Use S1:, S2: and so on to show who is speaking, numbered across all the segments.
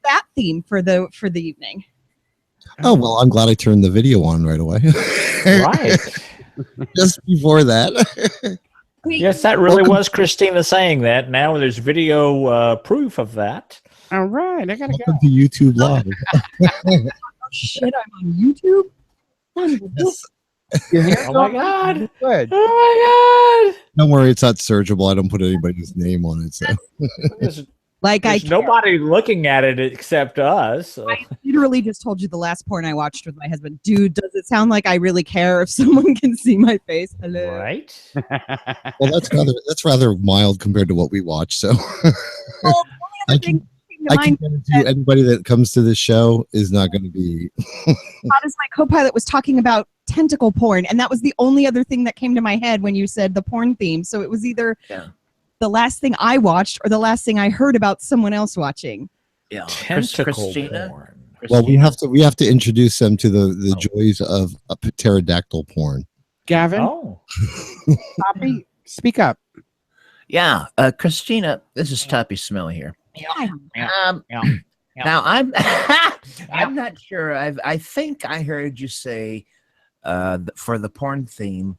S1: that theme for the evening.
S2: Oh, well, I'm glad I turned the video on right away.
S3: Right.
S2: Just before that.
S3: Yes, that really was Christina saying that. Now there's video proof of that.
S4: All right, I gotta
S2: Welcome to YouTube Live.
S1: Oh, shit, I'm on YouTube?
S2: Yes.
S3: Oh my God.
S4: Good.
S3: Oh my God.
S2: Don't worry, it's not searchable. I don't put anybody's name on it. So
S3: There's
S1: There's
S3: nobody looking at it except us. So.
S1: I literally just told you the last porn I watched with my husband. Dude, does it sound like I really care if someone can see my face? Hello.
S3: Right?
S2: well, that's rather mild compared to what we watch. So
S1: Well,
S2: I can guarantee anybody that comes to this show is not going to be.
S1: Todd, as my co-pilot was talking about tentacle porn, and that was the only other thing that came to my head when you said the porn theme. So it was either the last thing I watched or the last thing I heard about someone else watching.
S5: Yeah,
S3: Tentacle
S5: Christina.
S3: porn.
S2: Well, we have to introduce them to the joys of a pterodactyl porn.
S4: Gavin, Poppy, speak up.
S5: Yeah, Christina. This is Toppy Smelly here. Now I'm I'm not sure. I think I heard you say for the porn theme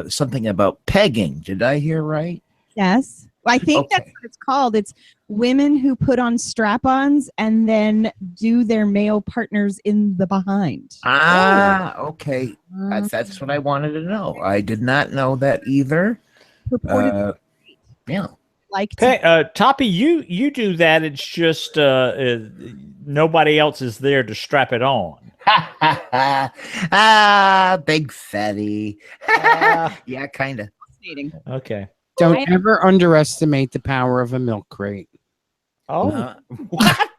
S5: something about pegging. Did I hear right?
S1: Yes. I think that's what it's called. It's women who put on strap-ons and then do their male partners in the behind.
S5: Ah, okay. That's what I wanted to know. I did not know that either. Yeah.
S1: Like
S3: Toppy, you do that. It's just nobody else is there to strap it on.
S5: Big fatty. Yeah, kind of.
S3: Okay.
S4: Don't ever underestimate the power of a milk crate.
S3: Oh,
S5: what?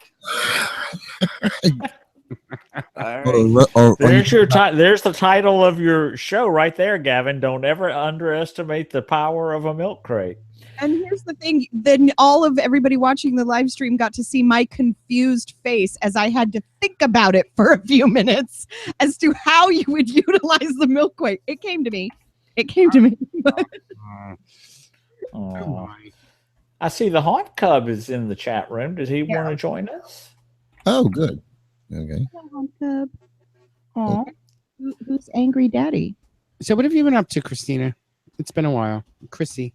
S3: There's there's the title of your show right there, Gavin. Don't ever underestimate the power of a milk crate.
S1: And here's the thing, then all of everybody watching the live stream got to see my confused face as I had to think about it for a few minutes as to how you would utilize the milk crate. It came to me.
S3: Oh. I see the Haunt Cub is in the chat room. Does he want to join us?
S2: Oh, good. Okay.
S1: Haunt Cub. Aw. Who's Angry Daddy?
S4: So what have you been up to, Christina? It's been a while. Chrissy.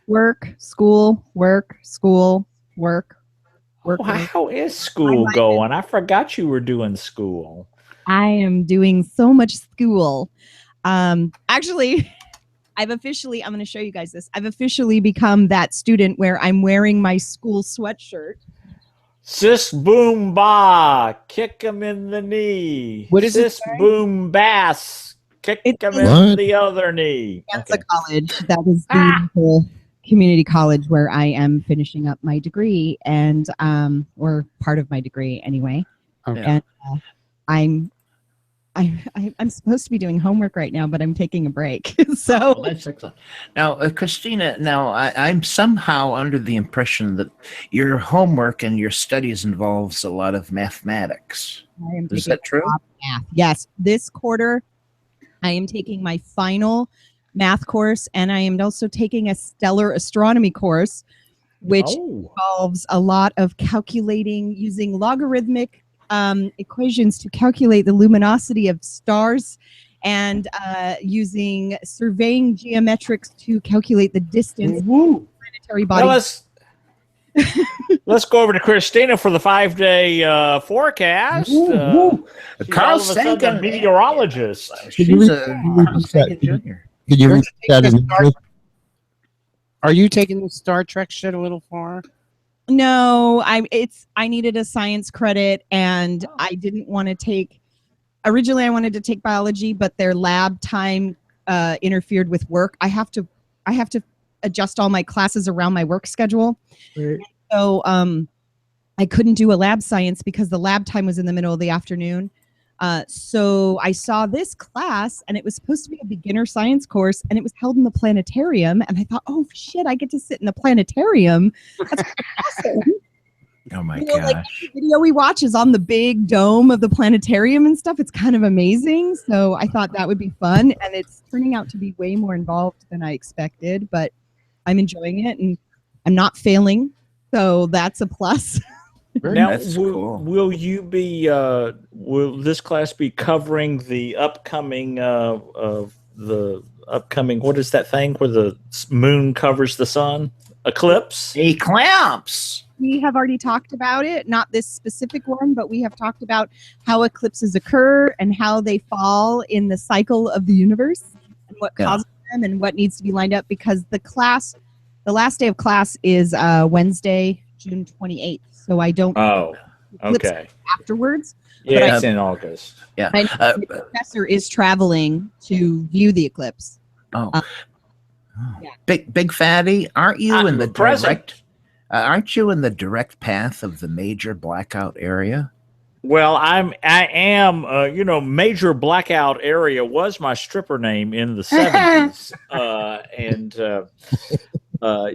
S1: Work, school, work, school, work.
S3: How is school going? I forgot you were doing school.
S1: I am doing so much school. Actually, I'm going to show you guys this. I've officially become that student where I'm wearing my school sweatshirt.
S3: Sis boom ba, kick him in the knee.
S4: What is
S3: Sis boom bass, kick him in the other knee.
S1: That's a college. That is the whole community college where I am finishing up my degree and or part of my degree anyway.
S4: Okay.
S1: And I'm supposed to be doing homework right now, but I'm taking a break. So
S5: that's excellent. Now, Christina, I'm somehow under the impression that your homework and your studies involves a lot of mathematics. Is that true?
S1: Math. Yes. This quarter, I am taking my final math course, and I am also taking a stellar astronomy course, which involves a lot of calculating using logarithmic equations to calculate the luminosity of stars and using surveying geometrics to calculate the distance of planetary bodies.
S3: Let's go over to Christina for the 5-day forecast.
S5: Carl
S3: Sagan, meteorologist.
S5: She's a Carl Sagan Jr.
S2: Can you read that?
S4: Are you taking the Star Trek shit a little far?
S1: No, I needed a science credit, and I didn't want to take. Originally, I wanted to take biology, but their lab time interfered with work. I have to adjust all my classes around my work schedule. Right. So I couldn't do a lab science because the lab time was in the middle of the afternoon. So I saw this class, and it was supposed to be a beginner science course, and it was held in the planetarium. And I thought, oh shit, I get to sit in the planetarium. That's awesome.
S5: Oh my gosh.
S1: Like the video we watch is on the big dome of the planetarium and stuff. It's kind of amazing. So I thought that would be fun, and it's turning out to be way more involved than I expected, but I'm enjoying it, and I'm not failing. So that's a plus.
S3: Now,
S5: That's cool.
S3: will you be? Will this class be covering the upcoming of the upcoming? What is that thing where the moon covers the sun? Eclipse.
S5: Eclipse.
S1: We have already talked about it, not this specific one, but we have talked about how eclipses occur and how they fall in the cycle of the universe and what causes them and what needs to be lined up, because the last day of class is Wednesday, June 28th. So I don't eclipse
S3: Okay.
S1: afterwards.
S3: Yeah, it's in August.
S5: Yeah.
S1: I know the professor is traveling to view the eclipse.
S5: Oh.
S1: Yeah.
S5: Big fatty, aren't you in the
S3: present.
S5: direct? Aren't you in the direct path of the major blackout area?
S3: Well, I am. Major Blackout Area was my stripper name in the 70s,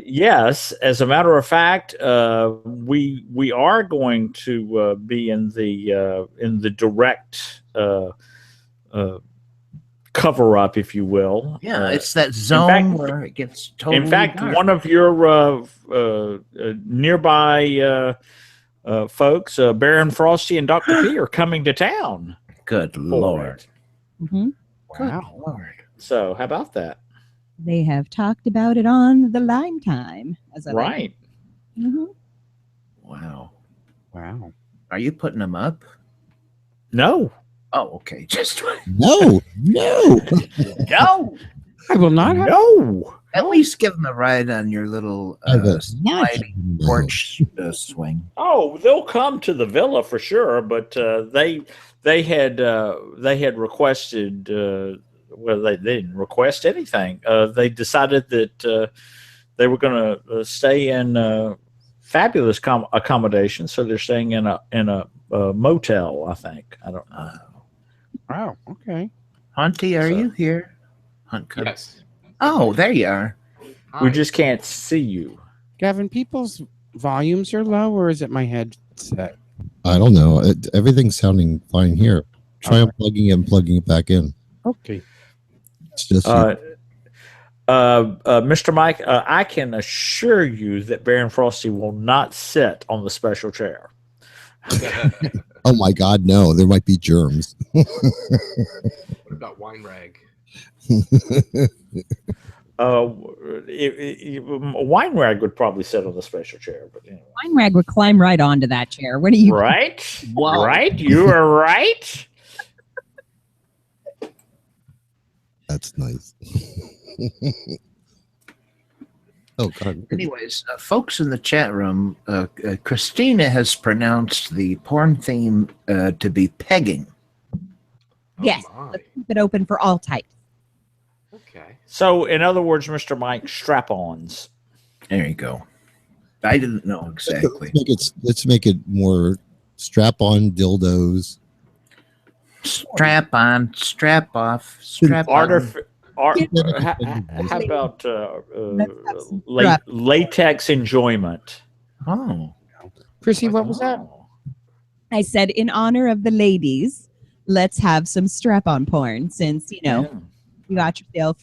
S3: yes, as a matter of fact, we are going to be in the direct cover up, if you will.
S5: Yeah, it's that zone where it gets totally
S3: In fact,
S5: dark.
S3: one of your nearby folks, Baron Frosty and Dr. P, are coming to town.
S5: Good
S3: for
S5: Lord.
S3: it.
S1: Mm-hmm.
S5: Good Lord.
S3: So, how about that?
S1: They have talked about it on the Lime Time, as I like.
S3: Right.
S1: Mm-hmm.
S5: Wow.
S4: Wow.
S5: Are you putting them up?
S3: No.
S5: Oh, okay. Just
S2: No.
S5: no.
S4: I will not have.
S3: No.
S5: At least give them a ride on your little sliding porch swing.
S3: Oh, they'll come to the villa for sure, but they had requested. Well, they didn't request anything. They decided that they were going to stay in fabulous accommodation, so they're staying in a motel. I think. I don't know.
S4: Wow. Okay.
S5: Hunty, are
S3: So-
S5: you here? Hunt.
S6: Yes.
S5: Oh, there you are.
S3: We
S6: Hi.
S3: just can't see you.
S4: Gavin, people's volumes are low, or is it my headset?
S2: I don't know. Everything's sounding fine here. Try unplugging it and plugging it back in.
S4: Okay.
S2: It's just
S3: Mr. Mike, I can assure you that Baron Frosty will not sit on the special chair.
S2: oh my God, no! There might be germs.
S6: What about wine rag?
S3: Wine rag would probably sit on the special chair, but anyway.
S1: Wine rag would climb right onto that chair. What are you?
S3: Right?
S5: Wow.
S3: Right? You are right.
S2: That's nice. oh God.
S5: Anyways, folks in the chat room, Christina has pronounced the porn theme to be pegging.
S1: Yes.
S6: Oh my.
S1: Let's keep it open for all types.
S6: Okay.
S3: So, in other words, Mr. Mike, strap-ons.
S5: There you go. I didn't know exactly.
S2: Let's make it more strap-on dildos.
S5: Strap on, strap off, strap on.
S3: How about latex enjoyment?
S5: Oh,
S4: Chrissy, what was that?
S1: I said, in honor of the ladies, let's have some strap-on porn, since you got yourself.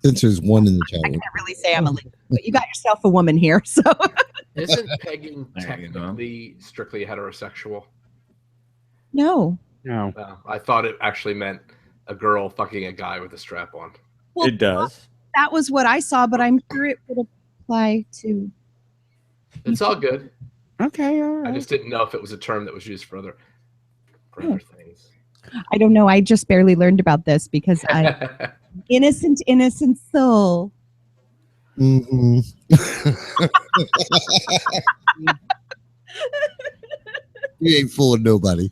S2: Since there's one in the chat
S1: I
S2: room.
S1: can't really say I'm a lady, but you got yourself a woman here. So
S6: Isn't pegging
S5: There you go.
S6: technically strictly heterosexual?
S1: no.
S4: No.
S6: I thought it actually meant a girl fucking a guy with a strap on.
S1: Well,
S3: It does.
S1: That was what I saw, but I'm sure it would apply to.
S6: It's all good.
S4: Okay. All
S6: I
S4: right.
S6: just didn't know if it was a term that was used for other things.
S1: I don't know. I just barely learned about this because I innocent soul.
S2: Mm-hmm. You ain't fooling nobody.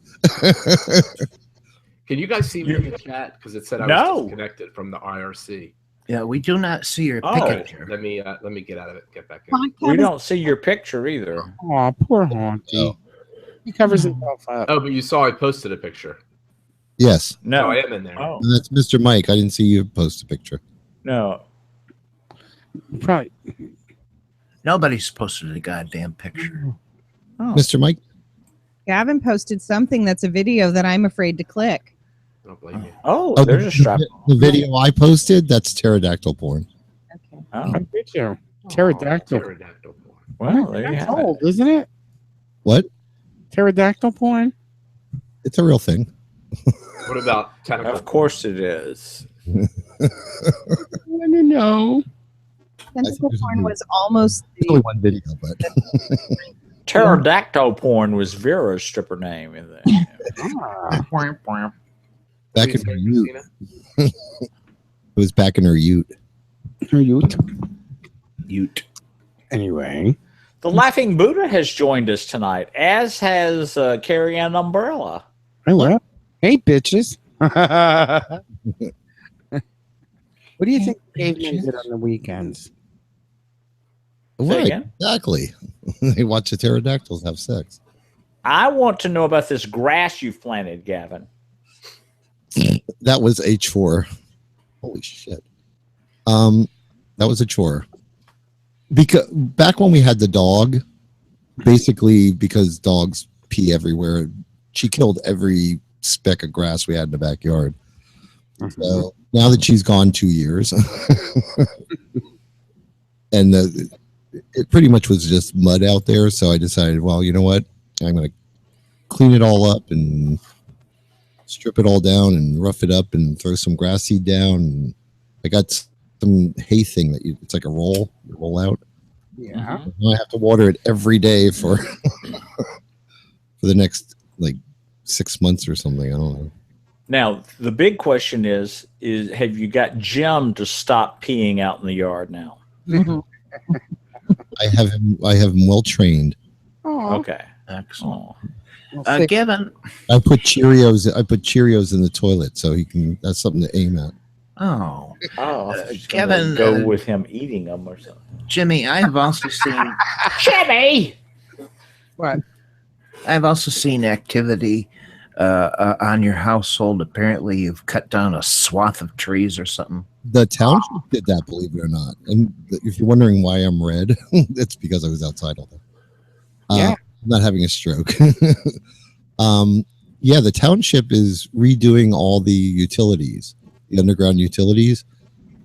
S6: Can you guys see me in the chat? Because it said I was
S3: No.
S6: disconnected from the IRC.
S5: yeah, we do not see your
S3: Oh.
S5: picture.
S6: Let me get out of it. Get back in.
S3: We don't see your picture either.
S4: Aw, poor Haunty.
S2: Oh.
S4: He covers himself up.
S6: Oh, but you saw I posted a picture.
S2: Yes,
S6: So
S3: No.
S6: I am in there.
S3: Oh,
S2: that's Mr. Mike. I didn't see you post a picture.
S3: no.
S4: Probably.
S5: Nobody's posted a goddamn picture.
S3: Oh.
S2: Mr. Mike.
S1: Gavin posted something that's a video that I'm afraid to click.
S6: I don't blame you.
S3: Oh,
S2: Oh,
S3: there's a strap.
S2: The video I posted, that's pterodactyl porn.
S1: Okay.
S3: Oh,
S4: I did you. Pterodactyl.
S6: Pterodactyl porn.
S3: well, there you
S4: That's
S3: have it.
S4: old, isn't it?
S2: What?
S4: Pterodactyl porn?
S2: It's a real thing.
S6: What about tentacle?
S3: Of course it is.
S4: I want to know.
S1: Tentacle
S2: there's
S1: porn
S2: only-
S1: was almost
S2: There's only one video, but
S3: Pterodactyl porn was Vera's stripper name in there.
S4: Ah,
S2: back in her ute. It was back in her ute.
S4: her ute.
S5: Ute.
S4: Anyway.
S3: The Laughing Buddha has joined us tonight, as has Carrie Ann Umbrella.
S4: Oh, well. Hey, bitches. What do you think cavemen did on the weekends?
S2: Right,
S3: again?
S2: exactly. They watch the pterodactyls have sex.
S3: I want to know about this grass you planted, Gavin.
S2: That was a chore. Holy shit. That was a chore. Because back when we had the dog, basically because dogs pee everywhere, she killed every speck of grass we had in the backyard. So now that she's gone 2 years, and it pretty much was just mud out there. So I decided, well, you know what? I'm going to clean it all up and strip it all down and rough it up and throw some grass seed down. And I got some hay thing that it's like a roll out.
S4: Yeah.
S2: Now I have to water it every day for for the next like 6 months or something. I don't know.
S3: Now, the big question is have you got Jim to stop peeing out in the yard now?
S2: I have him well trained.
S4: Oh,
S3: Okay.
S5: Excellent.
S3: Oh.
S5: Gavin.
S2: I put Cheerios in the toilet so he can. That's something to aim at.
S5: Oh.
S3: Kevin,
S5: Kevin,
S3: go with him eating them or something.
S5: Jimmy, I've also seen
S3: Jimmy!
S4: what?
S5: I've also seen activity on your household. Apparently, you've cut down a swath of trees or something.
S2: The township did that, believe it or not. And if you're wondering why I'm red, it's because I was outside all day.
S4: Yeah.
S2: I'm not having a stroke. Yeah, the township is redoing all the utilities, the underground utilities.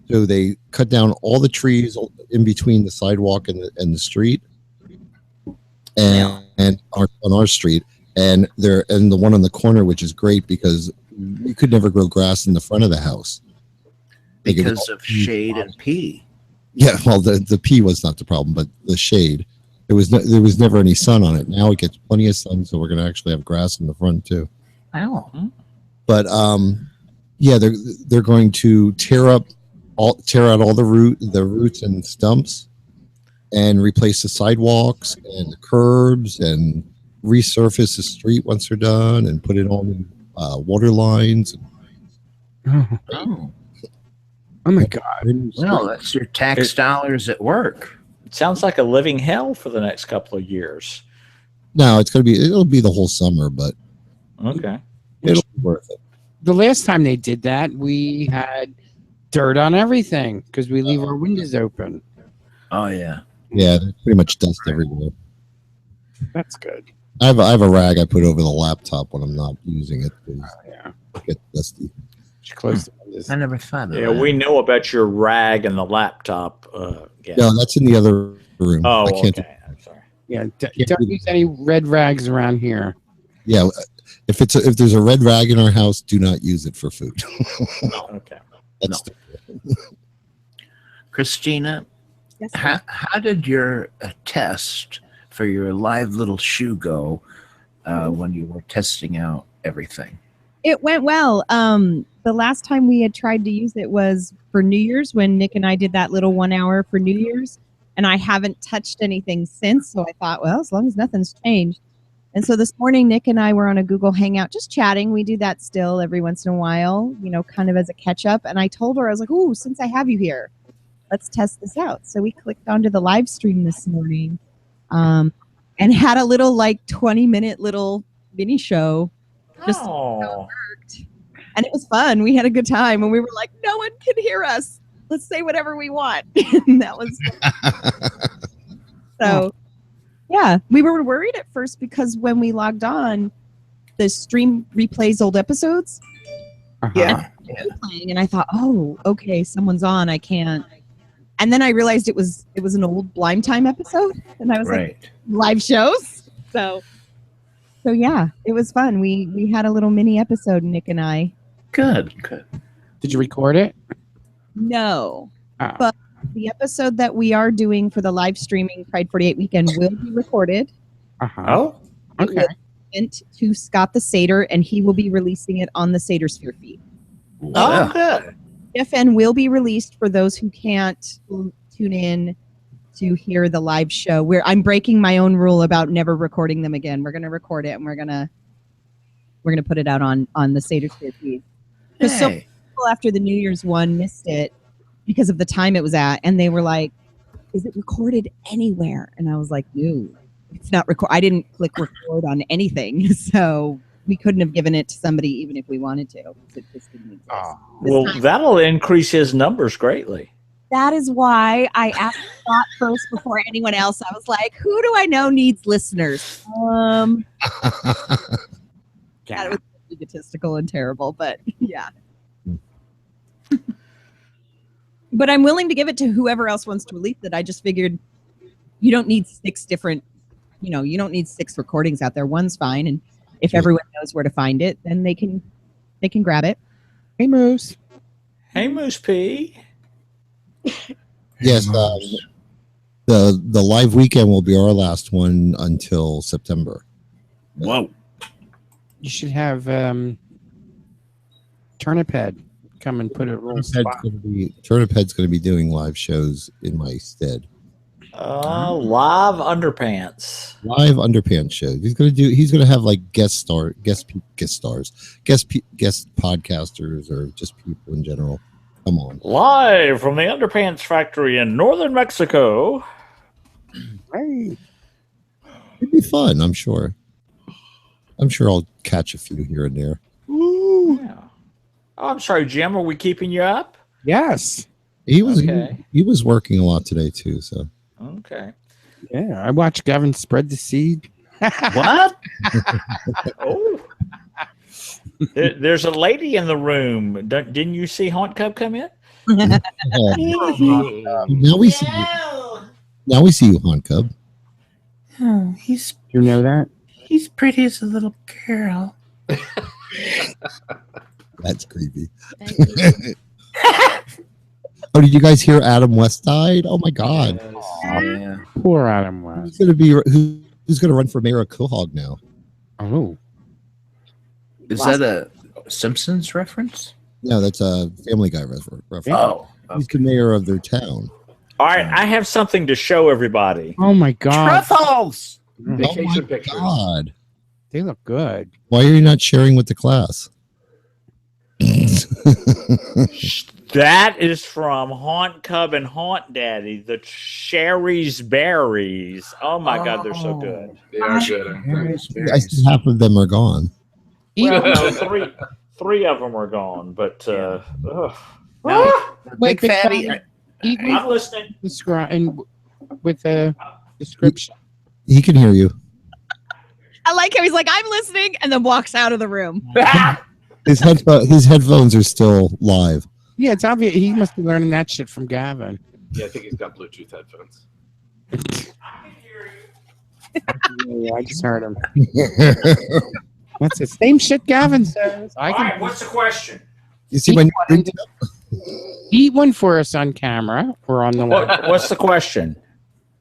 S2: So they cut down all the trees in between the sidewalk and the street, and on our street, and the one on the corner, which is great because you could never grow grass in the front of the house
S5: Because of shade and pee.
S2: Yeah, well, the pee was not the problem, but the shade. There was never any sun on it. Now it gets plenty of sun, so we're going to actually have grass in the front too.
S5: Oh.
S2: But yeah, they're going to tear out all the roots and stumps, and replace the sidewalks and the curbs and resurface the street once they're done, and put in all the water lines.
S5: Oh.
S4: Oh my God.
S5: Well, that's your tax dollars at work.
S3: It sounds like a living hell for the next couple of years.
S2: No, it'll be the whole summer, but
S3: Okay.
S2: it'll be worth it.
S4: The last time they did that, we had dirt on everything because we leave our windows open.
S5: Oh, yeah.
S2: Yeah, there's pretty much dust everywhere.
S4: That's good.
S2: I have a rag I put over the laptop when I'm not using it.
S4: Oh, yeah.
S2: It gets dusty.
S4: Just close the windows.
S5: I never thought of
S3: Yeah,
S5: that.
S3: we know about your rag and the laptop. Yeah.
S2: No, that's in the other room.
S3: Oh,
S2: I can't.
S3: okay. I'm sorry.
S4: Yeah, don't use any red rags around here.
S2: Yeah, if there's a red rag in our house, do not use it for food.
S3: Okay.
S2: That's
S5: Christina,
S1: Yes,
S5: how did your test for your live little shoe go when you were testing out everything?
S1: it went well. The last time we had tried to use it was for New Year's when Nick and I did that little 1 hour for New Year's, and I haven't touched anything since. So I thought, well, as long as nothing's changed. And so this morning, Nick and I were on a Google Hangout just chatting. We do that still every once in a while, kind of as a catch up. And I told her, I was like, ooh, since I have you here, let's test this out. So we clicked onto the live stream this morning and had a little 20-minute little mini show. Just
S3: Oh.
S1: And it was fun. We had a good time, and we were like, no one can hear us. Let's say whatever we want. And that was so. Yeah, we were worried at first because when we logged on, the stream replays old episodes.
S5: Yeah.
S1: Replaying, and I thought, oh, okay, someone's on. I can't. And then I realized it was an old Blind Time episode, and I was like,
S5: Right.
S1: live shows. So So yeah, it was fun. We had a little mini episode, Nick and I.
S5: Good.
S4: Did you record it?
S1: No,
S4: Oh.
S1: but the episode that we are doing for the live streaming Pride 48 weekend will be recorded.
S4: Uh-huh.
S3: Oh,
S1: It
S4: Okay.
S1: will be sent to Scott the Satyr, and he will be releasing it on the Satyr Sphere feed.
S3: oh, good.
S1: FN will be released for those who can't tune in to hear the live show. Where I'm breaking my own rule about never recording them again. We're gonna record it and we're gonna put it out on the Satyr Sphere feed. Because so many
S5: Hey.
S1: people after the New Year's one missed it because of the time it was at, and they were like, "Is it recorded anywhere?" And I was like, "No, it's not record. I didn't click record on anything, so we couldn't have given it to somebody even if we wanted to. It just didn't exist."
S4: Oh.
S1: This
S3: Well,
S1: time-
S3: that'll increase his numbers greatly.
S1: that is why I asked Scott first before anyone else. I was like, "Who do I know needs listeners?"
S4: Yeah.
S1: That was egotistical and terrible, but yeah. But I'm willing to give it to whoever else wants to release it. I just figured you don't need 6 different, you don't need 6 recordings out there. One's fine, and if everyone knows where to find it, then they can grab it.
S4: Hey, Moose.
S3: Hey, Moose P.
S2: Yes, the live weekend will be our last one until September.
S5: Whoa.
S4: You should have Turnip Head come and put a little spot.
S2: Turnip Head's going to be doing live shows in my stead.
S3: Live underpants.
S2: Live underpants shows. He's going to have like guest podcasters or just people in general. Come on.
S3: Live from the Underpants Factory in northern Mexico.
S4: Hey.
S2: It'd be fun, I'm sure. I'm sure I'll catch a few here and there.
S3: Yeah. Oh, I'm sorry, Jim. Are we keeping you up?
S4: Yes.
S2: He was
S3: Okay.
S2: he was working a lot today too, so
S3: Okay.
S4: Yeah. I watched Gavin spread the seed.
S5: What?
S3: Oh. There's a lady in the room. Didn't you see Haunt Cub come in?
S2: now we see you, Haunt Cub.
S5: Oh, he's
S4: You know that?
S5: pretty as a little girl.
S2: That's creepy. Oh, did you guys hear Adam West died? Oh my God.
S5: Yeah.
S4: Poor Adam West.
S2: Who's gonna run for mayor of Quahog now?
S4: Oh.
S5: Is that a Simpsons reference?
S2: No, that's a Family Guy reference.
S5: Oh.
S2: He's the mayor of their town.
S3: All right, I have something to show everybody.
S4: Oh my God.
S5: Truffles!
S6: Vacation
S2: oh my
S6: pictures.
S2: God.
S4: They look good.
S2: Why are you not sharing with the class?
S3: That is from Haunt Cub and Haunt Daddy, the Sherry's Berries. Oh my God, they're so good.
S6: They are good.
S2: I see half of them are gone.
S3: Well, no, three of them are gone, but
S5: Now,
S4: Wait,
S5: Big Fatty,
S4: Eat
S3: I'm listening.
S4: with a description.
S2: He can hear you.
S1: I like how he's like, "I'm listening," and then walks out of the room.
S2: His headphones are still live.
S4: Yeah, it's obvious. He must be learning that shit from Gavin.
S6: Yeah, I think he's got Bluetooth headphones.
S4: Yeah, I just heard him. That's the same shit Gavin says. I
S3: All
S4: can
S3: right, what's the question?
S2: You see my
S4: eat one for us on camera or on the live.
S3: What's the question?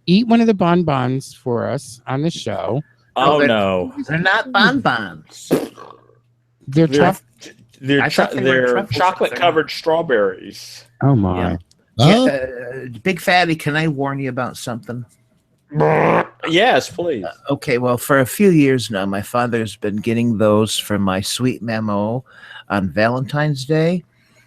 S4: Eat one of the bonbons for us on the show.
S3: Oh
S5: they're-
S3: no,
S5: they're not bonbons.
S4: They're tough.
S3: they're
S5: I thought they were truffles.
S3: chocolate covered strawberries.
S4: Oh my.
S2: Oh,
S5: Big Fatty, can I warn you about something?
S3: Yes, please.
S5: Okay, well, for a few years now, my father's been getting those for my sweet memo on Valentine's Day.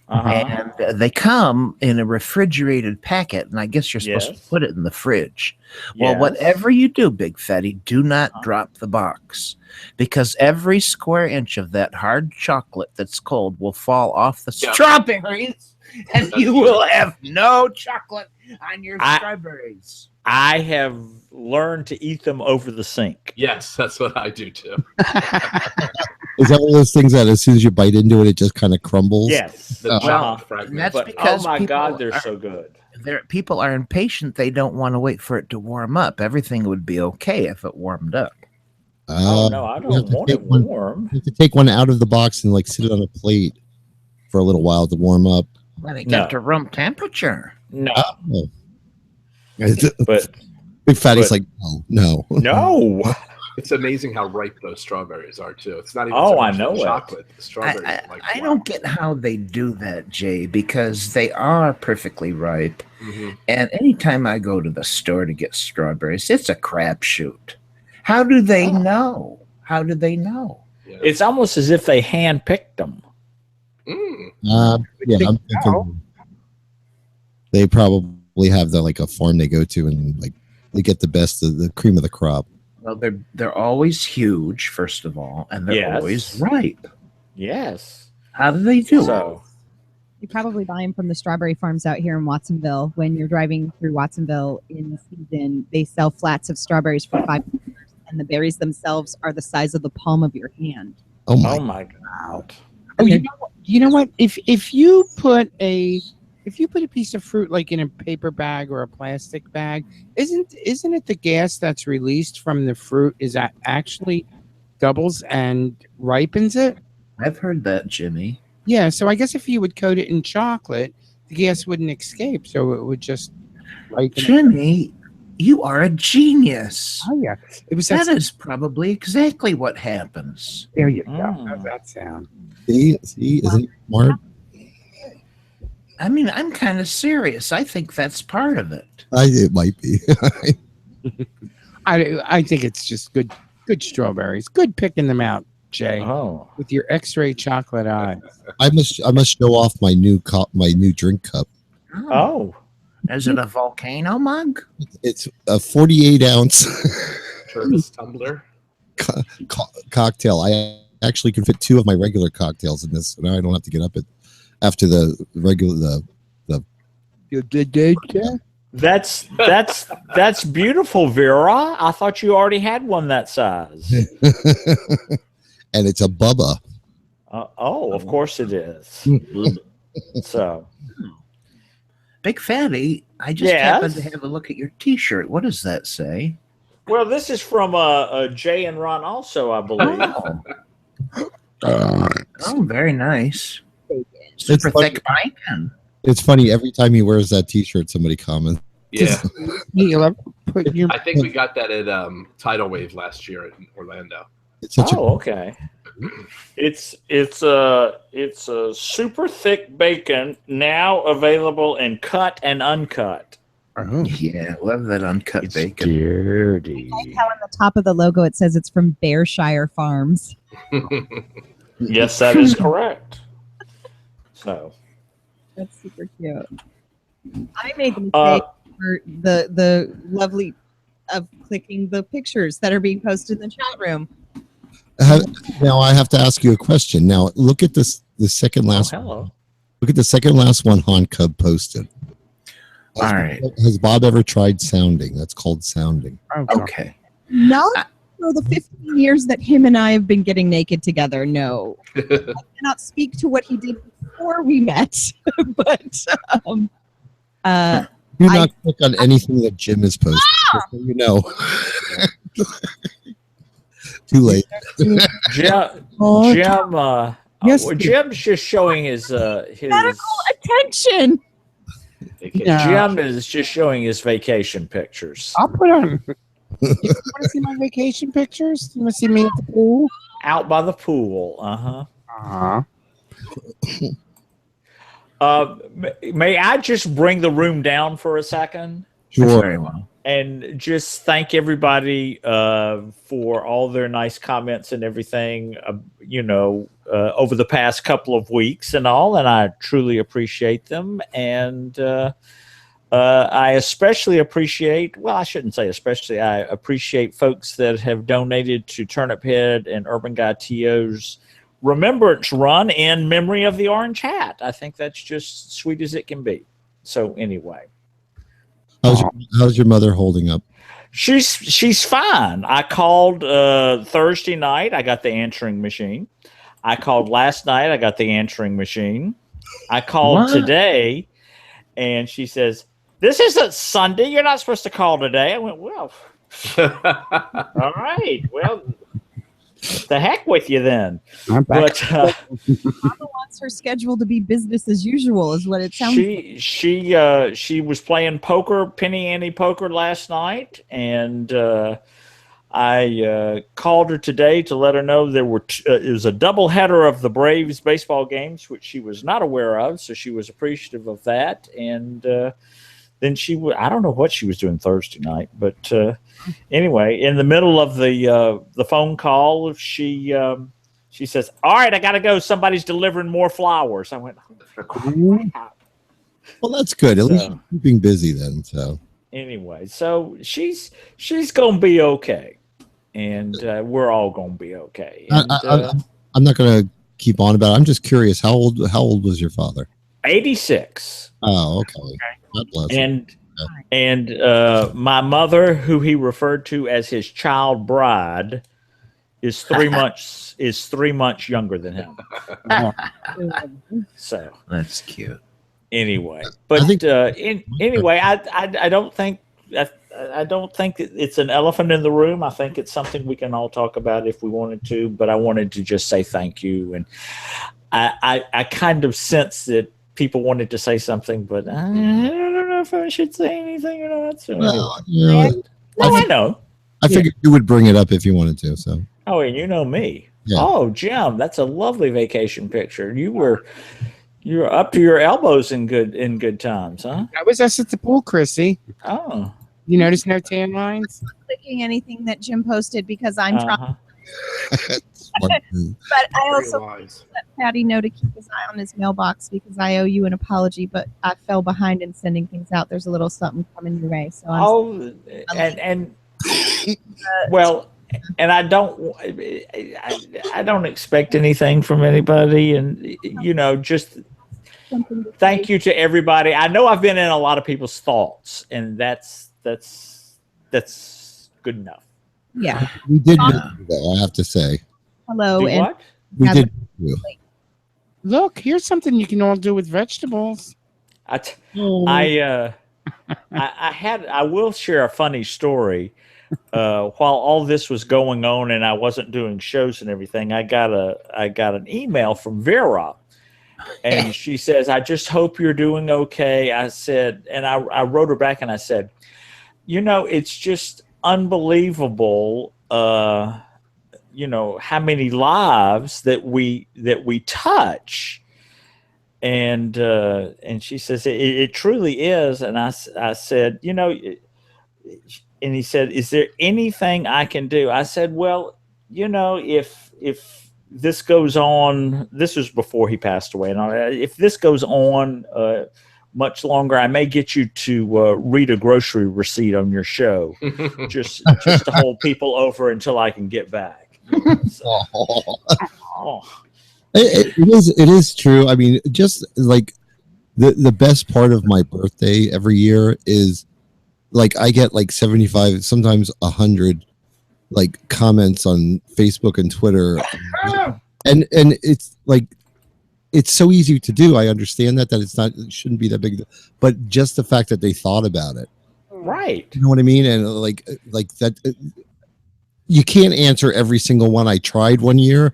S3: Uh-huh.
S5: And they come in a refrigerated packet, and I guess you're supposed
S3: Yes.
S5: to put it in the fridge. Well,
S3: Yes.
S5: whatever you do, Big Fatty, do not drop the box, because every square inch of that hard chocolate that's cold will fall off the
S6: Yep.
S5: strawberries, and
S6: That's
S5: you
S6: true.
S5: will have no chocolate on your
S3: I-
S5: strawberries.
S3: I have learned to eat them over the sink.
S6: Yes, that's what I do too.
S2: is that one of those things that as soon as you bite into it, it just kind of crumbles?
S3: Yes.
S6: The
S2: Oh.
S6: chocolate fragment.
S5: That's
S3: But
S5: because
S3: oh my God,
S5: people
S3: they're
S5: are-
S3: so good.
S5: People are impatient. They don't want to wait for it to warm up. Everything would be okay if it warmed up.
S3: Oh no, I
S2: you
S3: don't
S2: have to
S3: want
S2: take
S3: it
S2: one.
S3: warm.
S2: You have to take one out of the box and like sit it on a plate for a little while to warm up.
S5: Let it
S3: No.
S5: get to room temperature.
S3: No,
S2: Oh.
S3: but
S2: Big Fatty's
S3: but-
S2: like, no.
S3: no.
S6: It's amazing how ripe those strawberries are too. It's not even
S3: Oh,
S6: so
S3: I
S6: much
S3: know
S6: the
S3: it.
S6: chocolate. The strawberries
S5: I,
S6: are like
S5: I
S6: wow.
S5: don't get how they do that, Jay, because they are perfectly ripe.
S6: Mhm.
S5: And anytime I go to the store to get strawberries, it's a crapshoot. How do they
S3: Oh.
S5: know? How do they know?
S6: Yeah.
S3: It's almost as if they handpicked them.
S6: Mm.
S2: Yeah, I'm thinking they probably have like a farm they go to and like they get the best of the cream of the crop.
S5: Well, they're always huge, first of all, and they're
S3: Yes.
S5: always ripe.
S3: Yes.
S5: How do they do it?
S3: So
S1: You probably buy them from the strawberry farms out here in Watsonville. When you're driving through Watsonville in season, they sell flats of strawberries for $5, and the berries themselves are the size of the palm of your hand.
S2: Oh my!
S3: oh my god.
S4: Oh, you know what? If you put a piece of fruit like in a paper bag or a plastic bag, isn't it the gas that's released from the fruit is that actually doubles and ripens it?
S5: I've heard that, Jimmy.
S4: Yeah, so I guess if you would coat it in chocolate, the gas wouldn't escape, so it would just ripen it.
S5: Jimmy, you are a genius.
S4: Oh yeah, it was
S5: That is probably exactly what happens.
S4: There you go.
S3: Mm.
S4: How's that sound?
S2: See, isn't it smart?
S5: I mean, I'm kind of serious. I think that's part of it.
S2: It might be.
S4: I think it's just good strawberries. Good picking them out, Jay,
S3: Oh.
S4: with your X-ray chocolate eye.
S2: I must show off my new new drink cup.
S3: Oh.
S5: Is it a volcano mug?
S2: It's a 48-ounce
S6: Travis tumbler.
S2: cocktail. I actually can fit 2 of my regular cocktails in this, so now I don't have to get up after the regular
S3: That's beautiful, Vera. I thought you already had one that size.
S2: and it's a Bubba.
S3: Oh, of course it is. So,
S5: Big Fatty, I just
S3: Yes?
S5: happened to have a look at your T-shirt. What does that say?
S3: well, this is from Jay and Ron also, I believe.
S5: Oh, very nice. Super
S2: funny.
S5: thick bacon.
S2: It's funny every time he wears that T-shirt, somebody comments.
S6: Yeah,
S4: You'll have to put your
S6: I think we got that at Tidal Wave last year in Orlando.
S2: It's such
S3: Oh, okay. It's a super thick bacon now available in cut and uncut.
S4: Oh,
S5: Yeah, love that uncut bacon.
S4: dirty.
S1: How on the top of the logo it says it's from Bearshire Farms.
S3: Yes, that is correct. So,
S1: That's super cute. I made the
S3: Uh,
S1: mistake for the lovely of clicking the pictures that are being posted in the chat room.
S2: Now I have to ask you a question. Now look at this. The second last.
S3: hello.
S2: Look at the second last one. Han Cub posted.
S5: All right.
S2: Has Bob ever tried sounding? That's called sounding.
S5: Okay.
S1: Not for the 15 years that him and I have been getting naked together. No, I cannot speak to what he did before we met, but
S2: Do not click on anything that Jim has posted. Just so you know. Too late.
S3: Jim,
S4: Yes,
S3: Jim's just showing his
S1: medical attention.
S3: Jim is just showing his vacation pictures
S4: I'll put on. You want to see my vacation pictures? You want to see me at the pool?
S3: out by the pool.
S4: Uh-huh.
S3: May I just bring the room down for a second
S5: That's
S2: Sure.
S5: very well.
S3: and just thank everybody for all their nice comments and everything, over the past couple of weeks and all, and I truly appreciate them. And I especially appreciate, well, I shouldn't say especially, I appreciate folks that have donated to Turnip Head and Urban Guy T.O.'s Remembrance Run in memory of the Orange Hat. I think that's just sweet as it can be. So anyway.
S2: How's your mother holding up?
S3: She's fine. I called Thursday night. I got the answering machine. I called last night. I got the answering machine. I called
S5: What?
S3: today, and she says, "This isn't Sunday. You're not supposed to call today." I went, "Well, all right. Well, The heck with you then.
S4: I'm back.
S3: But
S1: Mama wants her schedule to be business as usual, is what it sounds like.
S3: she was playing poker, penny ante poker last night, and I called her today to let her know there were it was a doubleheader of the Braves baseball games, which she was not aware of, so she was appreciative of that. And then I don't know what she was doing Thursday night, but anyway, in the middle of the phone call, she says, "All right, I got to go. Somebody's delivering more flowers." I went, "Oh, crap."
S2: Well, that's good. At least you're keeping busy then. So
S3: Anyway, so she's gonna be okay, and we're all gonna be okay. And,
S2: I'm not going to keep on about it. I'm just curious. How old was your father?
S3: 86.
S2: Oh, okay. God bless him.
S3: And my mother, who he referred to as his child bride, is 3 months younger than him. So
S5: That's cute.
S3: anyway, but anyway, I don't think I don't think it's an elephant in the room. I think it's something we can all talk about if we wanted to. But I wanted to just say thank you, and I kind of sense that people wanted to say something, but I don't know if I should say anything or not. So I know.
S2: I figured you would bring it up if you wanted to. So.
S3: Oh, and you know me.
S2: Yeah.
S3: Oh, Jim, that's a lovely vacation picture. You're up to your elbows in good times, huh?
S4: I was us at the pool, Chrissy.
S3: Oh.
S4: You notice no tan lines?
S1: I'm not clicking anything that Jim posted because I'm trying.
S2: But
S1: But I also let Patty know to keep his eye on his mailbox because I owe you an apology, but I fell behind in sending things out. There's a little something coming your way. So
S3: well, and I don't expect anything from anybody, and just thank you to everybody. I know I've been in a lot of people's thoughts, and that's good enough.
S1: Yeah.
S2: We did that, I have to say.
S1: Hello.
S3: Do what?
S2: We did.
S4: Look, here's something you can all do with vegetables.
S3: I will share a funny story. While all this was going on and I wasn't doing shows and everything, I got an email from Vera, and she says, "I just hope you're doing okay." I said, and I wrote her back and I said, it's just unbelievable, how many lives that we touch. And she says, it truly is. And I said, and he said, "Is there anything I can do?" I said, "Well, if this goes on," this was before he passed away, and if this goes on much longer, I may get you to read a grocery receipt on your show, just to hold people over until I can get back.
S2: It is true. I mean, just like the best part of my birthday every year is like I get like 75, sometimes 100 like comments on Facebook and Twitter, and it's like it's so easy to do. I understand that it shouldn't be that big, but just the fact that they thought about it,
S3: right?
S2: You know what I mean? And like that, you can't answer every single one. I tried one year,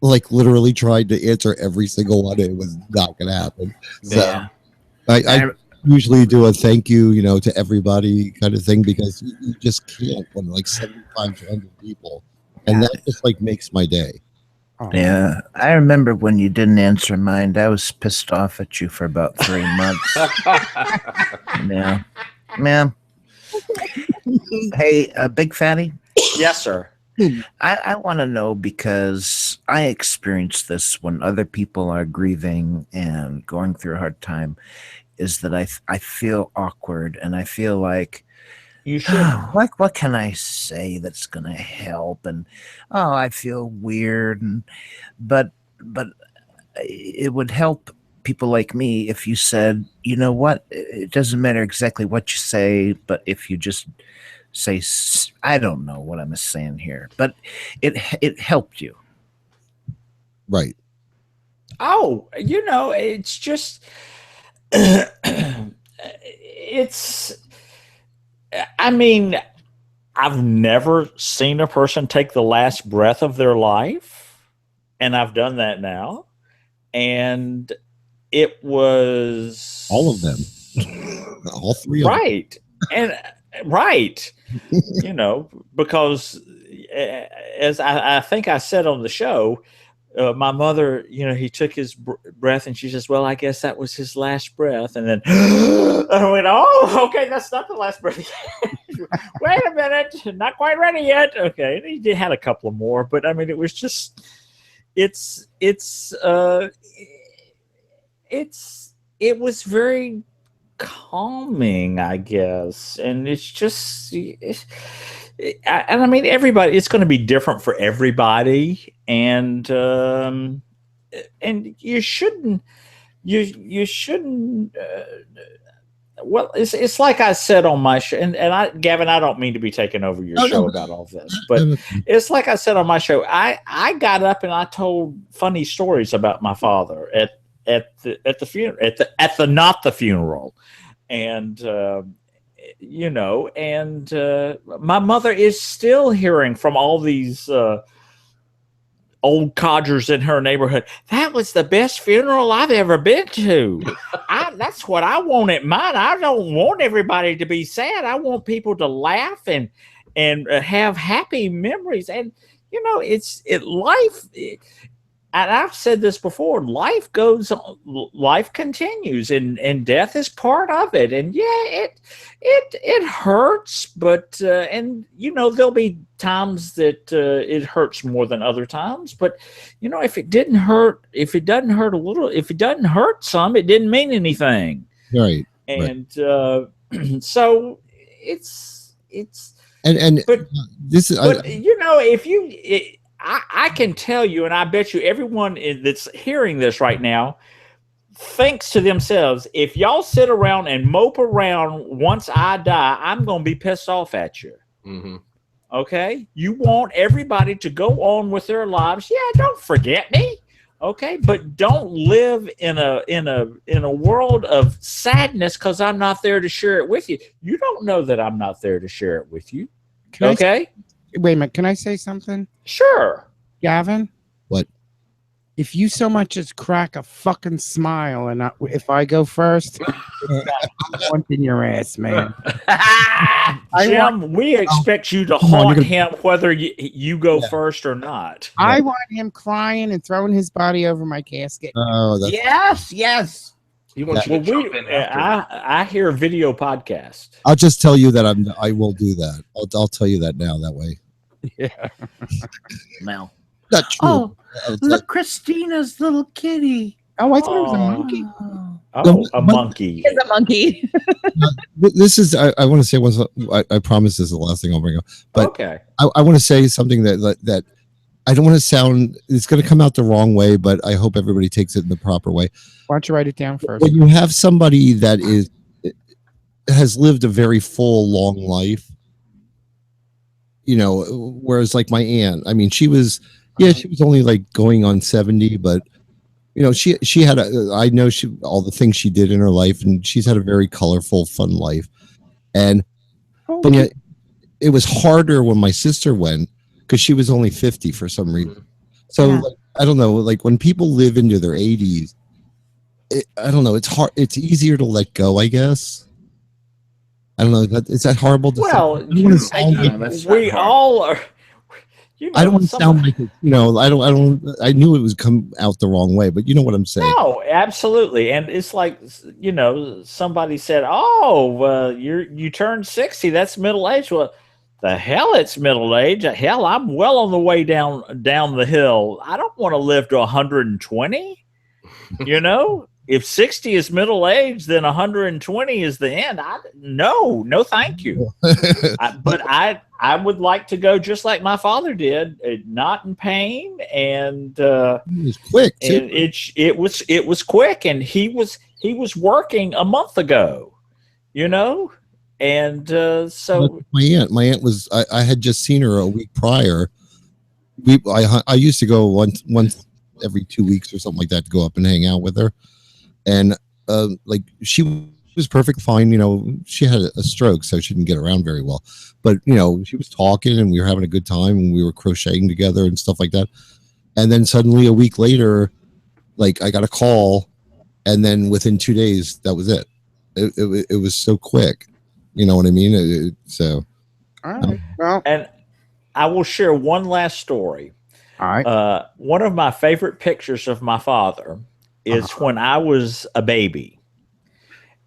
S2: like literally tried to answer every single one. It was not going to happen. So
S5: Yeah.
S2: I usually do a thank you, to everybody kind of thing, because you just can't when like 75 to 100 people, and that just like makes my day.
S5: Yeah, I remember when you didn't answer mine. I was pissed off at you for about 3 months. Yeah, man. Hey, Big Fatty.
S3: Yes, sir.
S5: I want to know, because I experience this when other people are grieving and going through a hard time, is that I feel awkward, and I feel like,
S3: you should.
S5: What can I say that's going to help? And I feel weird, but it would help people like me if you said, you know what, it doesn't matter exactly what you say, but if you just say, I don't know what I'm saying here, but it helped you.
S2: Right.
S3: Oh, it's just I mean, I've never seen a person take the last breath of their life, and I've done that now. And it was
S2: All of them. All three of them.
S3: right. And right. Because as I think I said on the show, my mother, he took his breath and she says, well, I guess that was his last breath. And then I went, oh, okay, that's not the last breath. Wait a minute, not quite ready yet. Okay. And he had a couple of more, but I mean, it was just, it was very calming, I guess. And it's just, and I mean, everybody, it's going to be different for everybody. And you shouldn't, well, it's like I said on my show, and Gavin, I don't mean to be taking over your show about all this, but it's like I said on my show. I got up and I told funny stories about my father at the funeral, not the funeral, and my mother is still hearing from all these old codgers in her neighborhood. That was the best funeral I've ever been to. That's what I want at mine. I don't want everybody to be sad. I want people to laugh and have happy memories. And life. And I've said this before, life goes on, life continues, and death is part of it. And yeah, it hurts, but there'll be times that it hurts more than other times. But if it doesn't hurt a little, if it doesn't hurt some, it didn't mean anything.
S2: Right.
S3: And so it's but
S2: this is,
S3: but if you. I can tell you, and I bet you everyone that's hearing this right now thinks to themselves, if y'all sit around and mope around once I die, I'm going to be pissed off at you.
S6: Mm-hmm.
S3: Okay? You want everybody to go on with their lives. Yeah, don't forget me. Okay? But don't live in a world of sadness because I'm not there to share it with you. You don't know that I'm not there to share it with you. Okay?
S4: Wait a minute. Can I say something?
S3: Sure.
S4: Gavin?
S2: What?
S4: If you so much as crack a fucking smile and if I go first, I'm wanting your ass, man.
S3: Jim, we expect you to haunt him whether you go first or not.
S4: I want him crying and throwing his body over my casket.
S2: Oh,
S5: Yes.
S6: He wants you to jump in after.
S3: I hear video podcast.
S2: I'll just tell you that I will do that. I'll tell you that now. That way.
S4: Yeah.
S5: Mel.
S2: Not true.
S5: Oh, look, Christina's little kitty.
S4: Oh, I thought it was a monkey.
S3: A monkey.
S1: It's a monkey.
S2: This is. I want to say once. I promise this is the last thing I'll bring up. But
S3: okay.
S2: I want to say something that I don't want to sound. It's going to come out the wrong way, but I hope everybody takes it in the proper way.
S4: Why don't you write it down first?
S2: When you have somebody that has lived a very full, long life, whereas like my aunt, I mean, she was only like going on 70, but she had I know all the things she did in her life, and she's had a very colorful, fun life. And yet it was harder when my sister went because she was only 50 for some reason. So I don't know, like when people live into their 80s, I don't know. It's hard. It's easier to let go, I guess. I don't know. Is that horrible? To
S3: say? We all are.
S2: I don't want to sound like it. I don't. I knew it was come out the wrong way, but you know what I'm saying.
S3: No, absolutely. And it's like somebody said, "Oh, you turned 60. That's middle age." Well, the hell, it's middle age. Hell, I'm well on the way down the hill. I don't want to live to 120. If 60 is middle age, then 120 is the end. No, thank you. But I would like to go just like my father did, not in pain, and
S2: it was quick. Too.
S3: And it was quick, and he was working a month ago, and so
S2: my aunt was. I had just seen her a week prior. I used to go once every 2 weeks or something like that to go up and hang out with her. And like she was perfect fine. She had a stroke, so she didn't get around very well. But she was talking, and we were having a good time, and we were crocheting together and stuff like that. And then suddenly, a week later, like I got a call, and then within 2 days, that was it. It was so quick. You know what I mean? So,
S4: All right. Well,
S3: And I will share one last story.
S4: all right.
S3: One of my favorite pictures of my father is when I was a baby,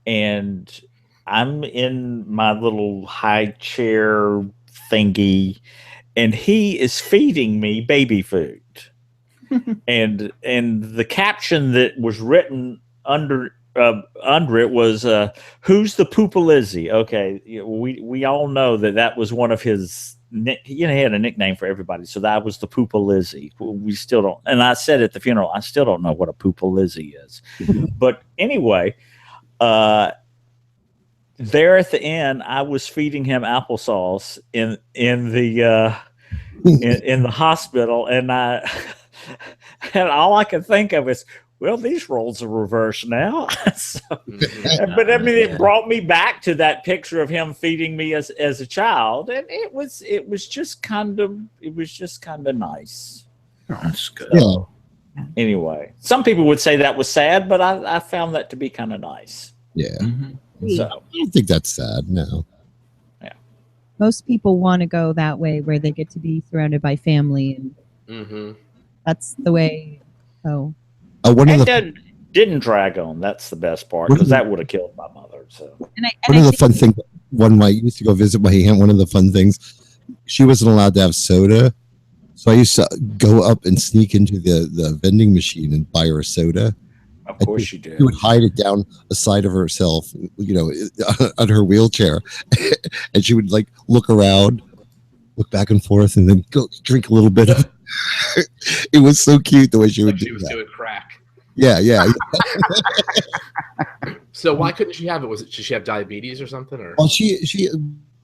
S3: and I'm in my little high chair thingy, and he is feeding me baby food. and the caption that was written under it was "Who's the Poopalizzi?" Okay, we all know that was one of his. He had a nickname for everybody, so that was the Poopalizzi. We still don't, and I said at the funeral, I still don't know what a Poopalizzi is. But anyway, there at the end, I was feeding him applesauce in the in the hospital, and and all I could think of is, well, these roles are reversed now. But I mean, it brought me back to that picture of him feeding me as a child, and it was just kind of nice.
S5: That's good.
S2: yeah.
S3: Anyway, some people would say that was sad, but I found that to be kind of nice.
S2: Yeah.
S3: So
S2: I don't think that's sad. No.
S1: Most people want to go that way where they get to be surrounded by family, and
S6: Mm-hmm.
S1: that's the way. Oh,
S2: One of
S3: and
S2: the
S3: didn't drag on. That's the best part, because that would have killed my mother. So
S2: one of the fun things. When I used to go visit my aunt, one of the fun things, she wasn't allowed to have soda, so I used to go up and sneak into the vending machine and buy her a soda.
S3: of course she did.
S2: She would hide it down the side of herself, on her wheelchair, and she would like look around, look back and forth, and then go drink a little bit of. It was so cute the way she would
S6: Like she
S2: do
S6: was
S2: that.
S6: doing crack.
S2: Yeah.
S6: So why couldn't she have it? Did she have diabetes or something? Or
S2: Well, she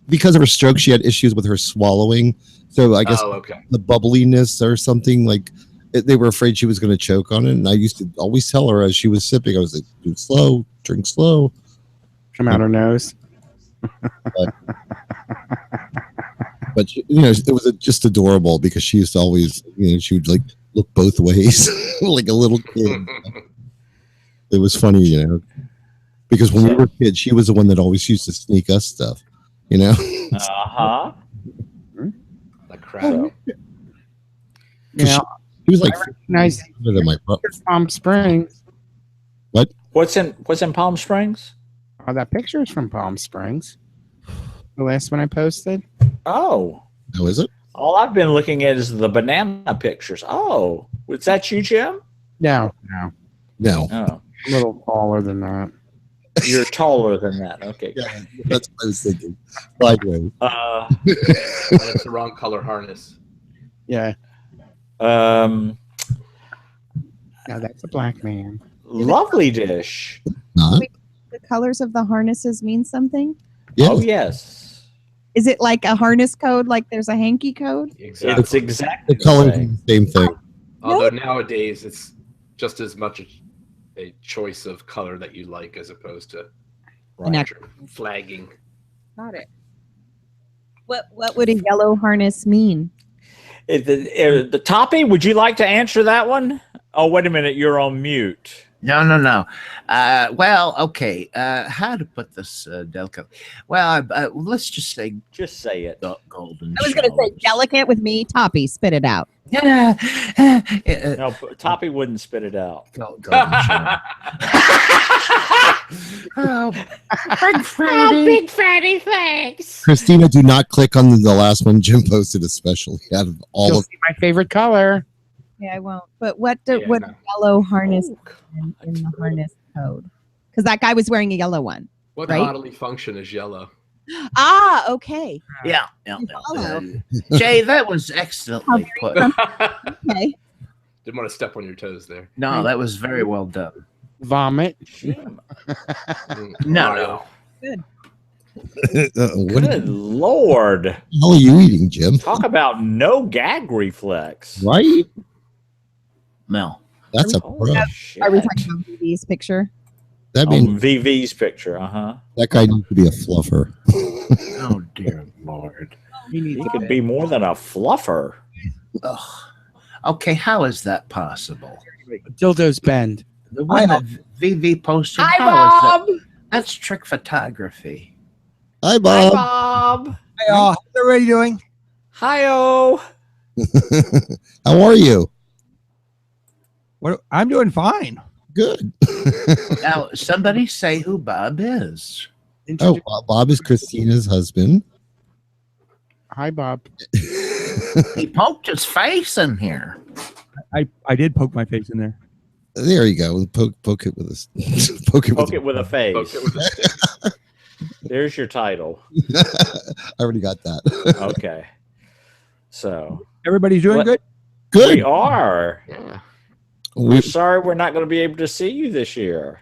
S2: because of her stroke, she had issues with her swallowing. So I guess
S6: okay.
S2: the bubbliness or something, like they were afraid she was going to choke on it. And I used to always tell her as she was sipping, I was like, "Do it slow, drink slow."
S4: Come out her nose.
S2: But it was just adorable because she used to always, she would like look both ways like a little kid. It was funny, because when we were kids, she was the one that always used to sneak us stuff,
S3: Uh-huh.
S6: Like crap.
S3: So,
S4: Yeah,
S2: She was like
S4: nice.
S2: than my
S4: Palm Springs.
S3: what's in Palm Springs?
S4: Oh, that picture is from Palm Springs. The last one I posted.
S3: Oh,
S2: Oh, is it?
S3: all I've been looking at is the banana pictures. Oh, was that you, Jim?
S4: No,
S2: No.
S3: Oh,
S4: a little taller than that.
S3: you're taller than that. Okay.
S2: Yeah, that's what I was thinking. Sideways.
S6: That's the wrong color harness.
S4: Yeah,
S3: Um,
S4: no, that's a black man.
S3: lovely dish.
S2: Huh?
S1: the colors of the harnesses mean something.
S2: Yeah.
S3: Oh yes,
S1: Is it like a harness code? Like there's a hanky code?
S6: Exactly.
S3: it's exactly
S2: The colors are
S3: same.
S2: the same thing.
S6: Although nowadays it's just as much a choice of color that you like as opposed to
S3: Right.
S6: flagging.
S1: Got it. What would a yellow harness mean?
S3: The Toppy, would you like to answer that one? Oh, wait a minute, you're on mute.
S5: No. Well, okay. How to put this delicately? Well, let's just say
S3: Just say it.
S5: golden.
S1: I was going to say
S5: showers.
S1: delicate with me. Toppy, spit it out.
S5: Yeah.
S3: No, Toppy wouldn't spit it out.
S5: Golden shower. Oh, big fatty, thanks.
S2: Christina, do not click on the last one Jim posted, especially out of all
S4: You'll
S2: of
S4: see my favorite color.
S1: Yeah, I won't. But what
S6: Yeah,
S1: what
S6: no.
S1: yellow harness in the harness code? Because that guy was wearing a yellow one.
S6: What
S1: Right?
S6: bodily function is yellow?
S1: Ah, okay.
S5: Yeah.
S1: Follow.
S5: Jay, that was excellently put.
S1: Okay.
S6: Didn't want to step on your toes there.
S5: No, that was very well done.
S4: Vomit.
S3: Jim.
S5: No.
S2: what the
S3: Good Lord.
S2: hell are you eating, Jim?
S3: Talk about no gag reflex.
S2: Right?
S5: No.
S2: That's a
S3: Holy
S2: pro.
S3: shit.
S1: Are we talking about BB's picture?
S2: That means
S3: VV's picture.
S2: that guy needs to be a fluffer.
S5: Oh dear Lord.
S3: He could be more than a fluffer.
S5: Ugh. Okay, how is that possible?
S4: Dildos bend.
S5: The one that VV posted.
S3: Hi,
S5: how is
S3: Bob.
S5: that? That's trick photography.
S2: Hi,
S3: Hi,
S2: Bob.
S3: Bob.
S7: Hey, how's everybody doing?
S3: Hi-oh.
S2: How are you?
S7: What? I'm doing fine.
S2: Good.
S5: Now, somebody say who Bob is.
S2: Oh, Bob is Christina's husband.
S4: Hi, Bob.
S5: He poked his face in here.
S7: I did poke my face in there.
S2: There you go. Poke it with a poke
S3: Poke it with a
S6: Poke
S3: face.
S6: it with a stick.
S3: There's your title.
S2: I already got that.
S3: Okay. So
S7: Everybody's doing
S3: What-
S7: good.
S2: Good.
S3: we are.
S6: Yeah.
S3: We're sorry we're not going to be able to see you this year.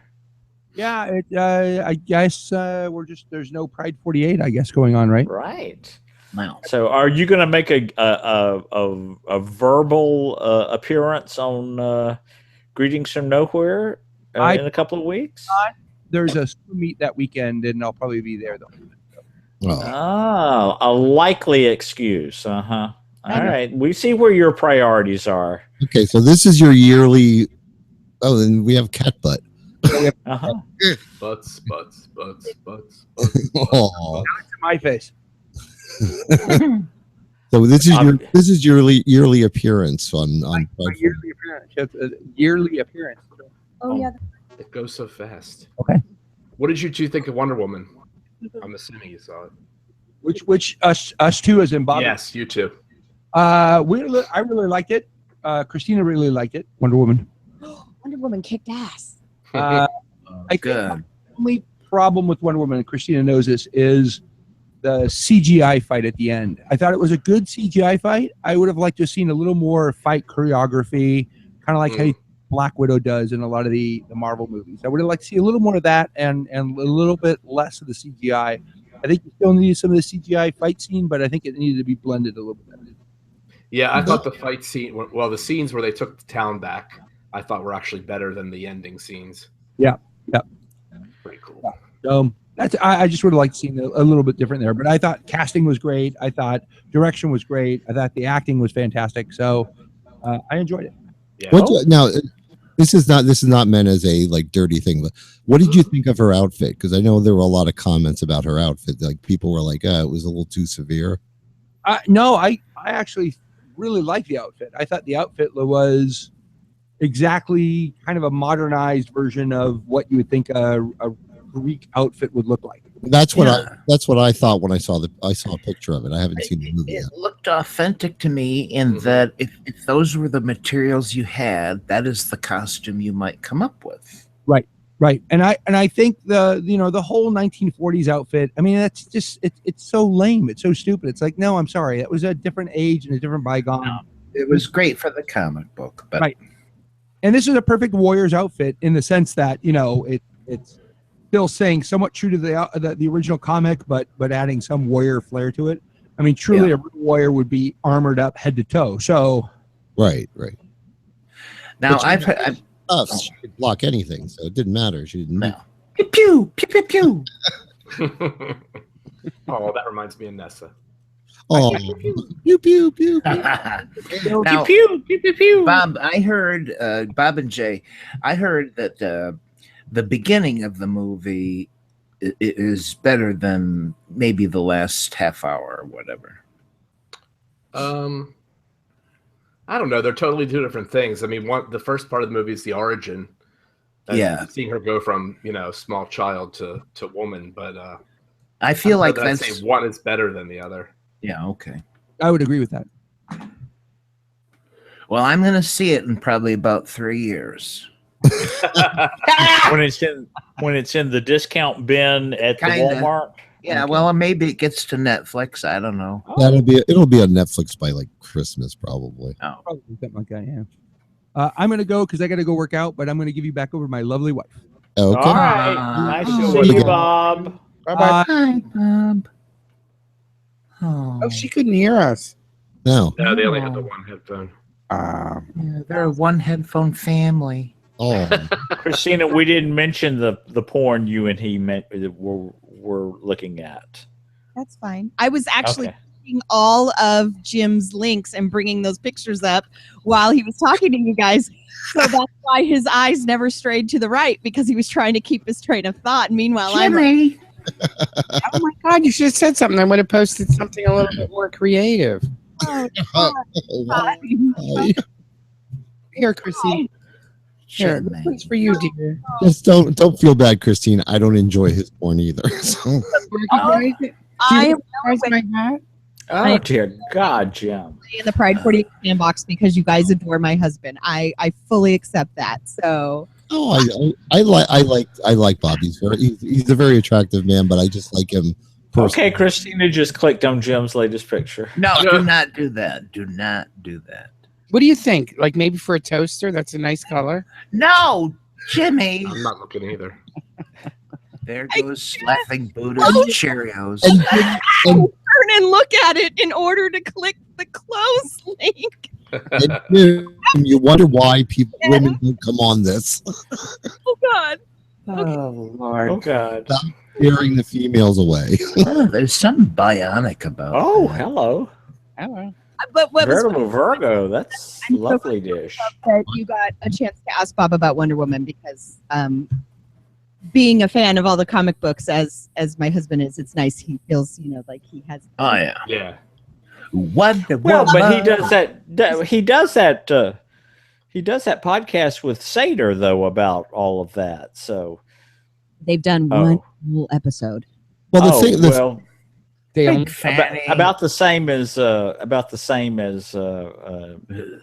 S7: Yeah, I guess there's no Pride 48, I guess, going on, right?
S3: Right.
S5: Now,
S3: So are you going to make a verbal appearance on Greetings from Nowhere in a couple of weeks?
S7: There's a swim meet that weekend, and I'll probably be there though.
S2: Oh,
S3: Oh, a likely excuse. Uh-huh. All right. We see where your priorities are.
S2: okay, so this is your yearly. Oh, then we have cat butt.
S3: Uh-huh.
S6: Butts.
S2: Oh,
S7: To my face.
S2: so this is your yearly appearance on
S7: My
S2: Pride
S7: yearly appearance. It's a yearly appearance.
S8: Oh yeah.
S6: It goes so fast.
S7: Okay.
S6: What did you two think of Wonder Woman? I'm assuming you saw it.
S7: Which us two as in Bob?
S6: Yes, you too.
S7: I really liked it. Christina really liked it. Wonder Woman.
S8: Wonder Woman kicked ass.
S7: I think
S5: good.
S7: the only problem with Wonder Woman, and Christina knows this, is the CGI fight at the end. I thought it was a good CGI fight. I would have liked to have seen a little more fight choreography, kind of like how Black Widow does in a lot of the Marvel movies. I would have liked to see a little more of that and a little bit less of the CGI. I think you still needed some of the CGI fight scene, but I think it needed to be blended a little bit better.
S6: Yeah, I thought the fight scene, well, the scenes where they took the town back, I thought were actually better than the ending scenes.
S7: Yeah.
S6: Pretty cool.
S7: So I just would have liked seeing a little bit different there. But I thought casting was great. I thought direction was great. I thought the acting was fantastic. So I enjoyed it.
S6: Yeah.
S2: Now, this is not meant as a like dirty thing, but what did you think of her outfit? Because I know there were a lot of comments about her outfit. Like people were like, it was a little too severe.
S7: No, I actually really liked the outfit. I thought the outfit was exactly kind of a modernized version of what you would think a Greek outfit would look like.
S2: That's what I thought when I saw a picture of it. I haven't seen the movie yet.
S5: It looked authentic to me in that if those were the materials you had, that is the costume you might come up with.
S7: Right. And I think the whole 1940s outfit, I mean, that's just it's so lame. It's so stupid. It's like, no, I'm sorry. That was a different age and a different bygone.
S5: No, it was great for the comic book, but
S7: Right. And this is a perfect Warriors outfit in the sense that, it's still staying somewhat true to the original comic, but adding some warrior flair to it. I mean, truly a real warrior would be armored up head to toe. So
S2: Right.
S5: now
S2: But she could block anything, so it didn't matter. She didn't.
S5: no. Pew pew pew pew pew.
S6: Oh, that reminds me of Nessa.
S2: Oh, pew pew pew.
S5: Now,
S3: Pew, pew, pew, pew.
S5: Bob, I heard Bob and Jay. I heard that the beginning of the movie is better than maybe the last half hour or whatever.
S6: I don't know. They're totally two different things. I mean, the first part of the movie is the origin.
S5: Yeah.
S6: Seeing her go from, small child to woman. But
S5: I feel like
S6: I'd
S5: that's
S6: say one is better than the other.
S5: yeah, okay.
S7: I would agree with that.
S5: Well, I'm going to see it in probably about 3 years.
S3: when it's in the discount bin at the
S5: Kinda.
S3: Walmart.
S5: Yeah, well, maybe it gets to Netflix. I don't know.
S2: It'll be on Netflix by like Christmas probably.
S5: Oh.
S7: Probably something like that, yeah. I'm going to go because I got to go work out, but I'm going to give you back over to my lovely wife.
S2: Okay.
S3: All right. Nice
S5: Oh.
S3: to see you, Bob.
S4: Bye-bye.
S5: Hi, Bob.
S4: Oh, she couldn't hear us.
S2: No.
S6: No, they only had the one headphone.
S5: Yeah, they're a one headphone family.
S2: Oh,
S3: Christina, we didn't mention the porn you and he were looking at.
S1: That's fine. I was actually
S3: Okay.
S1: taking all of Jim's links and bringing those pictures up while he was talking to you guys. So that's why his eyes never strayed to the right, because he was trying to keep his train of thought. Meanwhile, I'm like,
S5: Jimmy.
S4: Oh my God! You should have said something. I would have posted something a little bit more creative.
S1: oh,
S2: why?
S4: Here, Christine. Here, this
S5: Jimmy.
S4: one's for you, dear.
S2: Just don't feel bad, Christine. I don't enjoy his porn either. So.
S1: I am
S4: Where's my hat?
S3: Oh dear God, Jim.
S1: in the Pride 48 sandbox because you guys adore my husband. I fully accept that. So
S2: Oh, I like Bob. He's a very attractive man, but I just like him.
S3: Okay, Christina just clicked on Jim's latest picture.
S5: No, do not do that. Do not do that.
S4: What do you think? Like maybe for a toaster, that's a nice color.
S5: No, Jimmy.
S6: I'm not looking either.
S5: There goes Laughing Buddha's Cheerios.
S1: turn and look at it in order to click the close link.
S2: And you wonder why women don't come on this.
S1: Oh God.
S4: Oh Lord.
S3: Oh God.
S2: Scaring the females away.
S5: Oh, there's something bionic about
S3: Oh,
S5: that.
S3: hello.
S4: Hello.
S1: But what was
S3: Veritable Virgo. That's
S1: I'm so
S3: lovely dish.
S1: that you got a chance to ask Bob about Wonder Woman, because being a fan of all the comic books as my husband is, it's nice he feels, like he has.
S5: Oh yeah.
S6: Yeah.
S5: Wonder
S3: Well, but he
S5: Woman.
S3: does that. He does that. He does that podcast with Sater though about all of that. So
S1: They've done
S3: Oh.
S1: one whole episode.
S2: Well,
S3: well,
S4: They
S5: Big
S4: only
S5: Fanny.
S3: about the same as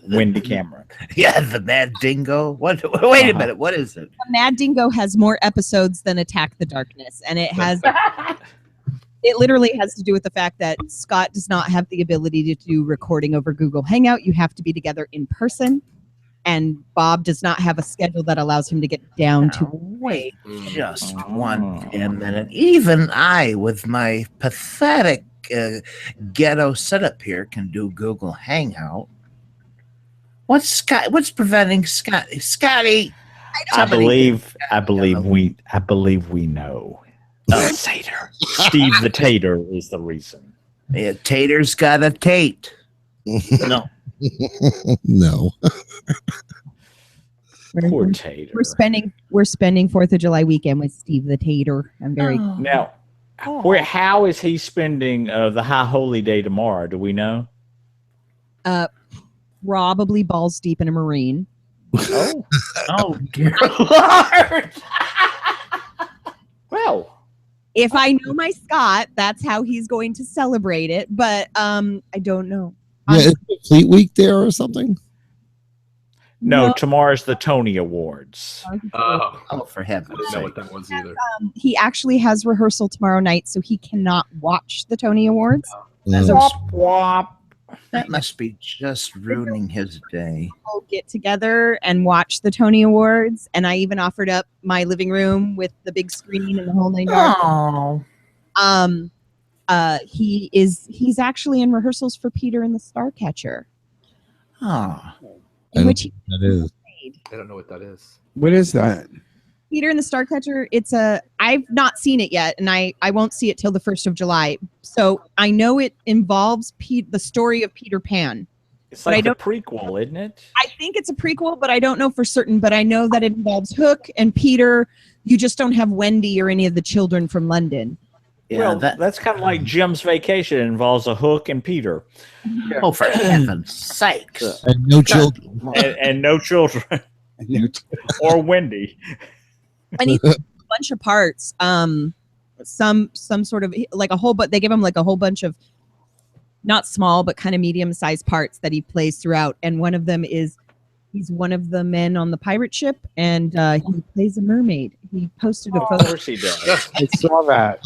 S3: Wendy Cameron.
S5: Yeah, the Mad Dingo. What? Wait a minute. What is it?
S1: Mad Dingo has more episodes than Attack the Darkness, and it has. It literally has to do with the fact that Scott does not have the ability to do recording over Google Hangout. You have to be together in person, and Bob does not have a schedule that allows him to get down
S5: Now,
S1: to.
S5: wait just
S3: Oh.
S5: one damn minute. Even I, with my pathetic ghetto setup here, can do Google Hangout. What's preventing Scotty?
S3: I
S5: Somebody-
S3: believe we know. Sater. Steve the Tater is the reason.
S5: Yeah, Tater's got a Tate. No.
S2: no.
S3: Poor Tater.
S1: We're spending 4th of July weekend with Steve the Tater. I'm very.
S3: Now, how is he spending the High Holy Day tomorrow? Do we know?
S1: Probably balls deep in a marine.
S3: Oh,
S5: Oh dear Lord.
S3: well.
S1: If I know my Scott, that's how he's going to celebrate it. But I don't know.
S2: Yeah, is it Fleet Week there or something?
S3: No, tomorrow's the Tony Awards.
S6: Oh,
S5: Oh, for
S6: I
S5: heaven's
S6: didn't know
S5: sake.
S6: what that was either.
S1: He actually has rehearsal tomorrow night, so he cannot watch the Tony Awards.
S5: That
S2: Mm.
S5: must, that must be just ruining his day.
S1: We'll get together and watch the Tony Awards, and I even offered up my living room with the big screen and the whole 9 yards.
S5: Oh.
S1: He's actually in rehearsals for Peter and the Starcatcher,
S5: Oh.
S1: in which he
S2: That is.
S1: played.
S6: I don't know what that is.
S4: What is that?
S1: Peter and the Starcatcher. I've not seen it yet, and I won't see it till the 1st of July. So I know it involves the story of Peter Pan.
S3: It's
S1: But I
S3: like the
S1: don't-
S3: prequel, isn't it?
S1: I think it's a prequel, but I don't know for certain. But I know that it involves Hook and Peter. You just don't have Wendy or any of the children from London.
S5: Yeah,
S3: well, that's kind of like Jim's Vacation. It involves a Hook and Peter,
S5: oh, for heaven's sakes.
S2: And no children.
S3: and no children, or Wendy.
S1: And he a bunch of parts. Some sort of like a whole, but they give him like a whole bunch of not small but kind of medium-sized parts that he plays throughout. And one of them is he's one of the men on the pirate ship, and he plays a mermaid. He posted a
S3: Of
S1: photo.
S3: course he does.
S4: I saw that.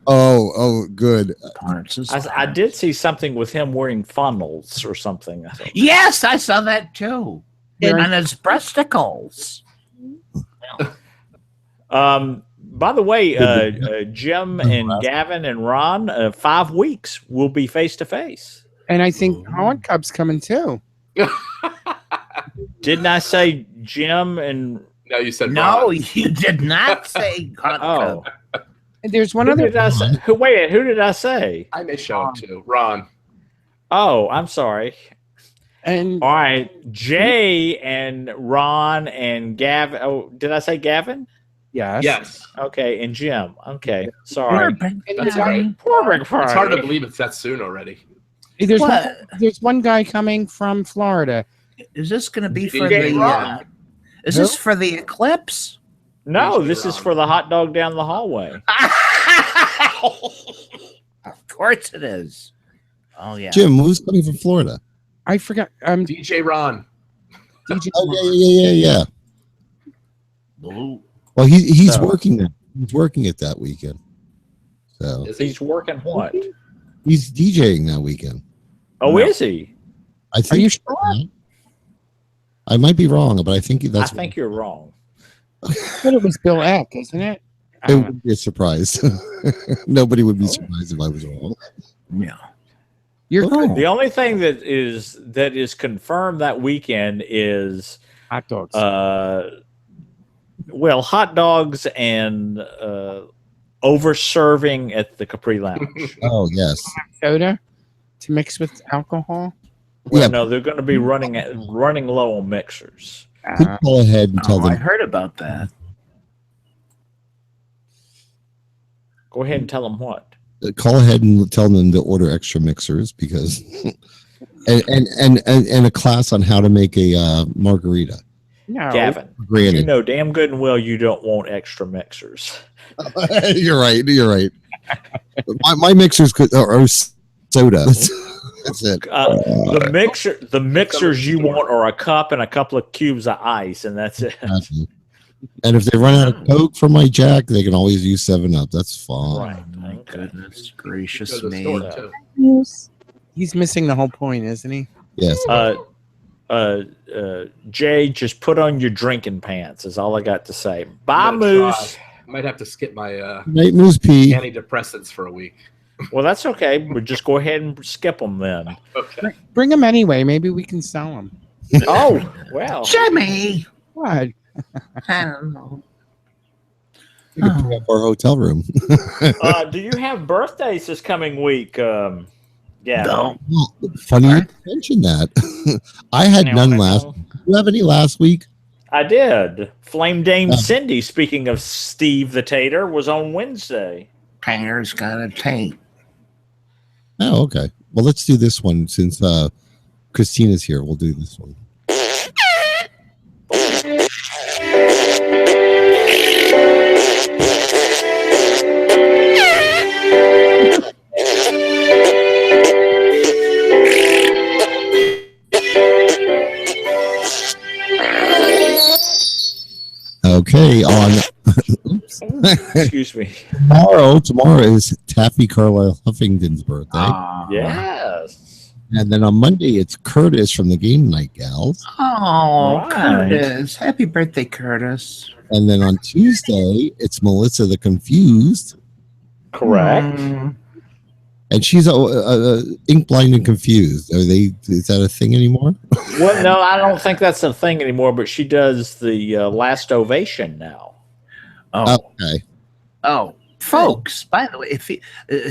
S2: Oh, good.
S5: Parts is
S3: I did see something with him wearing funnels or something. I thought,
S5: Yes, I saw that too.
S1: Did-
S5: And his breasticles.
S3: by the way, Jim and Gavin and Ron, 5 weeks will be face to face.
S4: And I think Holland Cub's coming too.
S3: Didn't I say Jim and
S6: No, you said
S5: No,
S6: Ron.
S5: you did not say hot
S3: oh,
S5: tub.
S4: And there's one
S3: who
S4: other.
S3: did I say? Who did I say?
S6: I may show up too. Ron.
S3: Oh, I'm sorry.
S4: And
S3: All right, Jay and Ron and Gavin. Oh, did I say Gavin?
S4: yes.
S6: Yes.
S3: Okay, and Jim. Okay,
S5: Poor
S3: sorry.
S5: Big
S6: That's
S5: Daddy.
S6: all right.
S3: Poor Big
S6: It's hard to
S3: Friday.
S6: believe it's that soon already.
S5: What?
S4: There's one guy coming from Florida.
S5: Is this going to be for
S6: DJ
S5: the?
S6: Ron.
S5: Is this for the eclipse?
S3: No, this is for the hot dog down the hallway.
S5: Of course it is. Oh yeah.
S2: Jim, who's coming from Florida?
S4: I forgot.
S6: DJ Ron.
S4: DJ.
S2: Oh yeah.
S5: Ooh.
S2: Well, he's
S3: So-
S2: working there. He's working it that weekend. So
S6: Is he?
S3: He's working what?
S2: he's DJing that weekend.
S3: Oh,
S5: No.
S3: is he?
S2: I think.
S4: you sure?
S2: I might be wrong, but I think
S3: I
S2: that's.
S3: think you're wrong.
S4: But it was Bill Eck, isn't it?
S2: It would be a surprise. Nobody would be surprised if I was wrong.
S5: Yeah.
S4: You're
S2: Oh.
S4: good.
S3: The only thing that is confirmed that weekend is
S4: Hot dogs.
S3: well, hot dogs and over serving at the Capri Lounge.
S2: Oh yes.
S4: Soda to mix with alcohol.
S3: Well,
S2: Yeah.
S3: no, they're going to be running low on mixers.
S2: Please call ahead and tell
S5: Oh, I
S2: them.
S5: heard about that.
S3: Go ahead and tell them what.
S2: Call ahead and tell them to order extra mixers because, and a class on how to make a margarita.
S4: No.
S3: Gavin,
S2: Granny.
S3: you know damn good and well you don't want extra mixers.
S2: You're right. My mixers are soda. That's it.
S3: The mixers you want are a cup and a couple of cubes of ice, and that's it.
S2: And if they run out of Coke for my Jack, they can always use 7-Up. That's fine.
S3: Right.
S5: My
S3: Okay.
S5: goodness gracious
S6: Go to the
S5: me.
S6: store, too.
S8: News.
S4: He's missing the whole point, isn't he?
S2: Yes.
S3: Jay, just put on your drinking pants. Is all I got to say. Bye,
S6: I'm gonna
S3: Moose.
S6: try. I might have to skip my
S2: Night Moose P.
S6: antidepressants for a week.
S3: Well, that's okay. But just go ahead and skip them then.
S6: Okay.
S4: Bring them anyway. Maybe we can sell them.
S3: Oh, well.
S5: Jimmy.
S4: What?
S5: I don't know.
S2: We can pick up our hotel room.
S3: Do you have birthdays this coming week? Yeah.
S5: No.
S2: Well, funny you mention that. I had none last. Did you have any last week?
S3: I did. Flame Dame Cindy, speaking of Steve the Tater, was on Wednesday.
S5: Tanger's got a taint.
S2: Oh, okay. Well, let's do this one since Christina's here. We'll do this one. Okay, on
S3: Excuse me.
S2: tomorrow is Taffy Carlisle Huffington's birthday.
S3: Yes.
S2: And then on Monday, it's Curtis from the Game Night Gals.
S5: Oh,
S3: Right.
S5: Curtis. Happy birthday, Curtis.
S2: And then on Tuesday, it's Melissa the Confused.
S3: Correct.
S2: And she's ink blind and confused. Is that a thing anymore?
S3: Well, no, I don't think that's a thing anymore, but she does the last ovation now.
S5: Oh,
S2: Okay.
S5: oh, folks! By the way, if you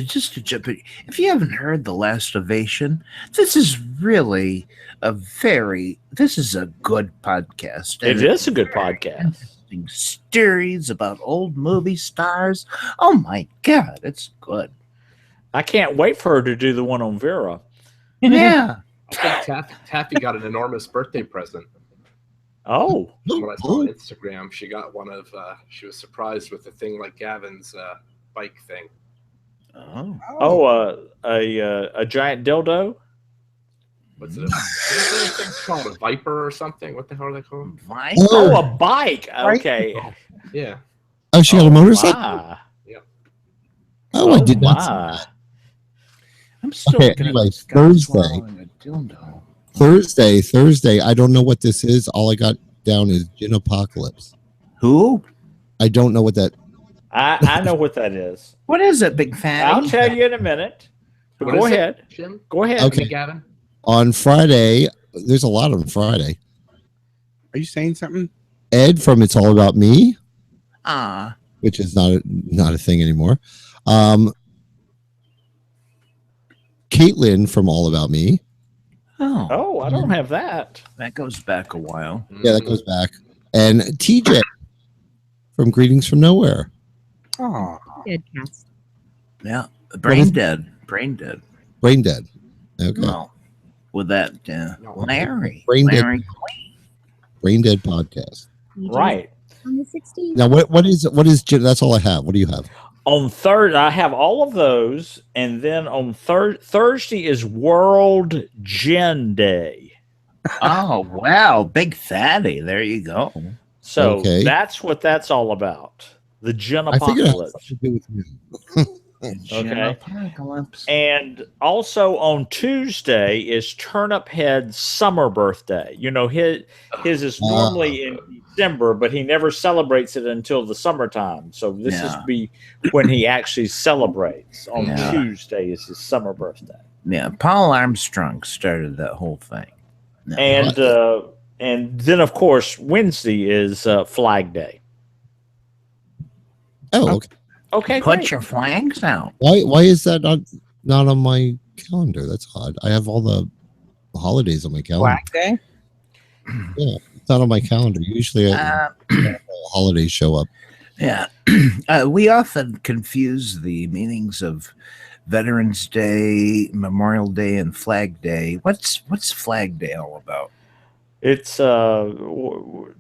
S5: just to jump in, if you haven't heard the last ovation, this is really this is a good podcast.
S3: It is a good podcast.
S5: Interesting stories about old movie stars. Oh my god, it's good.
S3: I can't wait for her to do the one on Vera.
S5: Yeah.
S6: I think Taffy got an enormous birthday present.
S3: Oh,
S6: When I saw on Instagram, she got one of. She was surprised with a thing like Gavin's bike thing.
S5: Oh.
S3: a giant dildo.
S6: What's it? What are those things called? A Viper or something? What the hell are they called?
S5: Vine?
S3: Oh, a bike. Okay.
S6: Yeah.
S2: Oh, she got a motorcycle?
S3: My.
S2: Oh, I did not see
S3: my.
S2: that.
S5: I'm still
S2: Okay,
S5: looking
S2: anyway,
S5: at this guy
S2: Thursday.
S5: swallowing a dildo.
S2: Thursday. I don't know what this is. All I got down is Gin Apocalypse.
S5: Who?
S2: I don't know what that.
S3: I know what that is.
S5: What is it, big fatty?
S3: I'll tell you in a minute. But
S6: What
S3: go
S6: is it,
S3: ahead.
S6: Jim?
S3: Go ahead.
S2: Okay.
S6: Gavin?
S2: On Friday, there's a lot on Friday.
S4: Are you saying something?
S2: Ed from It's All About Me,
S5: Ah,
S2: which is not a thing anymore. Caitlin from All About Me.
S5: oh,
S3: Oh, I don't have that.
S5: that goes back a while.
S2: Yeah, that goes back. And TJ from Greetings from Nowhere.
S4: Oh,
S1: Dead cast.
S5: Yeah,
S2: is-
S5: brain dead. Brain dead.
S2: Brain Dead. Okay.
S5: Well, with that, Larry.
S2: Brain dead.
S5: Larry.
S2: Brain Dead podcast.
S3: Right.
S8: On the 16th.
S2: Now, what is that's all I have. What do you have?
S3: On third, I have all of those, and then on Thursday is World Gin Day.
S5: Oh, wow. Big fatty. There you go.
S3: So
S2: Okay.
S3: that's what that's all about. The gin
S2: I figured it had
S3: apocalypse.
S2: something to do with you.
S3: Okay.
S5: Apocalypse.
S3: And also on Tuesday is Turnip Head's summer birthday. You know, his is normally in December, but he never celebrates it until the summertime. So this is
S5: Yeah.
S3: be when he actually celebrates. On
S5: Yeah.
S3: Tuesday is his summer birthday.
S5: Yeah, Paul Armstrong started that whole thing. No.
S3: And then of course Wednesday is Flag Day.
S2: Oh, okay.
S3: Okay,
S5: Put
S3: great.
S5: your flags out.
S2: Why is that not on my calendar? That's odd. I have all the holidays on my calendar.
S4: Black Day.
S2: Yeah, it's not on my calendar. Usually, holidays show up.
S5: Yeah. We often confuse the meanings of Veterans Day, Memorial Day, and Flag Day. What's Flag Day all about?
S3: It's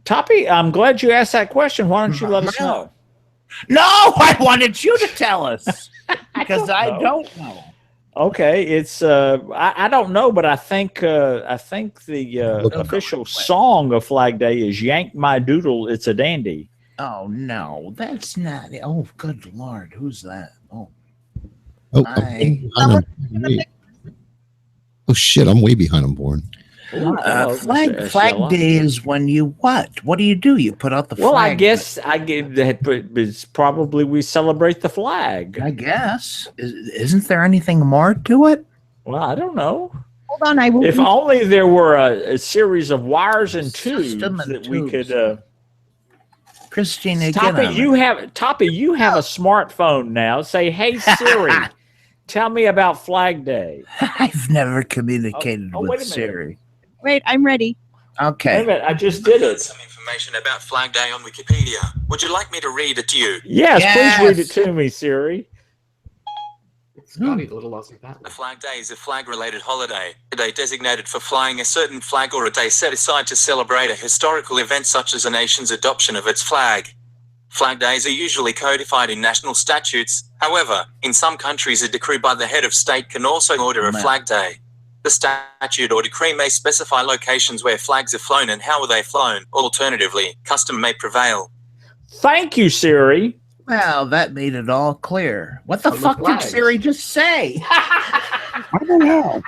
S3: Toppy, I'm glad you asked that question. Why don't you let us know?
S5: No, I wanted you to tell us because I
S3: know.
S5: don't know.
S3: Okay, it's I don't know, but I think the official song of Flag Day is "Yank My Doodle, It's a Dandy."
S5: Oh no, that's not. Oh, good Lord, who's that? Oh,
S2: Oh,
S5: I-
S2: oh shit! I'm way behind on Born.
S3: Hello,
S5: Flag
S3: Mr.
S5: Flag
S3: SLR.
S5: Day is when you what? What do? You put out the flag.
S3: Well, I guess I get that, but it's probably we celebrate the flag.
S5: I guess. Isn't there anything more to it?
S3: Well, I don't know.
S1: Hold on, I will.
S3: If only there were a series of wires and tubes
S5: System and
S3: that we
S5: tubes.
S3: could.
S5: Christina, get
S3: Toppy,
S5: on
S3: you
S5: it.
S3: have a smartphone now. Say, "Hey Siri, tell me about Flag Day."
S5: I've never communicated
S3: Oh,
S5: with
S3: wait a minute.
S5: Siri.
S1: Wait, I'm ready.
S3: Wait a
S5: Okay.
S3: minute, I just did it.
S9: Some information about Flag Day on Wikipedia. Would you like me to read it to you?
S3: Yes,
S5: Yes.
S3: please read it to me, Siri.
S6: Scotty, a little Aussie that.
S9: A Flag Day is a flag-related holiday, a day designated for flying a certain flag or a day set aside to celebrate a historical event such as a nation's adoption of its flag. Flag days are usually codified in national statutes. However, in some countries a decree by the head of state can also order a
S5: Man.
S9: flag day. The statute or decree may specify locations where flags are flown and how are they flown. Alternatively, custom may prevail.
S3: Thank you, Siri.
S5: Well, that made it all clear. What the
S6: On the
S5: fuck did
S6: flags.
S5: Siri just say?
S4: I don't know.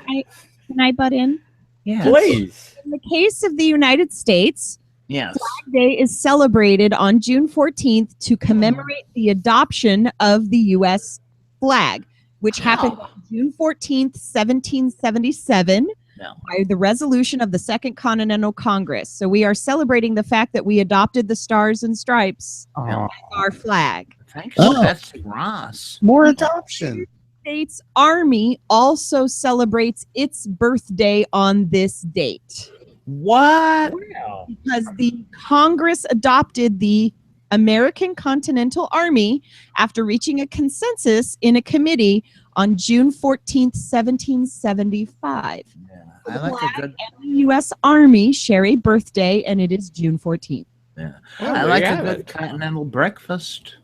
S1: Can I butt in?
S5: Yes.
S3: Please.
S1: In the case of the United States,
S5: Yes.
S1: Flag Day is celebrated on June 14th to commemorate the adoption of the U.S. flag, which happened on June 14th, 1777,
S5: No.
S1: by the resolution of the Second Continental Congress. So we are celebrating the fact that we adopted the Stars and Stripes
S4: Oh,
S1: as our flag.
S5: Thank you,
S2: Oh.
S5: Betsy Ross.
S4: more adoption.
S1: States Army also celebrates its birthday on this date
S5: What?
S3: Wow.
S1: because the Congress adopted the American Continental Army after reaching a consensus in a committee on June 14th, 1775.
S5: Yeah, I like a good.
S1: And the U.S. Army share a birthday, and it is June 14th.
S5: Yeah.
S3: Well,
S5: I
S3: there
S5: like
S3: you
S5: a
S3: have
S5: good
S3: it.
S5: continental breakfast.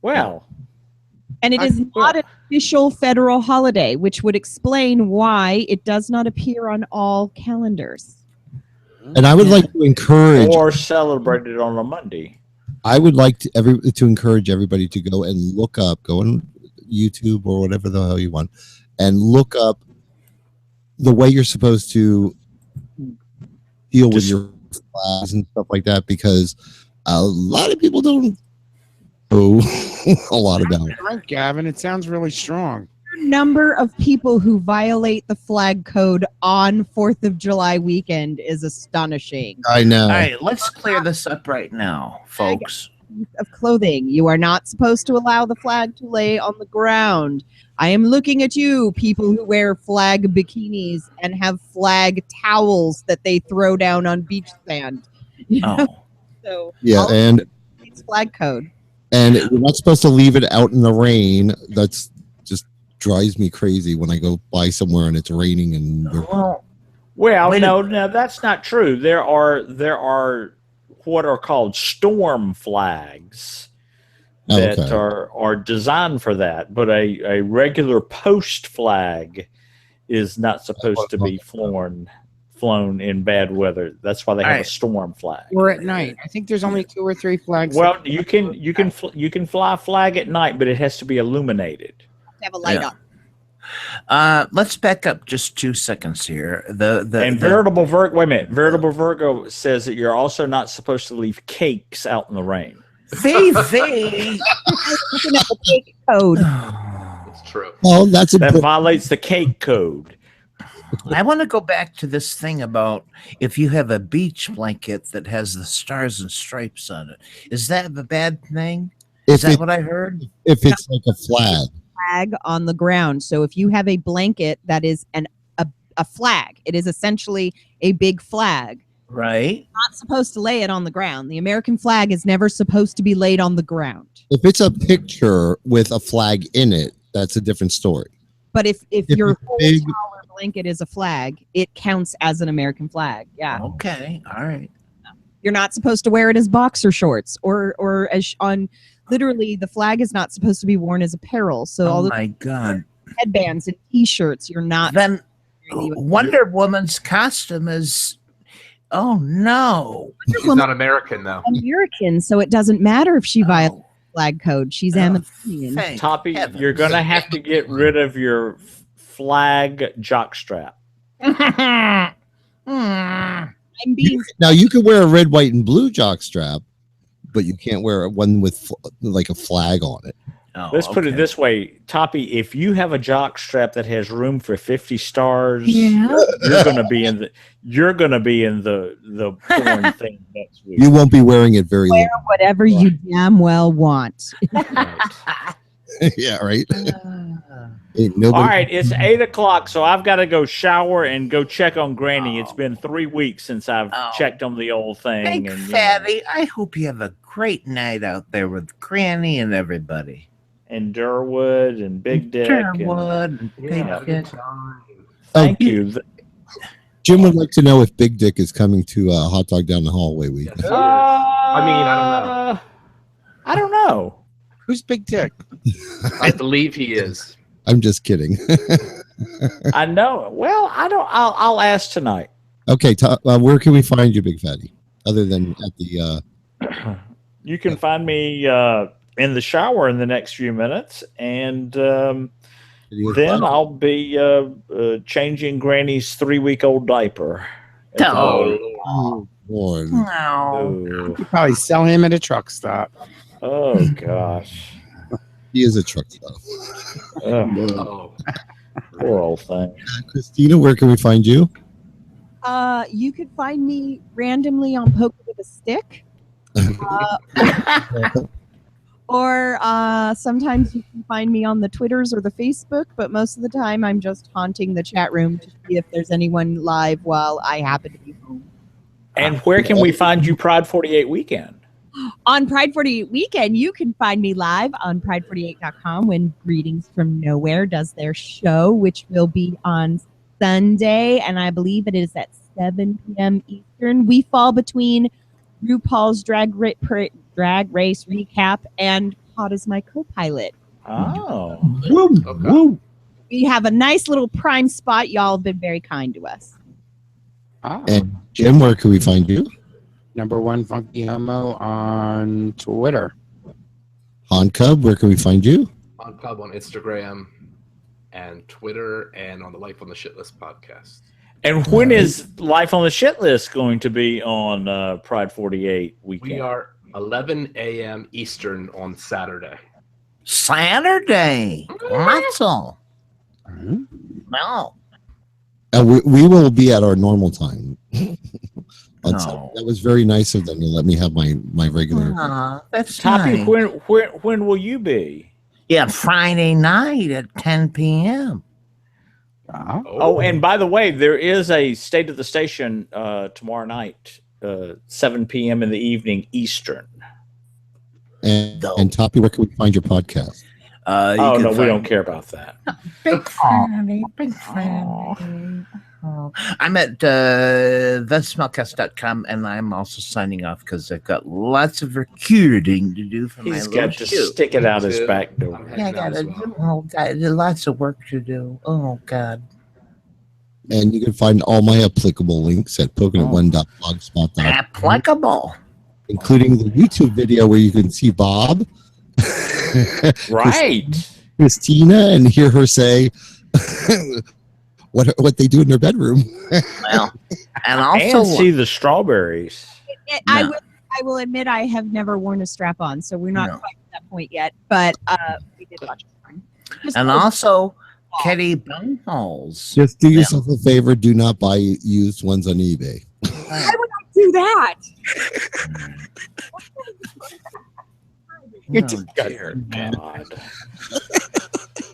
S3: Well,
S1: And it is not an official federal holiday, which would explain why it does not appear on all calendars.
S2: And I would like to encourage.
S3: or celebrated on a Monday.
S2: I would like to encourage everybody to go and look up, go on YouTube or whatever the hell you want, and look up the way you're supposed to deal with
S3: Just-
S2: your flags and stuff like that, because a lot of people don't know a lot about it.
S4: Right, Gavin. It sounds really strong.
S1: number of people who violate the flag code on 4th of July weekend is astonishing.
S2: I know.
S5: All right, let's clear this up right now, folks.
S1: Of clothing. You are not supposed to allow the flag to lay on the ground. I am looking at you, people who wear flag bikinis and have flag towels that they throw down on beach sand.
S5: Oh,
S1: So
S2: Yeah, and
S1: it's flag code.
S2: you're not supposed to leave it out in the rain. That's just drives me crazy when I go by somewhere and it's raining and
S3: Well,
S5: Wait a-
S3: no, that's not true. There are what are called storm flags
S2: Oh,
S3: that
S2: okay.
S3: are designed for that, but a regular post flag is not supposed to be flown in bad weather. That's why they have a
S5: Alright.
S3: storm flag.
S4: Or at night. I think there's only 2 or 3 flags.
S3: Well, you can fly a flag at night, but it has to be illuminated.
S1: Have a light
S5: Yeah.
S1: up.
S5: Let's back up just 2 seconds here.
S3: Veritable Virgo says that you're also not supposed to leave cakes out in the rain.
S5: VV.
S1: Looking at the cake code.
S6: It's true.
S2: Oh, that's
S3: That
S2: important.
S3: violates the cake code.
S5: I want to go back to this thing about if you have a beach blanket that has the stars and stripes on it. Is that a bad thing? Is that what I heard?
S2: If it's like a flag.
S1: Flag on the ground. So if you have a blanket that is a flag, it is essentially a big flag.
S5: Right.
S1: Not supposed to lay it on the ground. The American flag is never supposed to be laid on the ground.
S2: If it's a picture with a flag in it, that's a different story.
S1: But if
S2: If
S1: your
S2: it's
S1: whole
S2: big-
S1: towel or blanket is a flag, it counts as an American flag. Yeah.
S5: Okay. All right.
S1: You're not supposed to wear it as boxer shorts or as on literally the flag is not supposed to be worn as apparel. So all
S5: Oh
S1: the
S5: my God.
S1: headbands and t-shirts, you're not
S5: Then Wonder Woman's costume is. Oh no.
S6: She's not American though.
S1: American, so it doesn't matter if she violates flag code. She's Amazonian.
S5: Thank
S3: Toppy,
S5: heavens.
S3: you're gonna have to get rid of your flag jockstrap.
S1: I'm being
S2: Now you can wear a red, white, and blue jock strap, but you can't wear one with like a flag on it.
S5: Oh,
S3: Let's put it
S5: okay.
S3: this way, Toppy. If you have a jock strap that has room for 50 stars,
S1: Yeah.
S3: you're gonna be in the porn thing next week.
S2: You won't be wearing it very long.
S1: whatever you damn well want.
S2: Yeah, right.
S5: Uh,
S2: Ain't nobody-
S3: All right, it's 8:00, so I've got to go shower and go check on Granny. It's been 3 weeks since I've
S5: Oh.
S3: checked on the old thing.
S5: Big
S3: and, you know,
S5: fatty, I hope you have a great night out there with Granny and everybody.
S3: and Durwood and Big Dick. and-
S5: Durwood and
S6: Yeah,
S5: Big
S6: have a
S5: Dick.
S6: good time.
S3: Thank you.
S2: Jim would like to know if Big Dick is coming to Hot Dog Down the Hallway week.
S6: Yes, it is. I mean, I don't know.
S3: I don't know.
S4: Who's Big Dick?
S6: I believe he is.
S2: I'm just kidding.
S3: I know. Well, I don't. I'll ask tonight.
S2: Okay, where can we find you, Big Fatty? Other than at the
S3: You can find me in the shower in the next few minutes, and then I'll be changing Granny's 3-week-old diaper.
S2: Oh, Lord.
S5: No.
S3: Oh,
S4: You probably sell him at a truck stop.
S3: oh gosh.
S2: He is a truck stop.
S3: Oh,
S6: Oh,
S3: poor old thing.
S2: Christina, where can we find you?
S1: You could find me randomly on Pokin with a Stick. Or sometimes you can find me on the Twitters or the Facebook, but most of the time I'm just haunting the chat room to see if there's anyone live while I happen to be home.
S3: And where can we find you Pride 48 weekend?
S1: On Pride 48 weekend, you can find me live on pride48.com when Greetings from Nowhere does their show, which will be on Sunday, and I believe it is at 7 p.m. Eastern. We fall between RuPaul's Drag Race recap and Hot as my co-pilot.
S3: Oh,
S6: okay.
S1: We have a nice little prime spot. Y'all have been very kind to us.
S4: Ah,
S2: And Jim, where can we find you?
S4: #1 Funky Homo on Twitter.
S2: Han Cub, where can we find you?
S6: On Club on Instagram and Twitter and on the Life on the Shit List podcast.
S3: and when is Life on the Shit List going to be on Pride 48 weekend?
S6: We are 11 a.m. Eastern on Saturday.
S5: Saturday. Muscle. No.
S2: And we will be at our normal time.
S5: No.
S2: That was very nice of them to let me have my regular.
S5: That's
S3: Toppy,
S5: nice.
S3: when will you be?
S5: Yeah, Friday night at 10 p.m.
S3: Oh, and by the way, there is a State of the Station tomorrow night, 7 p.m. in the evening Eastern.
S2: And Toppy, where can we find your podcast?
S3: Oh no, we don't care about that.
S5: Big Friday, Big Friday. Oh. I'm at thesmellcast.com, and I'm also signing off because I've got lots of recruiting to do for my
S3: He's
S5: little
S3: got to
S5: shoe.
S3: stick it out his back door.
S5: Yeah, I got to do. Oh God, there's lots of work to do. Oh God.
S2: And you can find all my applicable links at pokinit1.blogspot.com.
S5: Applicable.
S2: Including the YouTube video where you can see Bob.
S3: Right.
S2: Christina, and hear her say what they do in their bedroom.
S5: Well, and also
S3: and see the strawberries.
S1: I will admit I have never worn a strap on, so we're not quite at that point yet. But we did watch it.
S5: And also Kitty Bunholes.
S2: Just do yourself a favor. Do not buy used ones on eBay.
S1: Why would I do that?
S5: You're dear God.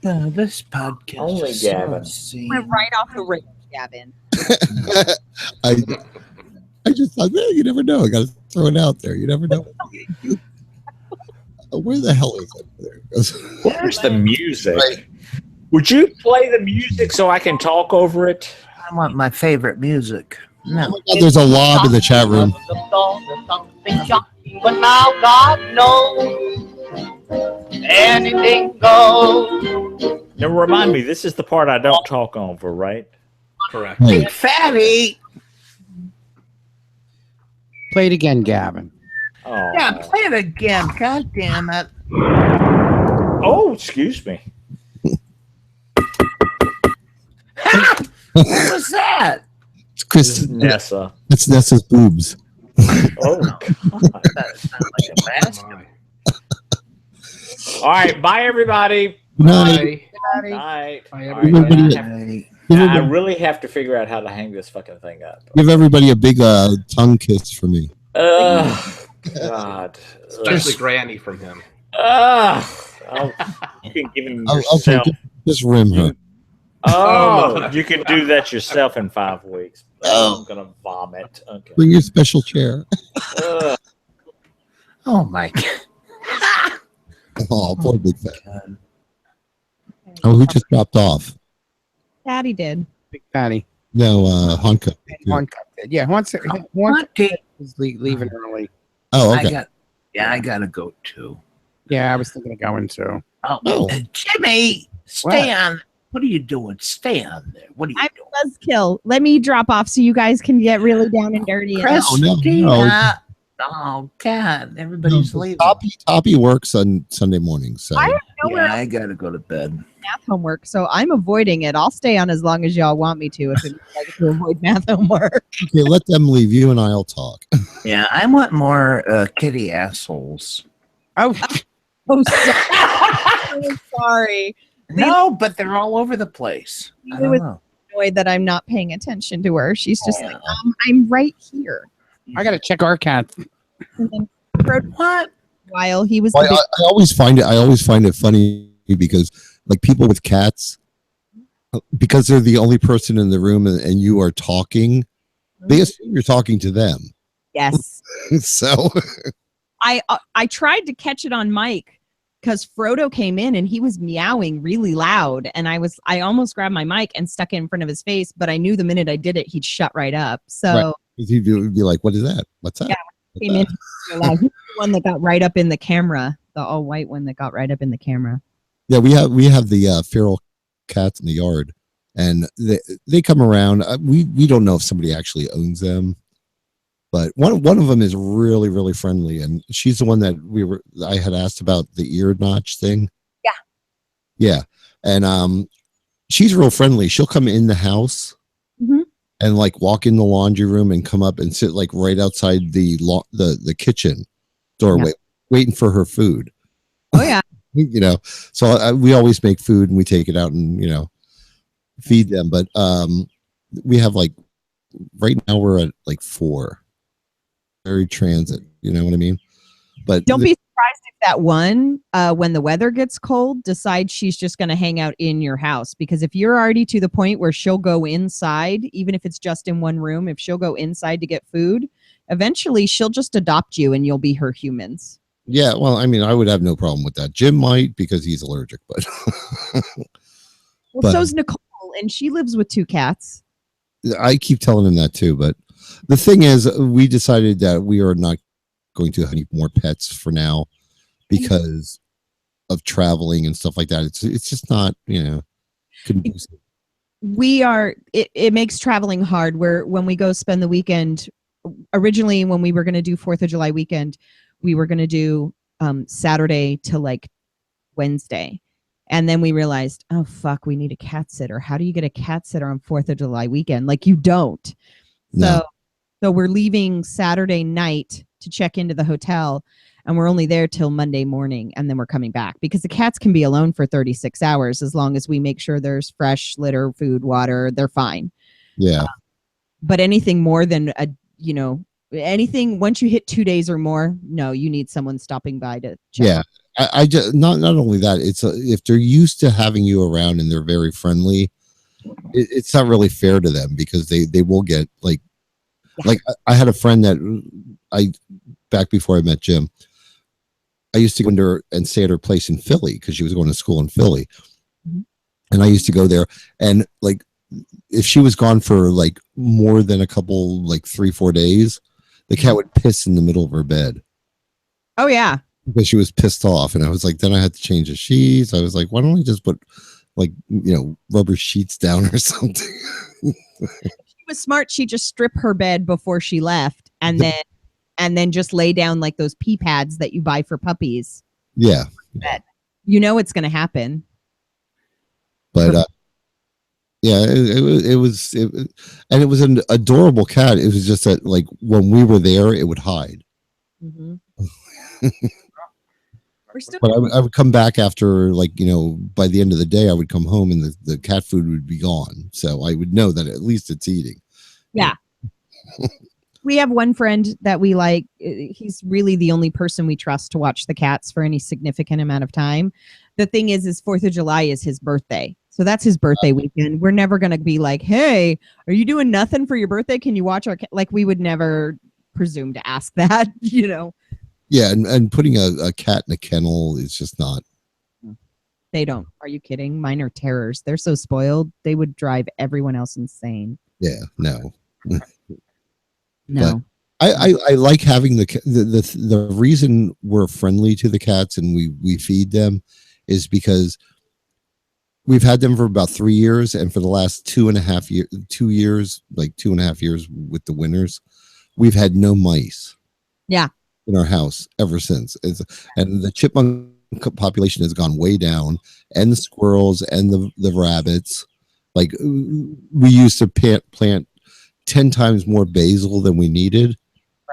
S5: This podcast.
S3: Only Gavin.
S1: Went right off the rails, Gavin.
S2: I just thought, man, you never know. I got to throw it out there. You never know. Where the hell is it? There it goes.
S3: Where's the music?
S2: Right.
S3: Would you play the music so I can talk over it?
S5: I want my favorite music. No.
S2: Oh my God, there's a lob in the chat room.
S10: But now God knows anything goes.
S3: Now remind me, this is the part I don't talk over, right?
S6: Correct.
S2: Hey,
S5: Big Fatty.
S4: Play it again, Gavin.
S3: Oh.
S5: Yeah, play it again. God damn it.
S3: Oh, excuse me.
S5: What was that?
S2: it's
S3: This is
S2: Chris.
S3: Nessa.
S2: It's Nessa's boobs.
S3: Oh, God.
S5: That sounds like a basket.
S3: All right. Bye, everybody.
S2: Good night.
S6: Bye.
S3: Night.
S6: Bye,
S3: All
S6: everybody.
S3: right,
S2: Give
S3: I
S2: everybody,
S3: really have to figure out how to hang this fucking thing up.
S2: give everybody a big tongue kiss for me.
S3: God.
S6: Especially Granny from him.
S3: You can give him
S2: Okay,
S3: yourself.
S2: just rim her.
S3: Oh, you can do that yourself in 5 weeks.
S2: Oh.
S3: I'm gonna vomit. Okay.
S2: Bring your special chair.
S3: Ugh.
S5: Oh my God.
S2: Oh, poor big fat. Oh, who just dropped off?
S1: Daddy did.
S4: Big Fatty.
S2: No, Honka.
S4: Yeah, once is leaving early.
S2: Oh, okay.
S5: I gotta go too.
S4: Yeah, I was thinking of going too.
S5: Oh, Jimmy, stay on. What are you doing? Stay on there. What are you
S1: I'm
S5: doing?
S1: buzzkill. Let me drop off so you guys can get really down and dirty.
S5: Christina. Oh God, everybody's leaving.
S2: Toppy works on Sunday mornings, so
S1: I have nowhere
S5: Yeah, I gotta go to bed.
S1: math homework, so I'm avoiding it. I'll stay on as long as y'all want me to if it means I get to avoid math homework.
S2: okay, let them leave. You and I'll talk.
S5: Yeah, I want more kitty assholes.
S4: Oh,
S1: Oh, sorry. I'm sorry.
S5: No, but they're all over the place. I
S1: It
S5: don't
S1: was
S5: know.
S1: annoyed that I'm not paying attention to her. She's just like,
S5: Yeah.
S1: I'm right here.
S4: I gotta check our cat.
S1: And then for
S5: What?
S1: a while, he was
S2: I,
S1: the big
S2: I always find it funny because like people with cats, because they're the only person in the room and you are talking, they assume you're talking to them.
S1: yes.
S2: So
S1: I tried to catch it on mic because Frodo came in and he was meowing really loud, and I almost grabbed my mic and stuck it in front of his face, but I knew the minute I did it, he'd shut right up. So
S2: he'd be like, "What is that? What's that?"
S1: Yeah,
S2: What's
S1: came
S2: that?"
S1: in really loud. He's the one that got right up in the camera, the all white one that got right up in the camera.
S2: Yeah, we have the feral cats in the yard, and they come around. We don't know if somebody actually owns them, but one of them is really, really friendly, and she's the one that I had asked about the ear notch thing. Yeah, and she's real friendly. She'll come in the house
S1: Mhm.
S2: and like walk in the laundry room and come up and sit like right outside the kitchen doorway, waiting for her food.
S1: Oh yeah.
S2: You know, so we always make food and we take it out, and feed them. But we have like right now we're at like 4. Very transit. You know what I mean? But
S1: Don't be surprised if that one, when the weather gets cold, decides she's just going to hang out in your house. Because if you're already to the point where she'll go inside, even if it's just in one room, if she'll go inside to get food, eventually she'll just adopt you and you'll be her humans.
S2: yeah, well, I mean, I would have no problem with that. Jim might because he's allergic, but
S1: Well,
S2: But-
S1: so's Nicole, and she lives with 2 cats.
S2: I keep telling him that too. But the thing is, we decided that we are not going to have any more pets for now because of traveling and stuff like that. It's just not, conducive.
S1: It makes traveling hard. Where when we go spend the weekend, originally when we were going to do 4th of July weekend, we were going to do Saturday to like Wednesday. And then we realized, oh, fuck, we need a cat sitter. How do you get a cat sitter on 4th of July weekend? Like, you don't.
S2: No.
S1: So we're leaving Saturday night to check into the hotel, and we're only there till Monday morning, and then we're coming back because the cats can be alone for 36 hours as long as we make sure there's fresh litter, food, water. They're fine.
S2: Yeah.
S1: But anything more than anything once you hit 2 days or more, no, you need someone stopping by to check.
S2: Yeah. I just not only that, it's if they're used to having you around and they're very friendly, it's not really fair to them because they will get like I had a friend that back before I met Jim, I used to go to her and stay at her place in Philly because she was going to school in Philly.
S1: Mm-hmm.
S2: And I used to go there, and like if she was gone for like more than a couple, like 3-4 days, the cat would piss in the middle of her bed.
S1: Oh yeah.
S2: Because she was pissed off, and I was like, then I had to change the sheets. I was like, why don't we just put like rubber sheets down or something?
S1: She was smart. She just stripped her bed before she left, and then just lay down like those pee pads that you buy for puppies.
S2: Yeah,
S1: it's going to happen.
S2: but yeah, it was and it was an adorable cat. It was just that like when we were there, it would hide.
S1: Mm-hmm.
S2: But I would come back after, like, by the end of the day, I would come home and the cat food would be gone. So I would know that at least it's eating.
S1: Yeah. We have one friend that we like. He's really the only person we trust to watch the cats for any significant amount of time. The thing is 4th of July is his birthday. So that's his birthday weekend. We're never going to be like, hey, are you doing nothing for your birthday? Can you watch our cat? Like, we would never presume to ask that,
S2: Yeah, and putting a cat in a kennel is just not.
S1: They don't. Are you kidding? Mine are terrors. They're so spoiled. They would drive everyone else insane.
S2: Yeah, no.
S1: No.
S2: But I like having the reason we're friendly to the cats and we feed them is because we've had them for about 3 years, and for the last 2 years, like 2.5 years with the winters, we've had no mice.
S1: Yeah.
S2: In our house ever since. And the chipmunk population has gone way down, and the squirrels and the rabbits. Like, we used to plant 10 times more basil than we needed.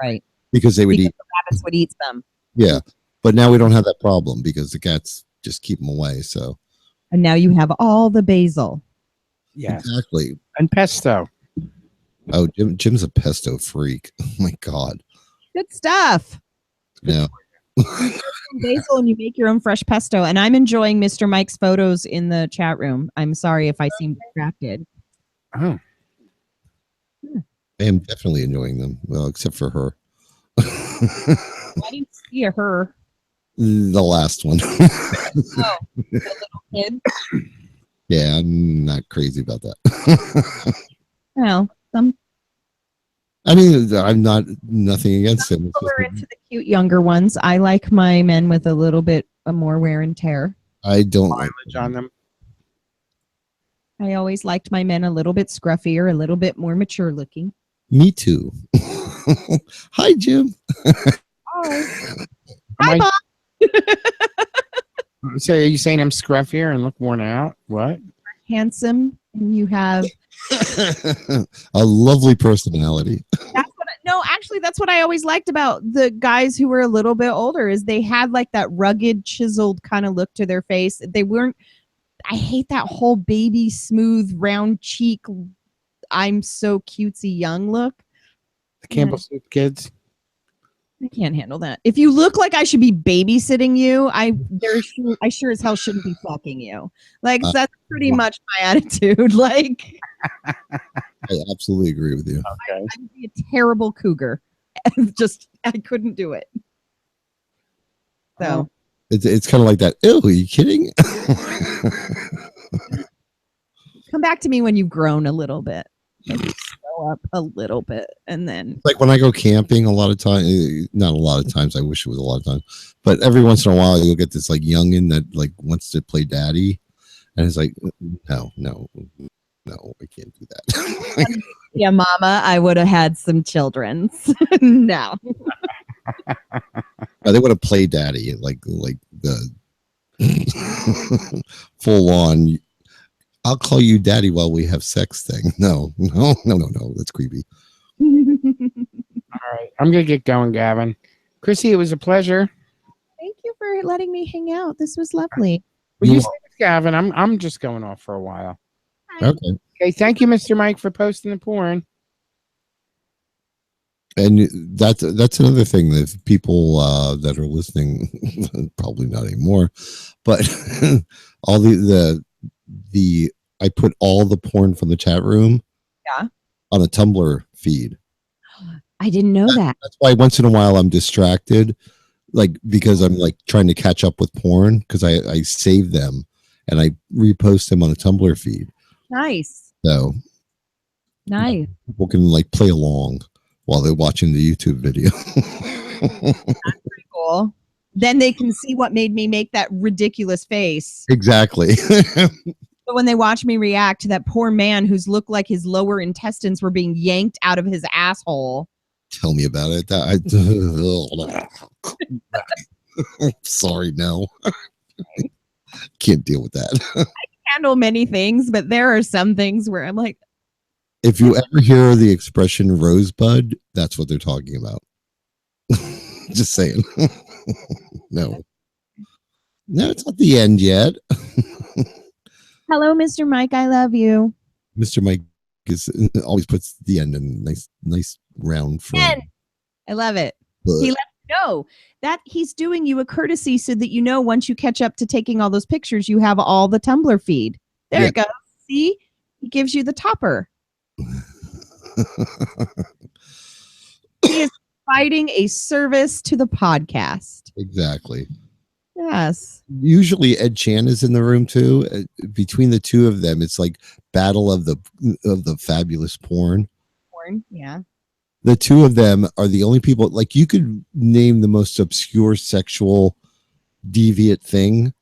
S1: Right.
S2: Because they would eat.
S1: The rabbits would eat them.
S2: Yeah. But now we don't have that problem because the cats just keep them away. So.
S1: And now you have all the basil.
S4: Yeah.
S2: Exactly.
S4: And pesto.
S2: Oh, Jim's a pesto freak. Oh my God.
S1: Good stuff.
S2: Yeah.
S1: Basil, and you make your own fresh pesto. And I'm enjoying Mr. Mike's photos in the chat room. I'm sorry if I seem distracted.
S4: Oh.
S2: I am definitely enjoying them. Well, except for her.
S1: Why do you see her?
S2: The last one.
S1: Oh, the little kid.
S2: Yeah, I'm not crazy about that.
S1: Well,
S2: I mean, I'm nothing against him.
S1: We're into the cute younger ones. I like my men with a little bit more wear and tear.
S2: I don't
S4: mileage on them.
S1: I always liked my men a little bit scruffier, a little bit more mature looking.
S2: Me too. Hi, Jim.
S1: Hi, Bob.
S4: So are you saying I'm scruffier and look worn out? What?
S1: Handsome, and you have
S2: a lovely personality.
S1: That's what I always liked about the guys who were a little bit older is they had like that rugged, chiseled kind of look to their face. They weren't I hate that whole baby smooth round cheek. I'm so cutesy young look.
S4: The Campbell Soup kids.
S1: I can't handle that. If you look like I should be babysitting you, I sure as hell shouldn't be fucking you. Like that's pretty much my attitude. Like
S2: I absolutely agree with you.
S1: I would be a terrible cougar. Just I couldn't do it. So
S2: It's kind of like that. Ew, are you kidding? Come
S1: back to me when you've grown a little bit. Grow up a little bit, and then
S2: like when I go camping, a lot of times, not a lot of times. I wish it was a lot of times, but every once in a while, you'll get this like youngin that like wants to play daddy, and it's like, no, I can't do that.
S1: Yeah, mama, I would have had some children. No.
S2: They want to play daddy, like the full on. I'll call you daddy while we have sex thing. No. That's creepy.
S4: All right, I'm gonna get going, Gavin. Chrissy, it was a pleasure.
S1: Thank you for letting me hang out. This was lovely.
S4: Well, you stay with Gavin. I'm just going off for a while.
S2: Okay.
S4: Okay. Thank you, Mr. Mike, for posting the porn.
S2: And that's another thing that people that are listening, probably not anymore, but all the I put all the porn from the chat room on a Tumblr feed.
S1: I didn't know that.
S2: That's why once in a while I'm distracted, like because I'm like trying to catch up with porn because I save them and I repost them on a Tumblr feed.
S1: Nice.
S2: So
S1: nice.
S2: People can like play along while they're watching the YouTube video.
S1: That's pretty cool. Then they can see what made me make that ridiculous face.
S2: Exactly.
S1: But when they watch me react to that poor man who's looked like his lower intestines were being yanked out of his asshole.
S2: Tell me about it. Sorry, no. Can't deal with that.
S1: I can handle many things, but there are some things where I'm like,
S2: if you ever hear the expression rosebud, that's what they're talking about. Just saying. No, it's not the end yet.
S1: Hello, Mr. Mike. I love you.
S2: Mr. Mike always puts the end in nice round frame.
S1: I love it. He lets you know that he's doing you a courtesy so that you know once you catch up to taking all those pictures, you have all the Tumblr feed. There it goes. See? He gives you the topper. He is providing a service to the podcast.
S2: Exactly.
S1: Yes.
S2: Usually Ed Chan is in the room too. Between the two of them, it's like battle of the fabulous porn.
S1: Yeah.
S2: The two of them are the only people. Like you could name the most obscure sexual deviant thing.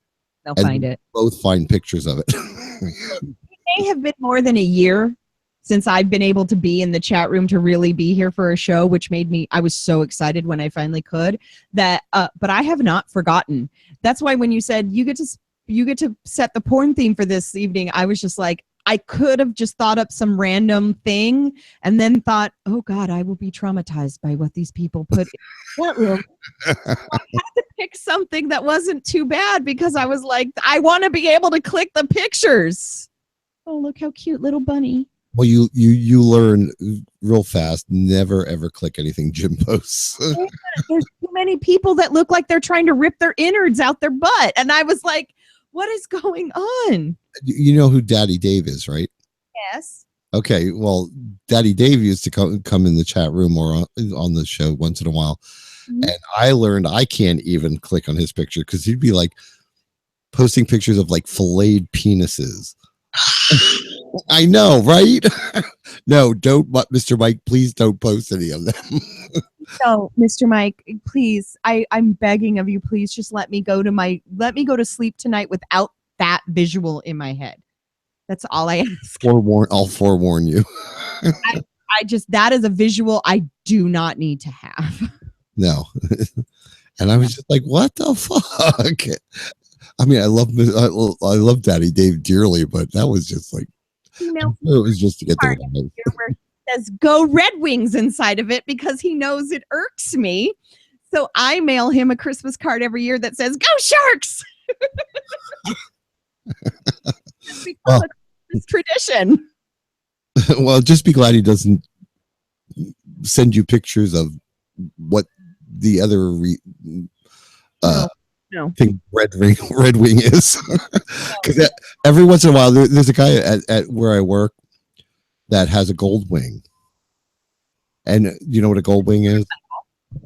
S1: They'll find it.
S2: Both find pictures of it.
S1: It may have been more than a year since I've been able to be in the chat room to really be here for a show, which made I was so excited when I finally could that, but I have not forgotten. That's why when you said you get to set the porn theme for this evening, I was just like, I could have just thought up some random thing and then thought, oh God, I will be traumatized by what these people put in that room. So I had to pick something that wasn't too bad because I was like, I want to be able to click the pictures. Oh, look how cute little bunny.
S2: Well, you learn real fast. Never ever click anything Jim posts.
S1: There's too many people that look like they're trying to rip their innards out their butt, and I was like, "What is going on?"
S2: You know who Daddy Dave is, right?
S1: Yes.
S2: Okay. Well, Daddy Dave used to come in the chat room or on the show once in a while, and I learned I can't even click on his picture because he'd be like posting pictures of like filleted penises. I know, right? No, don't, Mr. Mike, please don't post any of them.
S1: No, Mr. Mike, please. I'm begging of you, please just let me go to sleep tonight without that visual in my head. That's all I ask.
S2: I'll forewarn you.
S1: I just, that is a visual I do not need to have.
S2: No. And I was just like, what the fuck? I mean, I love Daddy Dave dearly, but that was just like, it was just to get the
S1: where he says "Go Red Wings" inside of it because he knows it irks me. So I mail him a Christmas card every year that says "Go Sharks." Just because it's tradition.
S2: Well, just be glad he doesn't send you pictures of what the other
S1: No.
S2: thing Red Wing is. Because every once in a while, there's a guy at where I work that has a gold wing. And you know what a gold wing is?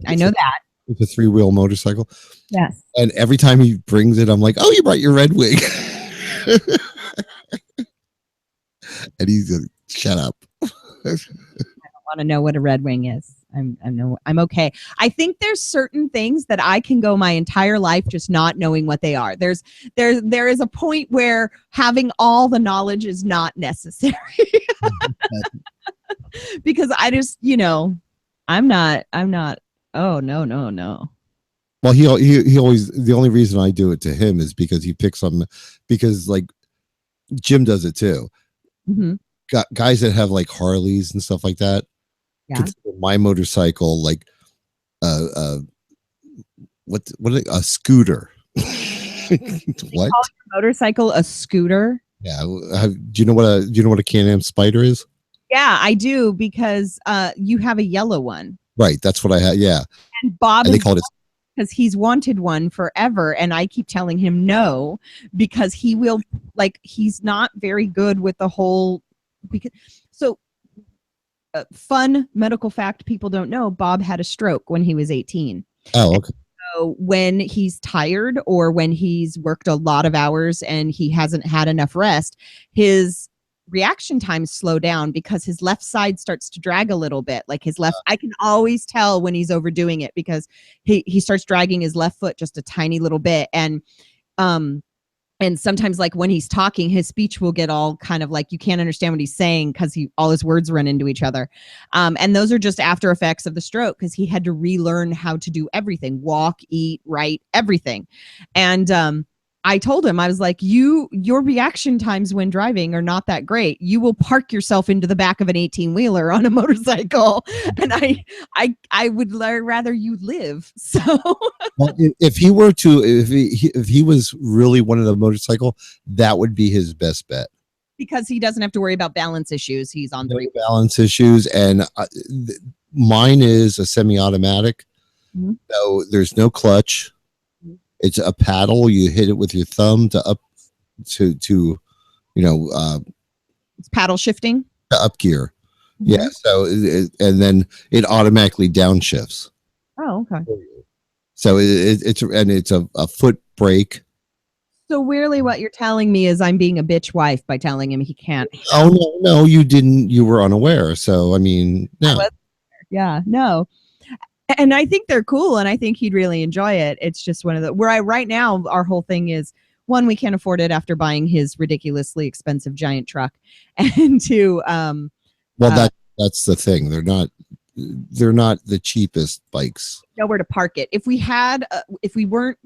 S1: I know that.
S2: It's a 3-wheel motorcycle.
S1: Yes.
S2: And every time he brings it, I'm like, oh, you brought your Red Wing. And he's like, shut up.
S1: I don't want to know what a Red Wing is. I'm okay. I think there's certain things that I can go my entire life just not knowing what they are. There is a point where having all the knowledge is not necessary. Because I just, I'm not, oh, no.
S2: Well, he always, the only reason I do it to him is because he picks on, because like Jim does it too.
S1: Mm-hmm.
S2: Guys that have like Harleys and stuff like that.
S1: Yeah.
S2: Consider my motorcycle like what a scooter. What?
S1: Call your motorcycle a scooter?
S2: Yeah. Do you know what a Can-Am Spider is?
S1: Yeah, I do, because you have a yellow one.
S2: Right. That's what I had. Yeah.
S1: And Bob,
S2: and they called it,
S1: because he's wanted one forever, and I keep telling him no, because he will, like, he's not very good with the whole, because so fun medical fact people don't know, Bob had a stroke when he was 18.
S2: Oh, okay.
S1: So when he's tired or when he's worked a lot of hours and he hasn't had enough rest, his reaction times slow down because his left side starts to drag a little bit. Like his left, I can always tell when he's overdoing it because he starts dragging his left foot just a tiny little bit. And sometimes, like when he's talking, his speech will get all kind of like you can't understand what he's saying because all his words run into each other. And those are just after effects of the stroke because he had to relearn how to do everything, walk, eat, write, everything. And I told him, I was like, your reaction times when driving are not that great. You will park yourself into the back of an 18-wheeler on a motorcycle. And I would rather you live. So
S2: well, if he were to, if he was really one of the motorcycle, that would be his best bet.
S1: Because he doesn't have to worry about balance issues. He's on 3
S2: balance issues. And mine is a semi-automatic.
S1: Mm-hmm.
S2: So there's no clutch. It's a paddle. You hit it with your thumb to up to
S1: it's paddle shifting.
S2: To up gear.
S1: Mm-hmm.
S2: Yeah. So and then it automatically downshifts.
S1: Oh, okay.
S2: So it's a foot brake.
S1: So really, what you're telling me is I'm being a bitch wife by telling him he can't.
S2: Oh no, you didn't. You were unaware. So I mean, no.
S1: Yeah, no. And I think they're cool, and I think he'd really enjoy it. It's just one of the right now, our whole thing is, one, we can't afford it after buying his ridiculously expensive giant truck, and two,
S2: that's the thing. They're not the cheapest bikes.
S1: Nowhere to park it. If we had, if we weren't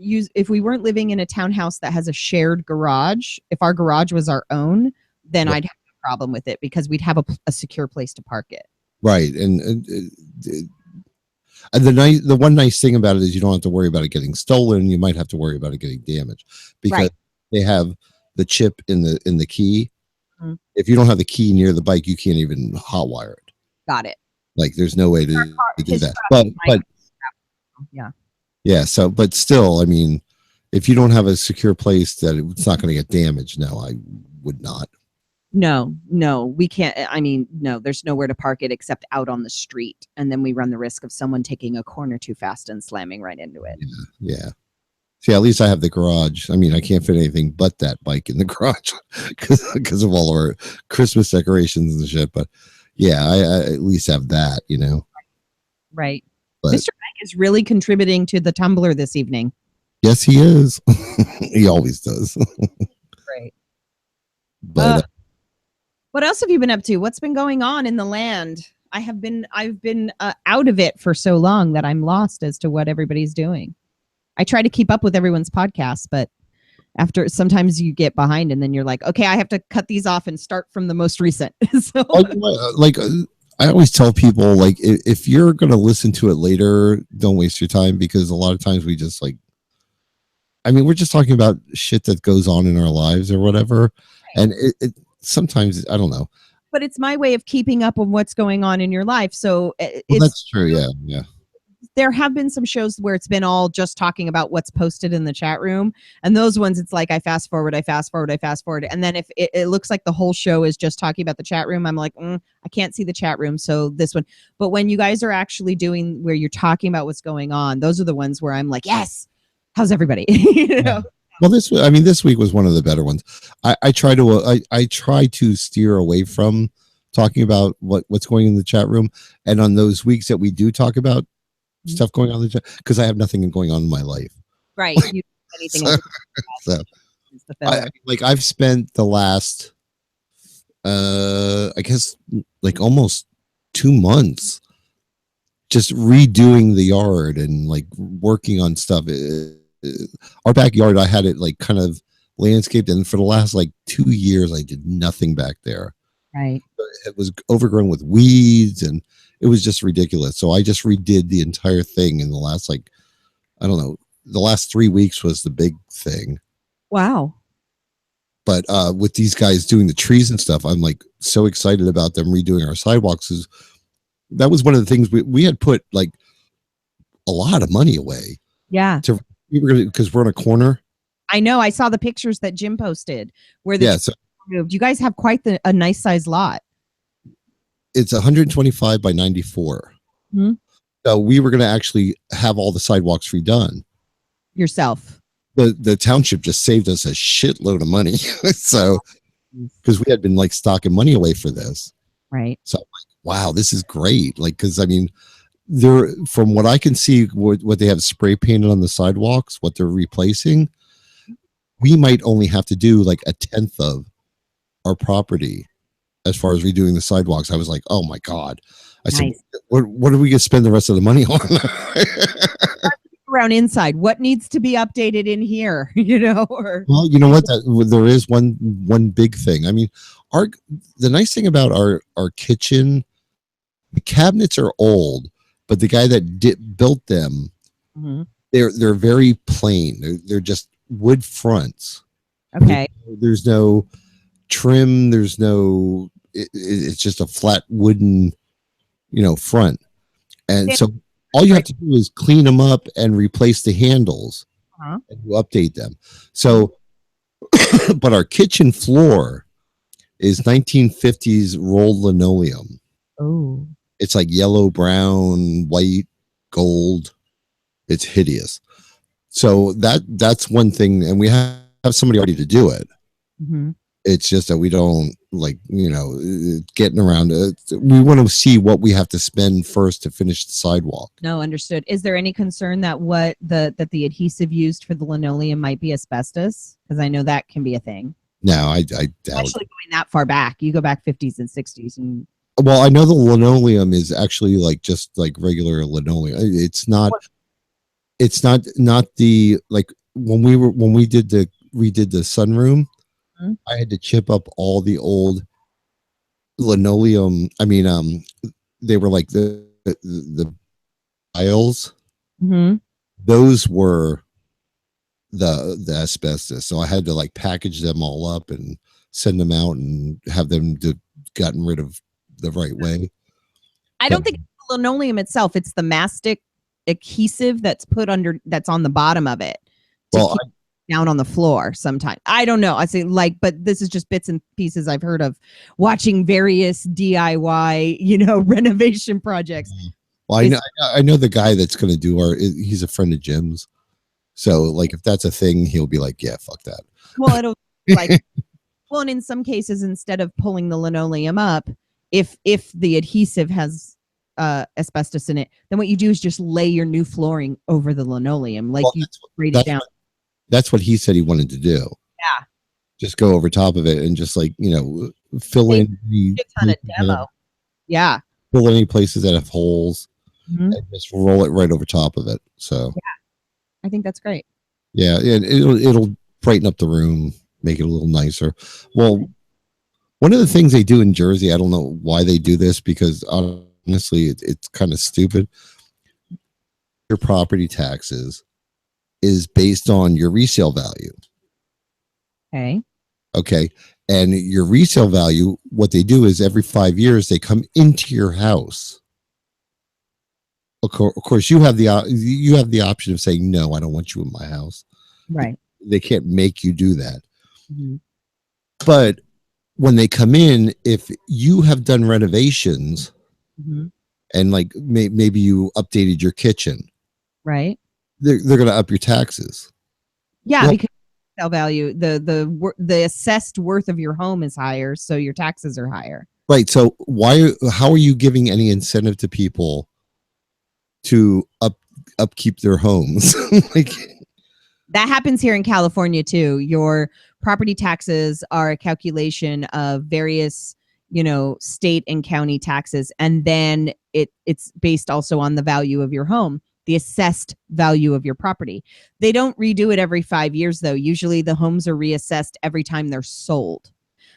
S1: living in a townhouse that has a shared garage, if our garage was our own, then I'd have a problem with it because we'd have a secure place to park it.
S2: Right, and the one nice thing about it is you don't have to worry about it getting stolen. You might have to worry about it getting damaged because they have the chip in the key. Mm-hmm. If you don't have the key near the bike, you can't even hotwire it.
S1: Got it.
S2: Like there's no way to do that. But yeah. So, but still, I mean, if you don't have a secure place that it's not going to get damaged, no, I would not.
S1: No, we can't. I mean, no, there's nowhere to park it except out on the street. And then we run the risk of someone taking a corner too fast and slamming right into it.
S2: Yeah. See, at least I have the garage. I mean, I can't fit anything but that bike in the garage because of all our Christmas decorations and shit. But yeah, I at least have that,
S1: Right.
S2: But,
S1: Mr. Mike is really contributing to the Tumblr this evening.
S2: Yes, he is. He always does.
S1: Great.
S2: But
S1: what else have you been up to? What's been going on in the land? I've been out of it for so long that I'm lost as to what everybody's doing. I try to keep up with everyone's podcasts, but after sometimes you get behind and then you're like, okay, I have to cut these off and start from the most recent. So
S2: like I always tell people, like, if you're going to listen to it later, don't waste your time because a lot of times we just like I mean, we're just talking about shit that goes on in our lives or whatever. And it sometimes, I don't know.
S1: But it's my way of keeping up on what's going on in your life. So
S2: Well,
S1: it's
S2: that's true. Yeah. Yeah.
S1: there have been some shows where it's been all just talking about what's posted in the chat room, and those ones it's like I fast forward, and then if it looks like the whole show is just talking about the chat room, I'm like, I can't see the chat room, so this one. But when you guys are actually doing where you're talking about what's going on, those are the ones where I'm like, yes, how's everybody? You know?
S2: Well, this week was one of the better ones. I try to steer away from talking about what's going in the chat room, and on those weeks that we do talk about stuff going on in the chat, because I have nothing going on in my life.
S1: Right. You anything
S2: so I've spent the last I guess like almost 2 months just redoing the yard and like working on stuff. Our backyard, I had it like kind of landscaped, and for the last like 2 years I did nothing back there.
S1: Right.
S2: It was overgrown with weeds and it was just ridiculous. So I just redid the entire thing in the last, like, I don't know, the last 3 weeks was the big thing.
S1: Wow.
S2: But with these guys doing the trees and stuff, I'm like so excited about them redoing our sidewalks. That was one of the things we had put like a lot of money away.
S1: Yeah.
S2: Because we're on a corner.
S1: I know. I saw the pictures that Jim posted where the
S2: so
S1: moved. You guys have quite a nice size lot.
S2: It's 125 by 94.
S1: Mm-hmm.
S2: So we were going to actually have all the sidewalks redone
S1: yourself.
S2: The township just saved us a shitload of money. So because we had been like stocking money away for this.
S1: Right.
S2: So I'm like, wow, this is great. Like, because I mean, from what I can see, what they have spray painted on the sidewalks, what they're replacing, we might only have to do like 1/10 of our property as far as redoing the sidewalks. I was like, oh my God. I said, what are we going to spend the rest of the money on?
S1: Around inside, what needs to be updated in here? You know,
S2: well, you know what? There is one big thing. I mean, the nice thing about our kitchen, the cabinets are old, but the guy that built them, they're very plain. They're just wood fronts.
S1: Okay.
S2: There's no trim. There's no. It's just a flat wooden, front, and so all you have to do is clean them up and replace the handles, and you update them. So, but our kitchen floor is 1950s rolled linoleum.
S1: Oh.
S2: It's like yellow, brown, white, gold. It's hideous. So that's one thing, and we have somebody already to do it.
S1: Mm-hmm.
S2: It's just that we don't getting around it. We want to see what we have to spend first to finish the sidewalk.
S1: No, understood. Is there any concern that that the adhesive used for the linoleum might be asbestos? Because I know that can be a thing.
S2: No, I doubt.
S1: Especially going that far back. You go back 50s and 60s and.
S2: Well, I know the linoleum is actually just like regular linoleum. It's not the like when we redid the sunroom. Mm-hmm. I had to chip up all the old linoleum. I mean, they were like the tiles.
S1: Mm-hmm.
S2: Those were the asbestos. So I had to package them all up and send them out and have them gotten rid of the right way.
S1: I don't think it's the linoleum itself. It's the mastic adhesive that's on the bottom of it. Well, down on the floor sometimes. I don't know. I say but this is just bits and pieces I've heard of watching various DIY, renovation projects.
S2: Well, I know the guy that's going to do he's a friend of Jim's. So if that's a thing, he'll be like, yeah, fuck that.
S1: Well, it'll and in some cases, instead of pulling the linoleum up, if the adhesive has asbestos in it, then what you do is just lay your new flooring over the linoleum, you grade it down.
S2: That's what he said he wanted to do.
S1: Yeah.
S2: Just go over top of it and just fill in
S1: a ton of demo. Yeah.
S2: Fill any places that have holes and just roll it right over top of it. So
S1: yeah, I think that's great.
S2: Yeah, and it'll brighten up the room, make it a little nicer. Well, one of the things they do in Jersey, I don't know why they do this, because honestly, it's kind of stupid. Your property taxes is based on your resale value.
S1: Okay.
S2: Okay. And your resale value, what they do is every 5 years they come into your house. Of course, you have the option of saying no. I don't want you in my house.
S1: Right.
S2: They can't make you do that.
S1: Mm-hmm.
S2: But when they come in, if you have done renovations
S1: Mm-hmm.
S2: and like maybe you updated your kitchen,
S1: Right.
S2: they're going to up your taxes.
S1: Yeah,
S2: Well,
S1: because sale value, the assessed worth of your home is higher, so your taxes are higher.
S2: right. So how are you giving any incentive to people to upkeep their homes? Like,
S1: That happens here in California too. Your property taxes are a calculation of various, state and county taxes, and then it's based also on the value of your home, the assessed value of your property. They don't redo it every 5 years though. Usually the homes are reassessed every time they're sold.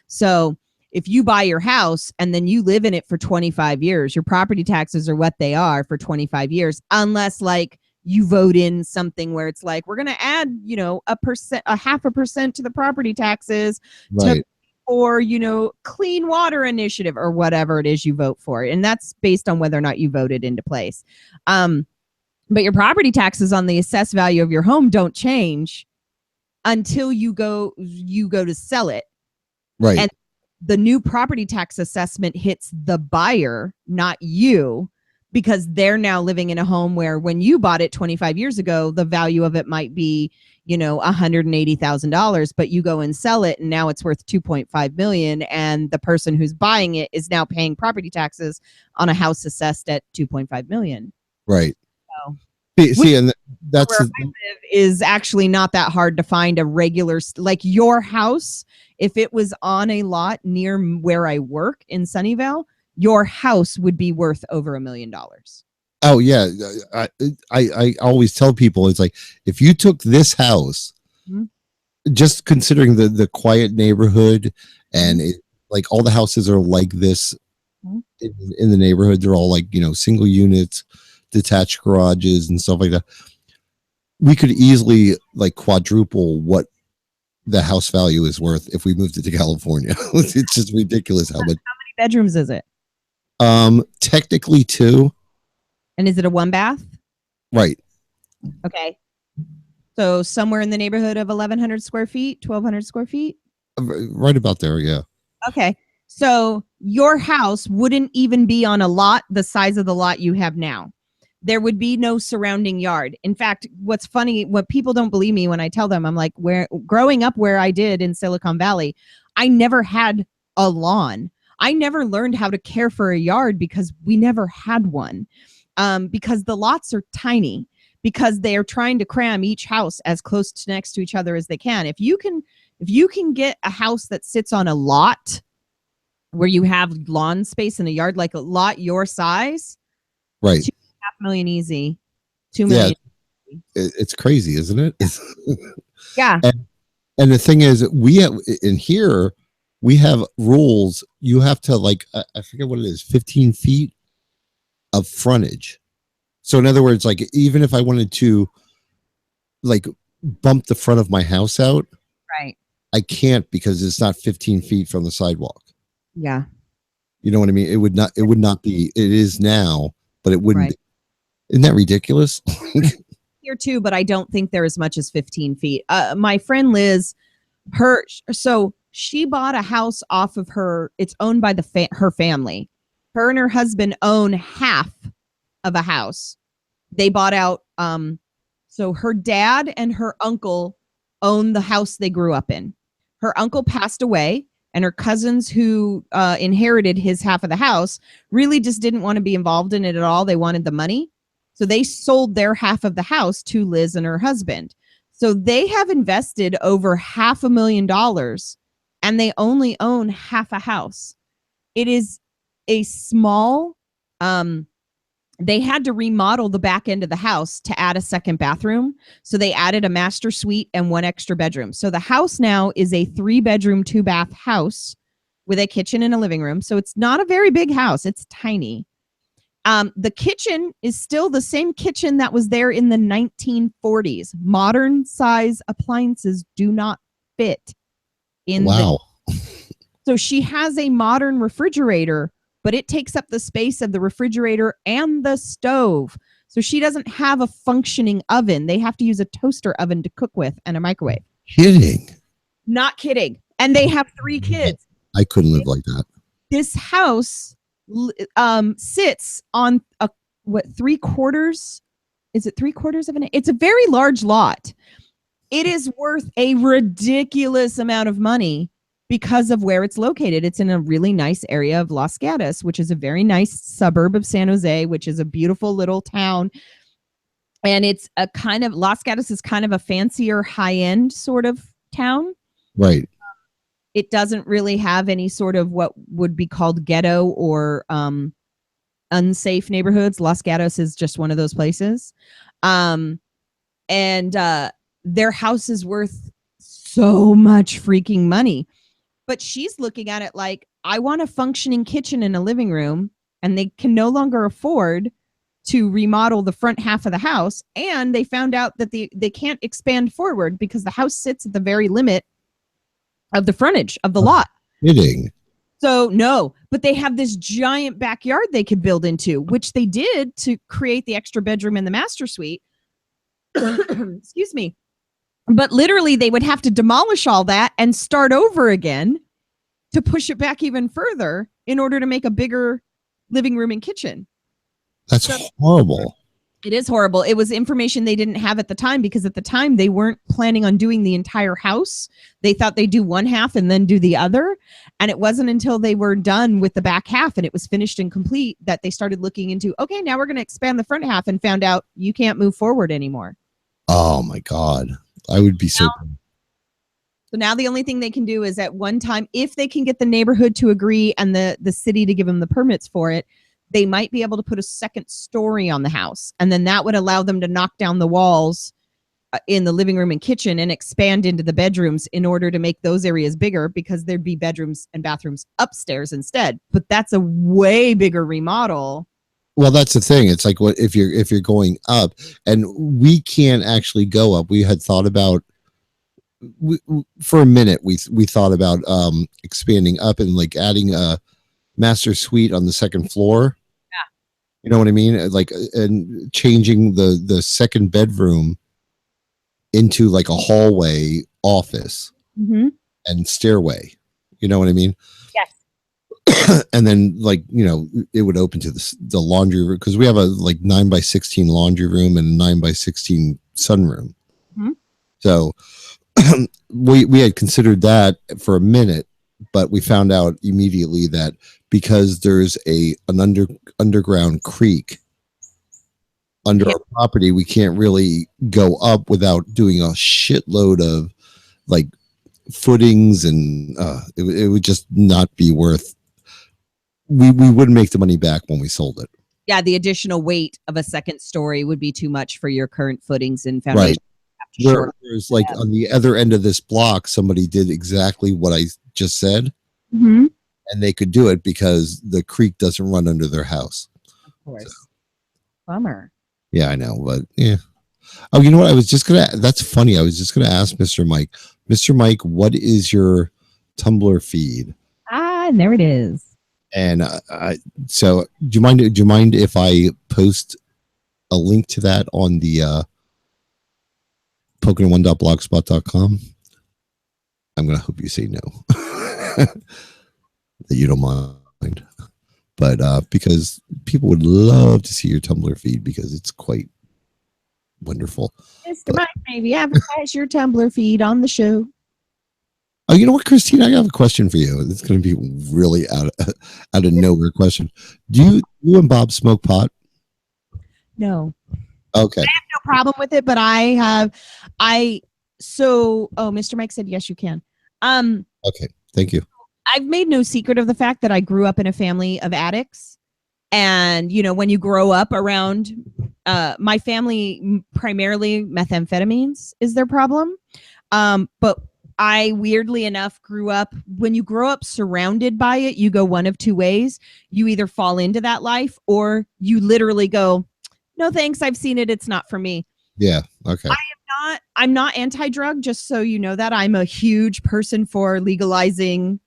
S1: So if you buy your house and then you live in it for 25 years, your property taxes are what they are for 25 years, unless like you vote in something where it's like, we're going to add, a 0.5% to the property taxes
S2: right.
S1: or, clean water initiative or whatever it is you vote for. And that's based on whether or not you voted into place. But your property taxes on the assessed value of your home don't change until you go to sell it.
S2: Right.
S1: And the new property tax assessment hits the buyer, not you, because they're now living in a home where when you bought it 25 years ago, the value of it might be, $180,000, but you go and sell it and now it's worth 2.5 million. And the person who's buying it is now paying property taxes on a house assessed at 2.5 million.
S2: Right.
S1: So,
S2: see, and that's
S1: where I live is actually not that hard to find a regular, like your house. If it was on a lot near where I work in Sunnyvale, your house would be worth over $1 million.
S2: Oh yeah, I always tell people it's like if you took this house,
S1: mm-hmm.
S2: just considering the quiet neighborhood and like all the houses are like this in the neighborhood, they're all like single units, detached garages and stuff like that. We could easily like quadruple what the house value is worth if we moved it to California. It's just ridiculous how much.
S1: How many bedrooms is it?
S2: Technically 2.
S1: And is it a 1 bath?
S2: Right.
S1: Okay. So somewhere in the neighborhood of 1,100 square feet, 1,200 square feet?
S2: Right about there, yeah.
S1: Okay. So your house wouldn't even be on a lot the size of the lot you have now. There would be no surrounding yard. In fact, what's funny, what people don't believe me when I tell them, I'm like, growing up where I did in Silicon Valley, I never had a lawn. I never learned how to care for a yard because we never had one. Because the lots are tiny, because they are trying to cram each house as close to next to each other as they can. If you can get a house that sits on a lot where you have lawn space in a yard, like a lot your size,
S2: right,
S1: 2.5 million easy, 2 million.
S2: Yeah, it's crazy, isn't it?
S1: Yeah.
S2: And the thing is, we have in here, we have rules. You have to I forget what it is, 15 feet of frontage. So in other words, like even if I wanted to like bump the front of my house out,
S1: right,
S2: I can't because it's not 15 feet from the sidewalk.
S1: Yeah.
S2: You know what I mean? It would not be, it is now, but it wouldn't be. Isn't that ridiculous?
S1: Here too, but I don't think they're as much as 15 feet. My friend Liz, so she bought a house off of her. It's owned by her family. Her and her husband own half of a house. They bought out. So her dad and her uncle own the house they grew up in. Her uncle passed away, and her cousins who inherited his half of the house really just didn't want to be involved in it at all. They wanted the money. So they sold their half of the house to Liz and her husband. So they have invested over $500,000 and they only own half a house. It is a small, they had to remodel the back end of the house to add a second bathroom. So they added a master suite and 1 extra bedroom. So the house now is a 3-bedroom, 2-bath house with a kitchen and a living room. So it's not a very big house. It's tiny. The kitchen is still the same kitchen that was there in the 1940s. Modern size appliances do not fit in
S2: Wow.
S1: So she has a modern refrigerator, but it takes up the space of the refrigerator and the stove. So she doesn't have a functioning oven. They have to use a toaster oven to cook with and a microwave.
S2: Kidding.
S1: Not kidding. And they have 3 kids.
S2: I couldn't live like that.
S1: This house sits on a 3/4. Is it 3/4 of an? It's a very large lot. It is worth a ridiculous amount of money because of where it's located. It's in a really nice area of Los Gatos, which is a very nice suburb of San Jose, which is a beautiful little town. And it's a kind of, Los Gatos is kind of a fancier, high-end sort of town.
S2: Right.
S1: It doesn't really have any sort of what would be called ghetto or unsafe neighborhoods. Los Gatos is just one of those places. And their house is worth so much freaking money. But she's looking at it like, I want a functioning kitchen and a living room, and they can no longer afford to remodel the front half of the house. And they found out that they can't expand forward because the house sits at the very limit of the frontage of the lot.
S2: Kidding.
S1: So no, but they have this giant backyard they could build into, which they did to create the extra bedroom and the master suite. Excuse me. But literally they would have to demolish all that and start over again to push it back even further in order to make a bigger living room and kitchen.
S2: That's horrible.
S1: It is horrible. It was information they didn't have at the time because at the time they weren't planning on doing the entire house. They thought they'd do one half and then do the other. And it wasn't until they were done with the back half and it was finished and complete that they started looking into, okay, now we're going to expand the front half, and found out you can't move forward anymore.
S2: Oh my God. I would be so.
S1: So now the only thing they can do is at one time, if they can get the neighborhood to agree and the city to give them the permits for it, they might be able to put a second story on the house. And then that would allow them to knock down the walls in the living room and kitchen and expand into the bedrooms in order to make those areas bigger, because there'd be bedrooms and bathrooms upstairs instead. But that's a way bigger remodel.
S2: Well, that's the thing. It's like, what if you're going up, and we can't actually go up. We had thought about, for a minute, we thought about expanding up and like adding a master suite on the second floor.
S1: Yeah.
S2: You know what I mean? Like, and changing the second bedroom into like a hallway office and stairway. You know what I mean?
S1: Yes.
S2: And then, like, you know, it would open to the laundry room, because we have a like 9x16 laundry room and a 9x16 sunroom. So we had considered that for a minute, but we found out immediately that because there's an underground creek under our property, we can't really go up without doing a shitload of like footings, and it would just not be worth. We wouldn't make the money back when we sold it.
S1: Yeah, the additional weight of a second story would be too much for your current footings and foundation.
S2: Right. Whereas, like, on the other end of this block, somebody did exactly what I just said, and they could do it because the creek doesn't run under their house.
S1: Of course. So. Bummer.
S2: Yeah, I know, but yeah. Oh, you know what? That's funny. I was just gonna ask Mr. Mike. Mr. Mike, what is your Tumblr feed?
S1: And there it is.
S2: And so, do you mind if I post a link to that on the pokin1.blogspot.com? I'm gonna hope you say no, that you don't mind, but because people would love to see your Tumblr feed because it's quite wonderful.
S1: Mr. Mike, maybe advertise your Tumblr feed on the show.
S2: Oh, you know what, Christine? I have a question for you. It's going to be really out of nowhere question. Do you and Bob smoke pot?
S1: No.
S2: Okay.
S1: I have no problem with it, but Mr. Mike said yes, you can.
S2: Okay. Thank you.
S1: I've made no secret of the fact that I grew up in a family of addicts. And, you know, when you grow up around my family, primarily methamphetamines is their problem. But I weirdly enough grew up, when you grow up surrounded by it, you go one of two ways. You either fall into that life or you literally go, no thanks, I've seen it, it's not for me.
S2: Yeah. Okay.
S1: I'm not anti-drug, just so you know that. I'm a huge person for legalizing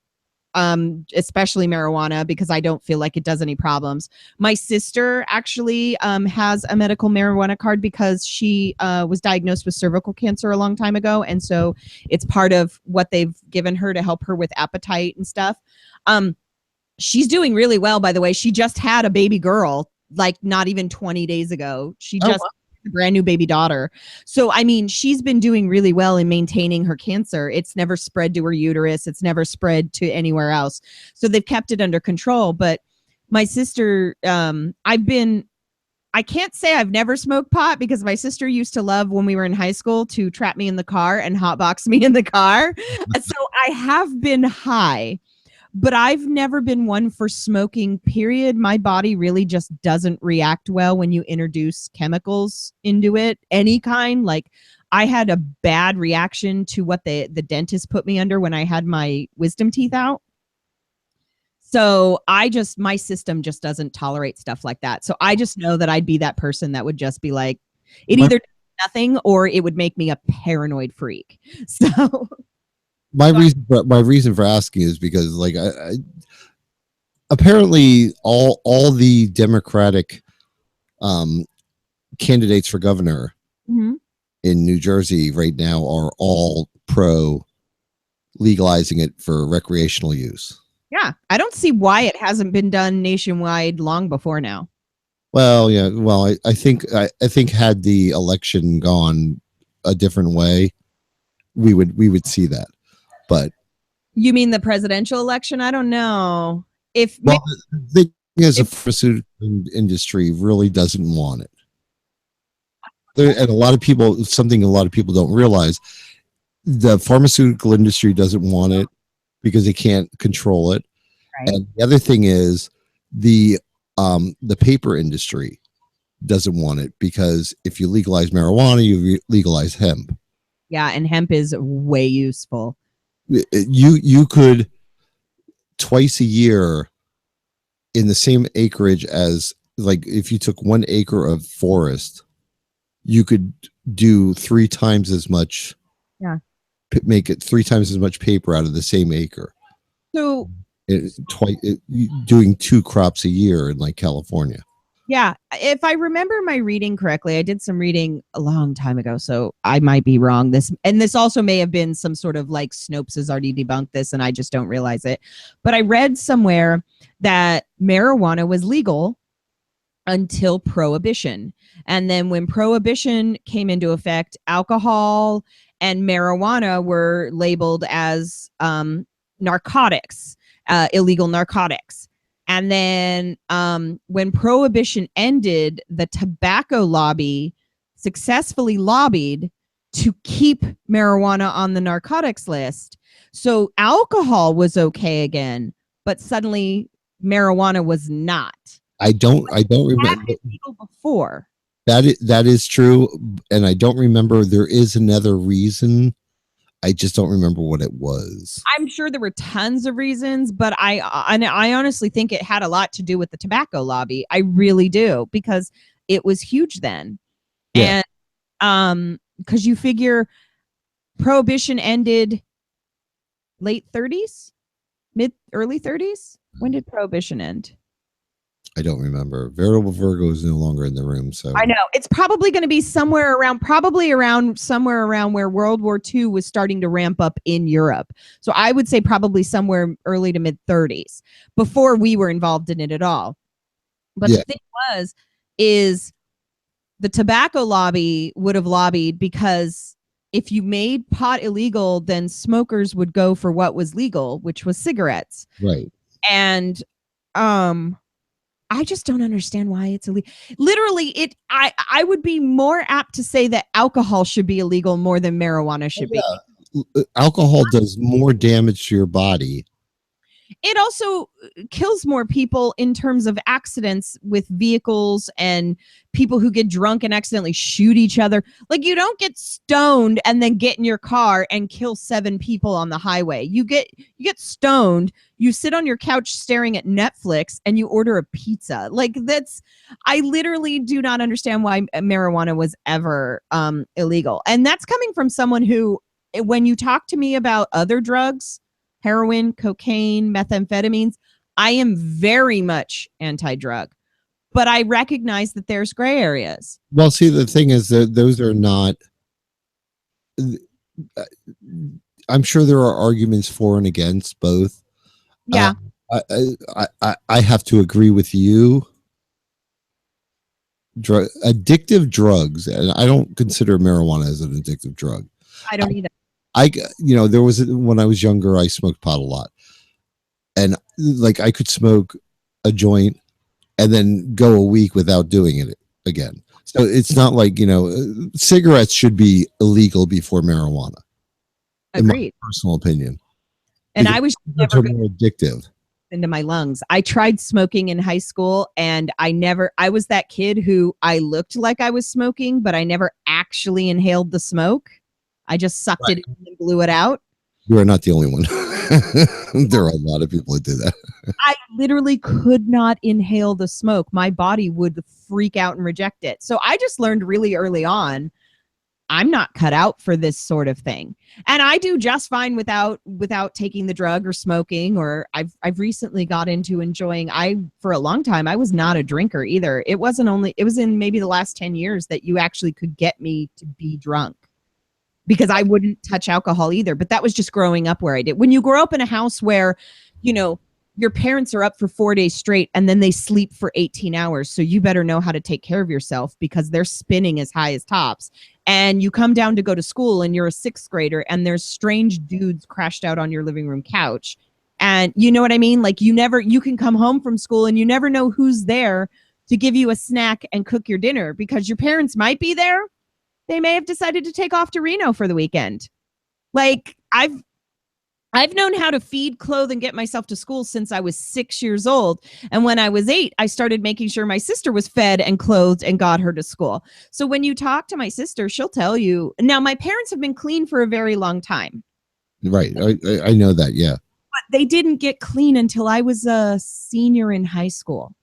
S1: especially marijuana, because I don't feel like it does any problems. My sister actually has a medical marijuana card because she was diagnosed with cervical cancer a long time ago, and so it's part of what they've given her to help her with appetite and stuff. She's doing really well, by the way. She just had a baby girl like not even 20 days ago. She just a brand new baby daughter. So, I mean, she's been doing really well in maintaining her cancer. It's never spread to her uterus. It's never spread to anywhere else. So they've kept it under control. But my sister, I can't say I've never smoked pot, because my sister used to love, when we were in high school, to trap me in the car and hotbox me in the car. So I have been high. But I've never been one for smoking, period. My body really just doesn't react well when you introduce chemicals into it, any kind. Like, I had a bad reaction to what the dentist put me under when I had my wisdom teeth out. So my system just doesn't tolerate stuff like that. So I just know that I'd be that person that would just be like, it either does nothing or it would make me a paranoid freak. So...
S2: My reason for asking is because, like, I apparently all the Democratic candidates for governor in New Jersey right now are all pro legalizing it for recreational use.
S1: Yeah, I don't see why it hasn't been done nationwide long before now.
S2: Well, yeah. Well, I think had the election gone a different way, we would see that. But
S1: you mean the presidential election? I don't know. If
S2: the thing is, the pharmaceutical industry really doesn't want it. And a lot of people don't realize, the pharmaceutical industry doesn't want it because they can't control it. Right. And the other thing is the paper industry doesn't want it, because if you legalize marijuana, you legalize hemp.
S1: Yeah, and hemp is way useful.
S2: You could twice a year in the same acreage as, like, if you took 1 acre of forest, you could do 3 times as much.
S1: Yeah.
S2: Make it 3 times as much paper out of the same acre.
S1: So
S2: doing 2 crops a year in, like, California.
S1: Yeah, if I remember my reading correctly, I did some reading a long time ago, so I might be wrong. This also may have been some sort of, like, Snopes has already debunked this and I just don't realize it. But I read somewhere that marijuana was legal until Prohibition. And then when Prohibition came into effect, alcohol and marijuana were labeled as narcotics, illegal narcotics. And then when Prohibition ended, the tobacco lobby successfully lobbied to keep marijuana on the narcotics list. So alcohol was okay again, but suddenly marijuana was not.
S2: I don't remember
S1: before.
S2: That is true, and I don't remember. There is another reason. I just don't remember what it was.
S1: I'm sure there were tons of reasons, but I honestly think it had a lot to do with the tobacco lobby. I really do, because it was huge then. Yeah. And because you figure Prohibition ended late 30s, early 30s. When did Prohibition end?
S2: I don't remember. Veritable Virgo is no longer in the room, so
S1: I know it's probably going to be somewhere around where World War II was starting to ramp up in Europe. So I would say probably somewhere early to mid 30s before we were involved in it at all. But the thing is the tobacco lobby would have lobbied, because if you made pot illegal, then smokers would go for what was legal, which was cigarettes.
S2: Right.
S1: And I just don't understand why it's illegal. Literally, I would be more apt to say that alcohol should be illegal more than marijuana should be.
S2: Alcohol does more damage to your body
S1: it also kills more people in terms of accidents with vehicles and people who get drunk and accidentally shoot each other. Like, you don't get stoned and then get in your car and kill 7 people on the highway. You get stoned, you sit on your couch staring at Netflix, and you order a pizza. Like, I literally do not understand why marijuana was ever illegal. And that's coming from someone who, when you talk to me about other drugs, heroin, cocaine, methamphetamines, I am very much anti-drug, but I recognize that there's gray areas.
S2: Well, see, the thing is that those are not. I'm sure there are arguments for and against both.
S1: Yeah.
S2: I have to agree with you. Addictive drugs, and I don't consider marijuana as an addictive drug.
S1: I don't either.
S2: There was, when I was younger, I smoked pot a lot, and like I could smoke a joint and then go a week without doing it again. So it's not like, cigarettes should be illegal before marijuana.
S1: Agreed.
S2: In my personal opinion.
S1: And I was
S2: never more addictive
S1: into my lungs. I tried smoking in high school, and I was that kid who I looked like I was smoking, but I never actually inhaled the smoke. I just sucked it in and blew it out.
S2: You are not the only one. There are a lot of people that do that.
S1: I literally could not inhale the smoke. My body would freak out and reject it. So I just learned really early on, I'm not cut out for this sort of thing. And I do just fine without taking the drug or smoking, or I've recently got into enjoying, for a long time, I was not a drinker either. It was in maybe the last 10 years that you actually could get me to be drunk, because I wouldn't touch alcohol either. But that was just growing up where I did. When you grow up in a house where, your parents are up for 4 days straight and then they sleep for 18 hours. So you better know how to take care of yourself, because they're spinning as high as tops. And you come down to go to school and you're a 6th grader and there's strange dudes crashed out on your living room couch. And you know what I mean? Like, you can come home from school and you never know who's there to give you a snack and cook your dinner, because your parents might be there. They may have decided to take off to Reno for the weekend. Like, I've known how to feed, clothe, and get myself to school since I was 6 years old. And when I was 8, I started making sure my sister was fed and clothed and got her to school. So when you talk to my sister, she'll tell you. Now, my parents have been clean for a very long time.
S2: Right. I know that, yeah.
S1: But they didn't get clean until I was a senior in high school.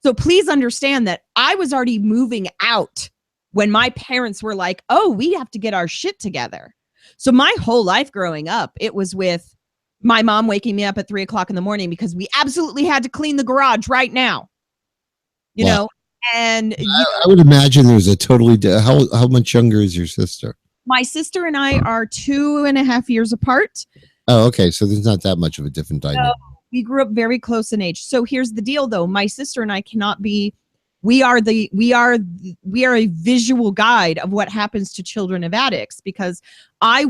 S1: So please understand that I was already moving out when my parents were like, oh, we have to get our shit together. So my whole life growing up, it was with my mom waking me up at 3 o'clock in the morning because we absolutely had to clean the garage right now. You know, and
S2: I would imagine there's a totally how much younger is your sister?
S1: My sister and I are 2.5 years apart.
S2: Oh, okay. So there's not that much of a different dynamic.
S1: No, we grew up very close in age. So here's the deal, though. My sister and I cannot be. We are a visual guide of what happens to children of addicts, because I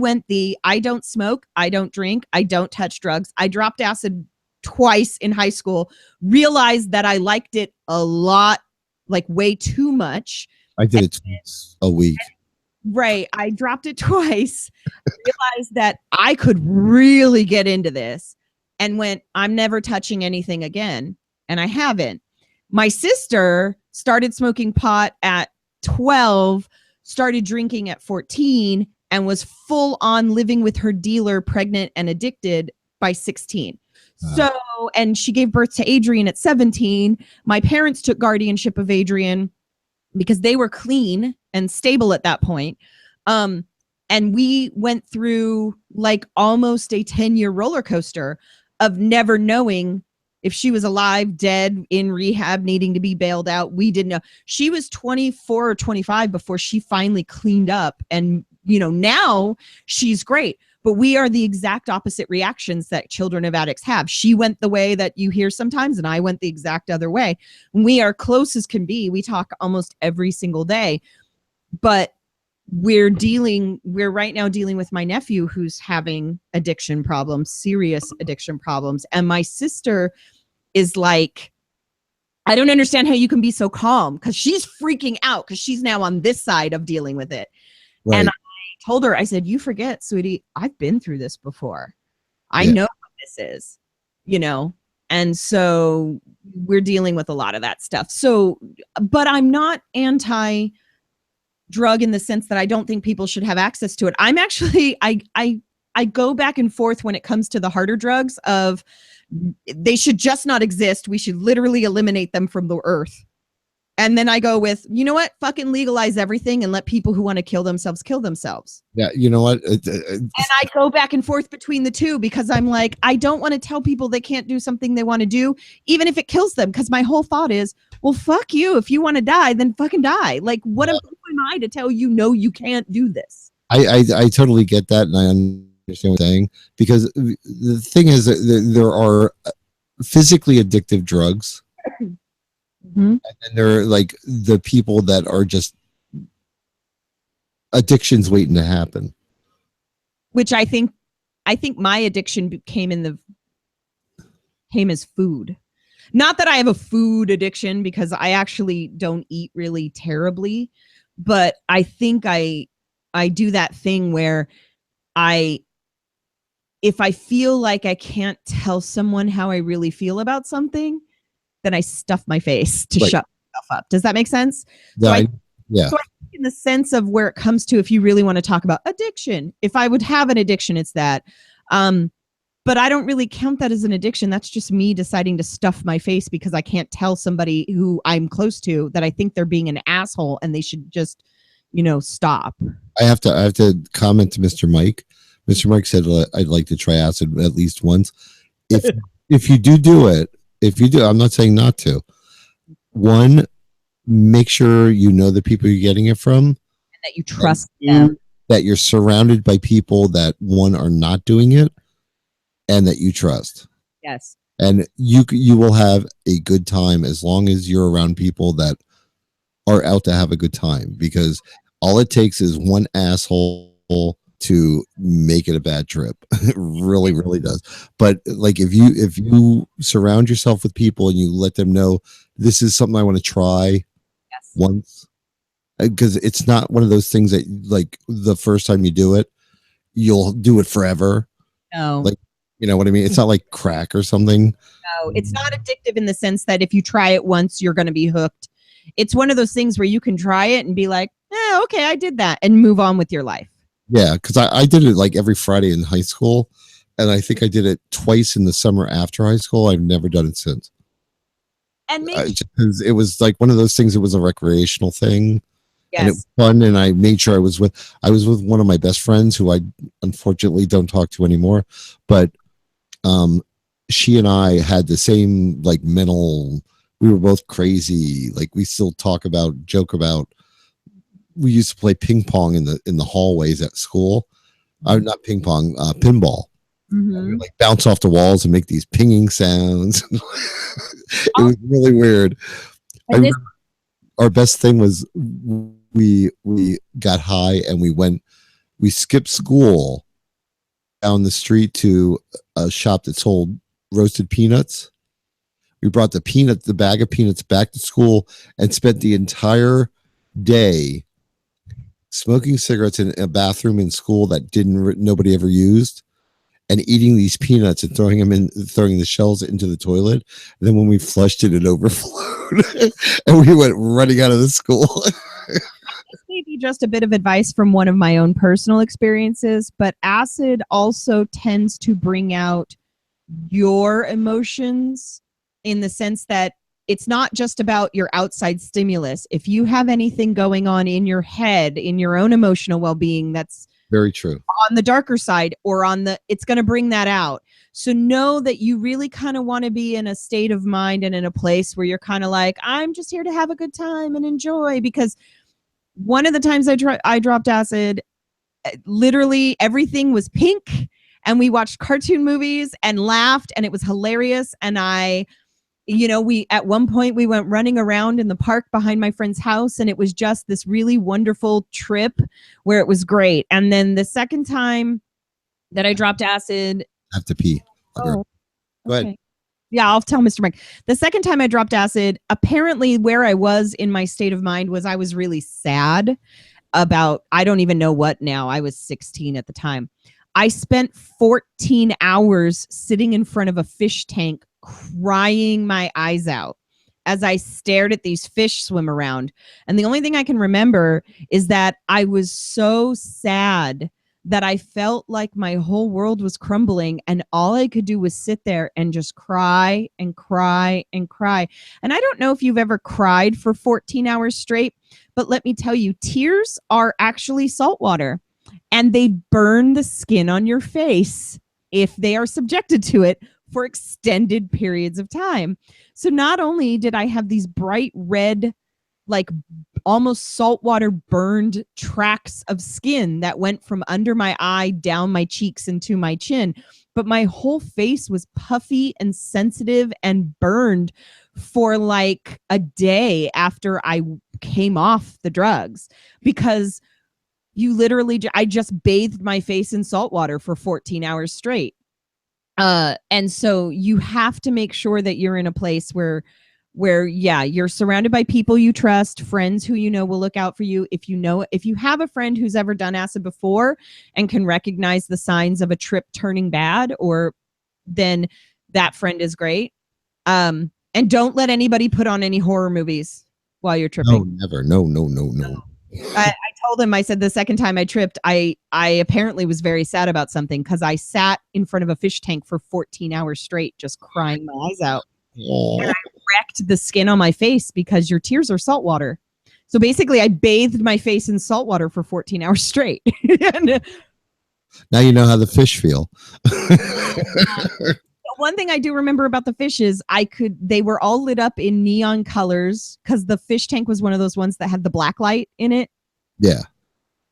S1: don't smoke, I don't drink, I don't touch drugs. I dropped acid twice in high school, realized that I liked it a lot, like way too much.
S2: I did it twice a week.
S1: Right. I dropped it twice, realized that I could really get into this, and went, I'm never touching anything again. And I haven't. My sister started smoking pot at 12, started drinking at 14, and was full on living with her dealer, pregnant and addicted, by 16. So, and she gave birth to Adrian at 17. My parents took guardianship of Adrian because they were clean and stable at that point. And we went through like almost a 10-year roller coaster of never knowing if she was alive, dead, in rehab, needing to be bailed out. We didn't know. She was 24 or 25 before she finally cleaned up. And, now she's great. But we are the exact opposite reactions that children of addicts have. She went the way that you hear sometimes, and I went the exact other way. We are close as can be. We talk almost every single day. But we're right now dealing with my nephew who's having addiction problems, serious addiction problems. And my sister is like, I don't understand how you can be so calm, because she's freaking out because she's now on this side of dealing with it. Right. And I told her, I said, you forget, sweetie, I've been through this before. I know what this is. you know, and so we're dealing with a lot of that stuff. So, but I'm not anti drug in the sense that I don't think people should have access to it. I'm actually, I go back and forth when it comes to the harder drugs of they should just not exist. We should literally eliminate them from the earth. And then I go with, you know what? Fucking legalize everything and let people who want to kill themselves kill themselves.
S2: Yeah, you know what?
S1: And I go back and forth between the two because I'm like, I don't want to tell people they can't do something they want to do, even if it kills them. Because my whole thought is, well, fuck you. If you want to die, then fucking die. Like, what am I to tell you, no, you can't do this?
S2: I totally get that, and I understand what you're saying, because the thing is that there are physically addictive drugs.
S1: Mm-hmm.
S2: And they're like the people that are just addictions waiting to happen.
S1: Which I think my addiction came as food. Not that I have a food addiction because I actually don't eat really terribly, but I think I do that thing where if I feel like I can't tell someone how I really feel about something, then I stuff my face to shut myself up. Does that make sense?
S2: Yeah.
S1: So I think in the sense of where it comes to, if you really want to talk about addiction, if I would have an addiction, it's that. But I don't really count that as an addiction. That's just me deciding to stuff my face because I can't tell somebody who I'm close to that I think they're being an asshole and they should just, stop.
S2: I have to comment to Mr. Mike. Mr. Mike said I'd like to try acid at least once. If you do it, I'm not saying not to. One, make sure you know the people you're getting it from, and
S1: that you trust them.
S2: That you're surrounded by people that are not doing it, and that you trust.
S1: Yes.
S2: And you will have a good time as long as you're around people that are out to have a good time. Because all it takes is one asshole to make it a bad trip. It really, really does. But like if you surround yourself with people and you let them know this is something I want to try once, because it's not one of those things that like the first time you do it, you'll do it forever.
S1: No.
S2: Like, you know what I mean? It's not like crack or something.
S1: No, it's not addictive in the sense that if you try it once, you're going to be hooked. It's one of those things where you can try it and be like, okay, I did that, and move on with your life.
S2: Yeah, because I did it like every Friday in high school, and I think I did it twice in the summer after high school. I've never done it since.
S1: And
S2: because it was like one of those things. It was a recreational thing, and it was
S1: yes.
S2: fun. And I made sure I was with one of my best friends who I unfortunately don't talk to anymore. But she and I had the same like mental. We were both crazy. Like we still joke about. We used to play ping pong in the hallways at school. Not ping pong, pinball.
S1: Mm-hmm.
S2: We would, like bounce off the walls and make these pinging sounds. It was really weird. Our best thing was we got high and we skipped school down the street to a shop that sold roasted peanuts. We brought the bag of peanuts back to school and spent the entire day smoking cigarettes in a bathroom in school that nobody ever used, and eating these peanuts and throwing the shells into the toilet. And then when we flushed it, it overflowed, and we went running out of the school.
S1: This may be just a bit of advice from one of my own personal experiences, but acid also tends to bring out your emotions in the sense that it's not just about your outside stimulus. If you have anything going on in your head, in your own emotional well-being, that's
S2: very true
S1: on the darker side or it's going to bring that out. So know that you really kind of want to be in a state of mind and in a place where you're kind of like, I'm just here to have a good time and enjoy. Because one of the times I dropped acid, literally everything was pink and we watched cartoon movies and laughed and it was hilarious. And at one point we went running around in the park behind my friend's house and it was just this really wonderful trip where it was great. And then the second time that I dropped acid,
S2: I have to pee.
S1: Go
S2: ahead.
S1: Yeah, I'll tell Mr. Mike. The second time I dropped acid, apparently where I was in my state of mind was I was really sad about, I don't even know what now. I was 16 at the time. I spent 14 hours sitting in front of a fish tank crying my eyes out as I stared at these fish swim around. And the only thing I can remember is that I was so sad that I felt like my whole world was crumbling, and all I could do was sit there and just cry and cry and cry. And I don't know if you've ever cried for 14 hours straight, but let me tell you, tears are actually salt water, and they burn the skin on your face if they are subjected to it for extended periods of time. So not only did I have these bright red, like almost saltwater burned tracks of skin that went from under my eye down my cheeks into my chin, but my whole face was puffy and sensitive and burned for like a day after I came off the drugs, because you literally I just bathed my face in salt water for 14 hours straight. And so you have to make sure that you're in a place where yeah, you're surrounded by people you trust, friends who you know will look out for you. If you have a friend who's ever done acid before and can recognize the signs of a trip turning bad, or then that friend is great. And don't let anybody put on any horror movies while you're tripping.
S2: No, never. No.
S1: I told him, I said the second time I tripped, I apparently was very sad about something, because I sat in front of a fish tank for 14 hours straight, just crying my eyes out. And I wrecked the skin on my face because your tears are salt water. So basically, I bathed my face in salt water for 14 hours straight.
S2: Now you know how the fish feel.
S1: One thing I do remember about the fish is they were all lit up in neon colors, because the fish tank was one of those ones that had the black light in it.
S2: Yeah.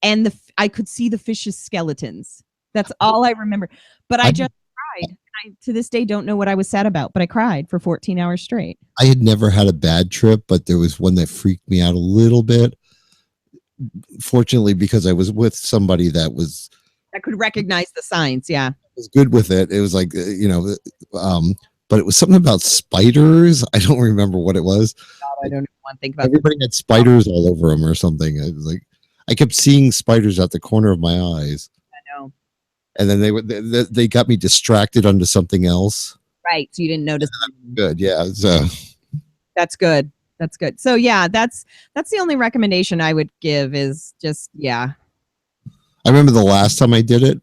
S1: And I could see the fish's skeletons. That's all I remember. But I just cried. I, to this day, don't know what I was sad about, but I cried for 14 hours straight.
S2: I had never had a bad trip, but there was one that freaked me out a little bit. Fortunately, because I was with somebody that
S1: could recognize the signs. Yeah.
S2: Was good with it. It was like, but it was something about spiders. I don't remember what it was.
S1: God, I don't even want to think about
S2: Everybody had spiders all over them or something. It was like, I kept seeing spiders out the corner of my eyes.
S1: I know.
S2: And then they got me distracted onto something else.
S1: Right. So you didn't notice.
S2: Good. Yeah. So
S1: that's good. That's good. So yeah, that's the only recommendation I would give is just, yeah.
S2: I remember the last time I did it.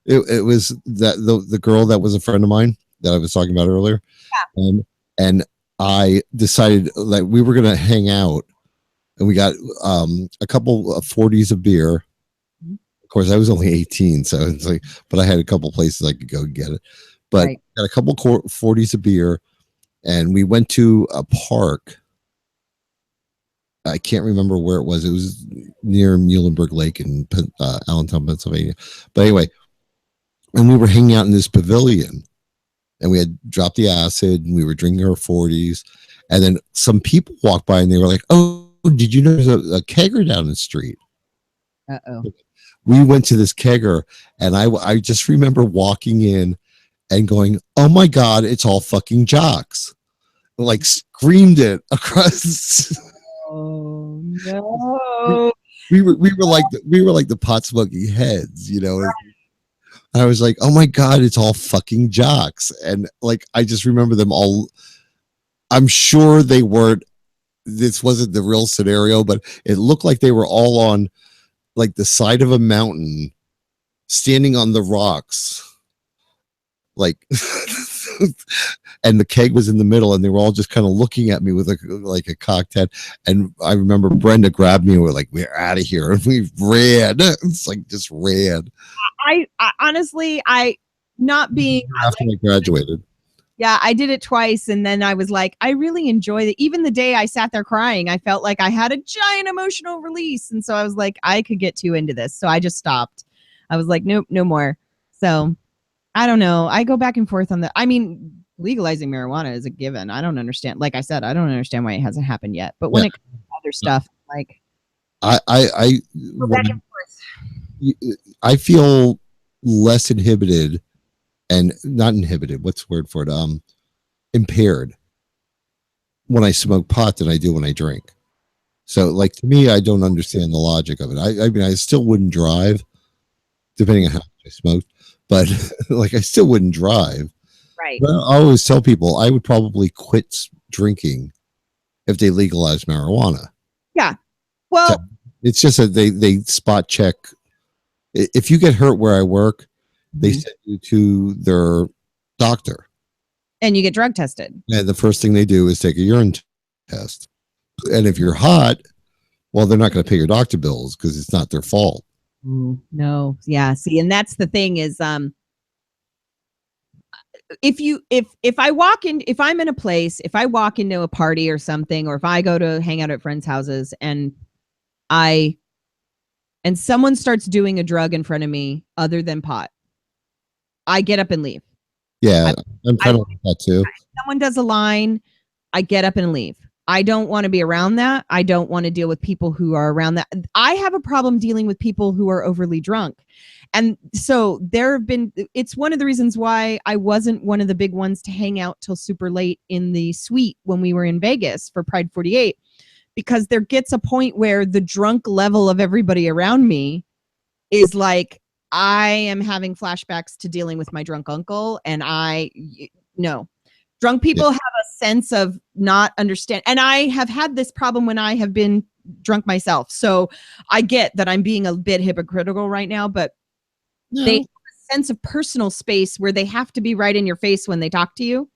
S2: it was that the girl that was a friend of mine that I was talking about earlier. Yeah. And I decided that we were going to hang out, and we got a couple of 40s of beer. Of course, I was only 18, so it's like, but I had a couple places I could go get it. But right. Got a couple 40s of beer, and we went to a park. I can't remember where it was. It was near Muhlenberg Lake in Allentown, Pennsylvania. But anyway, and we were hanging out in this pavilion, and we had dropped the acid, and we were drinking our 40s. And then some people walked by, and they were like, "Oh, did you know there's a kegger down the street?"
S1: Uh-oh.
S2: We went to this kegger, and I just remember walking in and going, "Oh my God, it's all fucking jocks!" Like screamed it across.
S1: Oh no!
S2: We were like the pot smoking heads, you know. I was like, oh my God, it's all fucking jocks, and like I just remember them all. I'm sure they weren't. This wasn't the real scenario, but it looked like they were all on like the side of a mountain, standing on the rocks, like. And the keg was in the middle, and they were all just kind of looking at me with a cocked head. And I remember Brenda grabbed me and we're like, "We're out of here," and we ran. It's like just ran.
S1: I honestly, not being
S2: after I graduated.
S1: Yeah, I did it twice, and then I was like, I really enjoyed it. Even the day I sat there crying, I felt like I had a giant emotional release, and so I was like, I could get too into this, so I just stopped. I was like, nope, no more. So I don't know. I go back and forth on I mean, legalizing marijuana is a given. I don't understand. Like I said, I don't understand why it hasn't happened yet. But when it comes to other stuff, like
S2: I
S1: go back and forth.
S2: I feel less inhibited, and not inhibited. What's the word for it? Impaired when I smoke pot than I do when I drink. So, like, to me, I don't understand the logic of it. I mean, I still wouldn't drive, depending on how much I smoked. But like, I still wouldn't drive.
S1: Right.
S2: But I always tell people I would probably quit drinking if they legalized marijuana.
S1: Yeah. Well,
S2: It's just that they spot check. If you get hurt where I work, they send you to their doctor.
S1: and you get drug tested.
S2: And the first thing they do is take a urine test. And if you're hot, well, they're not going to pay your doctor bills because it's not their fault.
S1: No. Yeah. See, and that's the thing is, if I'm in a place, if I walk into a party or something, or if I go to hang out at friends' houses and someone starts doing a drug in front of me other than pot, I get up and leave.
S2: Yeah, I'm kind of like that too.
S1: Someone does a line, I get up and leave. I don't want to be around that. I don't want to deal with people who are around that. I have a problem dealing with people who are overly drunk. And so it's one of the reasons why I wasn't one of the big ones to hang out till super late in the suite when we were in Vegas for Pride 48, because there gets a point where the drunk level of everybody around me is like, I am having flashbacks to dealing with my drunk uncle. And no. Drunk people have a sense of not understand. And I have had this problem when I have been drunk myself. So I get that I'm being a bit hypocritical right now, but they have a sense of personal space where they have to be right in your face when they talk to you.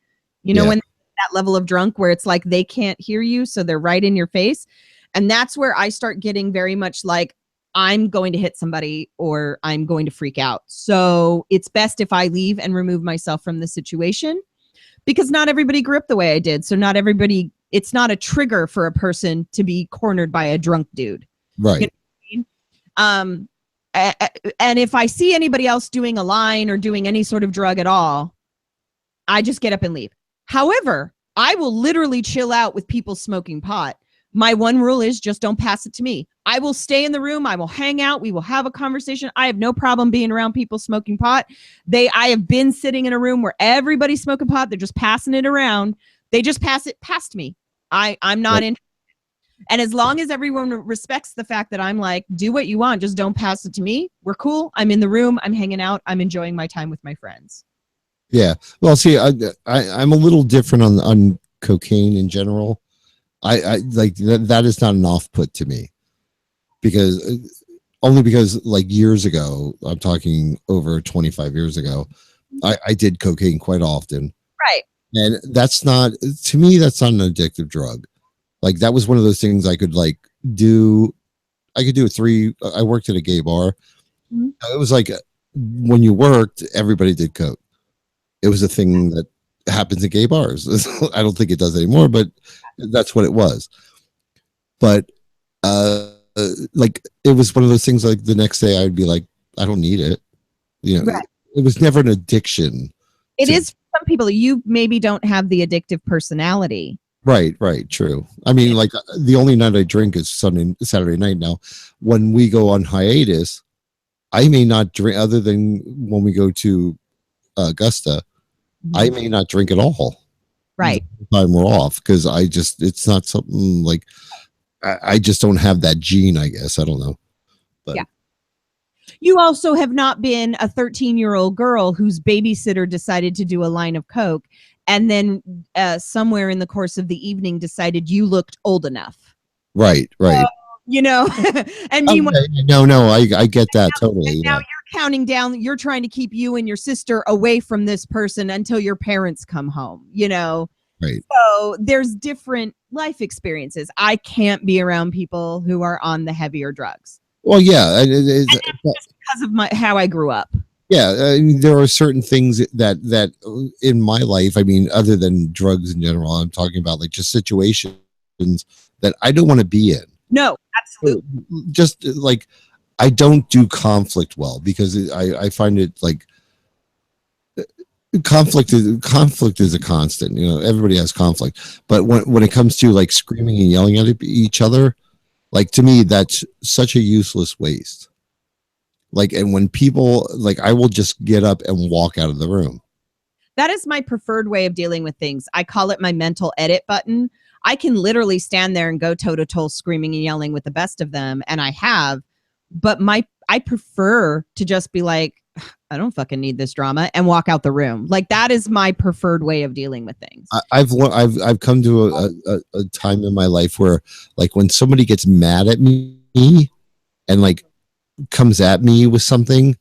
S1: You know, when that level of drunk where it's like they can't hear you, so they're right in your face. And that's where I start getting very much like, I'm going to hit somebody or I'm going to freak out. So it's best if I leave and remove myself from the situation, because not everybody grew up the way I did. So not everybody, it's not a trigger for a person to be cornered by a drunk dude.
S2: Right.
S1: You know what I mean? And if I see anybody else doing a line or doing any sort of drug at all, I just get up and leave. However, I will literally chill out with people smoking pot. My one rule is just don't pass it to me. I will stay in the room. I will hang out. We will have a conversation. I have no problem being around people smoking pot. I have been sitting in a room where everybody's smoking pot. They're just passing it around. They just pass it past me. I'm not in. And as long as everyone respects the fact that I'm like, do what you want, just don't pass it to me. We're cool. I'm in the room. I'm hanging out. I'm enjoying my time with my friends.
S2: Yeah. Well, see, I'm a little different on cocaine in general. I like that is not an off put to me, because like years ago, I'm talking over 25 years ago, I did cocaine quite often.
S1: Right.
S2: And that's not, to me, that's not an addictive drug. Like, that was one of those things I could like do. I could do I worked at a gay bar. Mm-hmm. It was like when you worked, everybody did coke. It was a thing that happens at gay bars. I don't think it does anymore, but that's what it was. But like, it was one of those things like the next day I'd be like, I don't need it. You know, right. It was never an addiction.
S1: It is for some people. You maybe don't have the addictive personality.
S2: Right, true. I mean, like, the only night I drink is Saturday night now. When we go on hiatus, I may not drink, other than when we go to Augusta. I may not drink at all.
S1: Right.
S2: The time we're off, because it's not something like, I just don't have that gene, I guess. I don't know. But.
S1: Yeah. You also have not been a 13-year-old girl whose babysitter decided to do a line of coke, and then somewhere in the course of the evening decided you looked old enough.
S2: Right.
S1: You know, and
S2: no, I get that totally.
S1: Now you're counting down. You're trying to keep you and your sister away from this person until your parents come home. You know,
S2: right?
S1: So there's different life experiences. I can't be around people who are on the heavier drugs.
S2: Well, yeah,
S1: just because of how I grew up.
S2: Yeah, there are certain things that in my life, I mean, other than drugs in general, I'm talking about like just situations that I don't want to be in.
S1: No, absolutely.
S2: Just like, I don't do conflict well, because I find it like conflict is a constant. You know, everybody has conflict, but when it comes to like screaming and yelling at each other, like, to me, that's such a useless waste. Like, and when people, like, I will just get up and walk out of the room.
S1: That is my preferred way of dealing with things. I call it my mental edit button. I can literally stand there and go toe to toe screaming and yelling with the best of them. And I have, but I prefer to just be like, I don't fucking need this drama and walk out the room. Like that is my preferred way of dealing with things.
S2: I've come to a time in my life where like when somebody gets mad at me and like comes at me with something,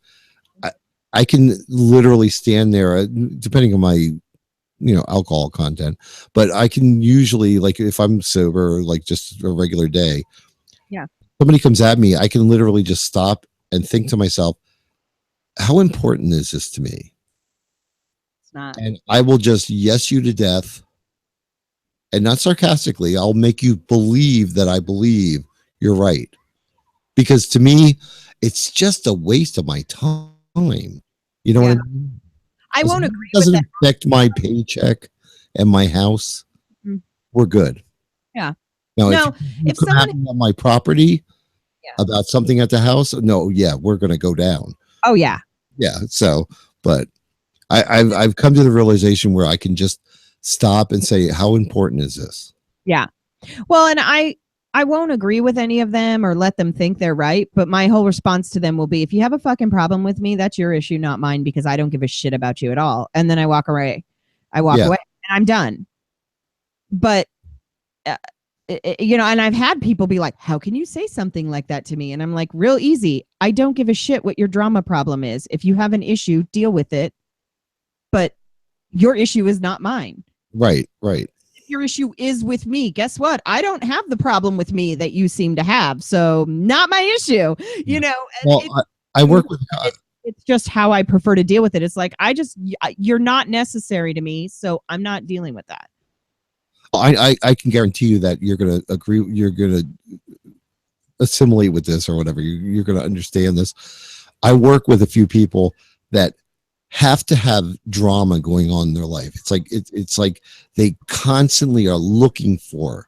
S2: I can literally stand there, depending on my alcohol content, but I can usually, like if I'm sober, like just a regular day, somebody comes at me, I can literally just stop and think to myself, how important is this to me?
S1: It's not.
S2: And I will just yes you to death, and not sarcastically. I'll make you believe that I believe you're right, because to me, it's just a waste of my time. You know what I mean?
S1: I won't agree
S2: It doesn't
S1: with that.
S2: affect my paycheck and my house.
S1: Mhm.
S2: We're good.
S1: Yeah.
S2: Now,
S1: No,
S2: if
S1: if
S2: come at me on my property about something at the house, no, yeah, we're going to go down.
S1: Oh yeah.
S2: Yeah. So, but I've come to the realization where I can just stop and say, how important is this?
S1: Yeah. Well, and I won't agree with any of them or let them think they're right, but my whole response to them will be, if you have a fucking problem with me, that's your issue, not mine, because I don't give a shit about you at all. And then I walk away. away and I'm done. But and I've had people be like, how can you say something like that to me? And I'm like, real easy. I don't give a shit what your drama problem is. If you have an issue, deal with it. But your issue is not mine.
S2: Right.
S1: If your issue is with me, guess what? I don't have the problem with me that you seem to have. So not my issue,
S2: Well, I work with
S1: it's just how I prefer to deal with it. It's like, you're not necessary to me, so I'm not dealing with that.
S2: I can guarantee you that you're going to agree. You're going to assimilate with this or whatever. You're going to understand this. I work with a few people that have to have drama going on in their life. It's like they constantly are looking for.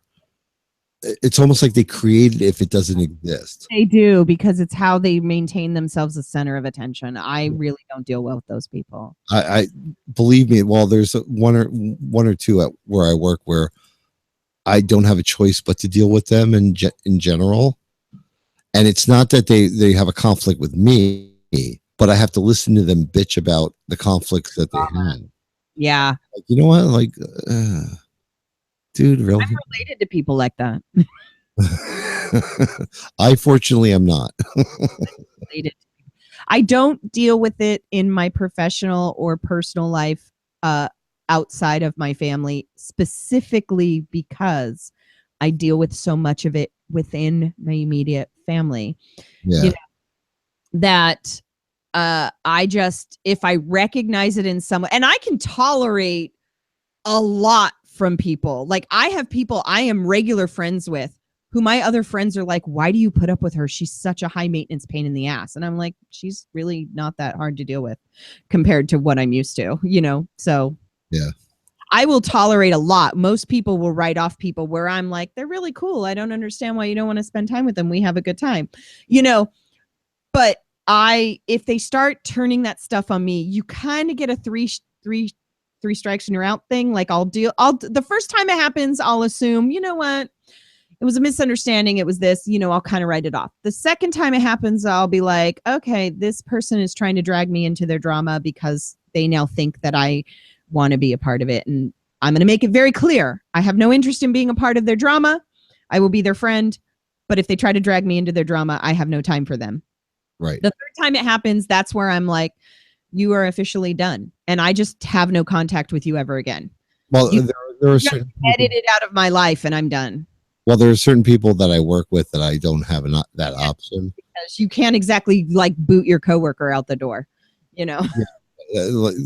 S2: It's almost like they create it if it doesn't exist.
S1: They do, because it's how they maintain themselves the center of attention. I really don't deal well with those people.
S2: I believe me. Well, there's one or two at where I work where I don't have a choice but to deal with them in general. And it's not that they have a conflict with me, but I have to listen to them bitch about the conflicts that they had.
S1: Yeah.
S2: Like, you know what? Like, dude, really?
S1: I'm related to people like that.
S2: I fortunately am not.
S1: I don't deal with it in my professional or personal life outside of my family, specifically because I deal with so much of it within my immediate family.
S2: Yeah.
S1: That I just, if I recognize it in someone, and I can tolerate a lot from people. Like I have people I am regular friends with who my other friends are like, why do you put up with her? She's such a high maintenance pain in the ass. And I'm like, she's really not that hard to deal with compared to what I'm used to, So
S2: yeah,
S1: I will tolerate a lot. Most people will write off people where I'm like, they're really cool. I don't understand why you don't want to spend time with them. We have a good time, but if they start turning that stuff on me, you kind of get a three strikes and you're out thing. Like the first time it happens, I'll assume, you know what? It was a misunderstanding. It was this, I'll kind of write it off. The second time it happens, I'll be like, okay, this person is trying to drag me into their drama because they now think that I want to be a part of it. And I'm going to make it very clear. I have no interest in being a part of their drama. I will be their friend. But if they try to drag me into their drama, I have no time for them.
S2: Right.
S1: The third time it happens, that's where I'm like, you are officially done. And I just have no contact with you ever again.
S2: Well, there are certain
S1: edited out of my life and I'm done.
S2: Well, there are certain people that I work with that I don't have that option.
S1: Because you can't exactly like boot your coworker out the door,
S2: Yeah.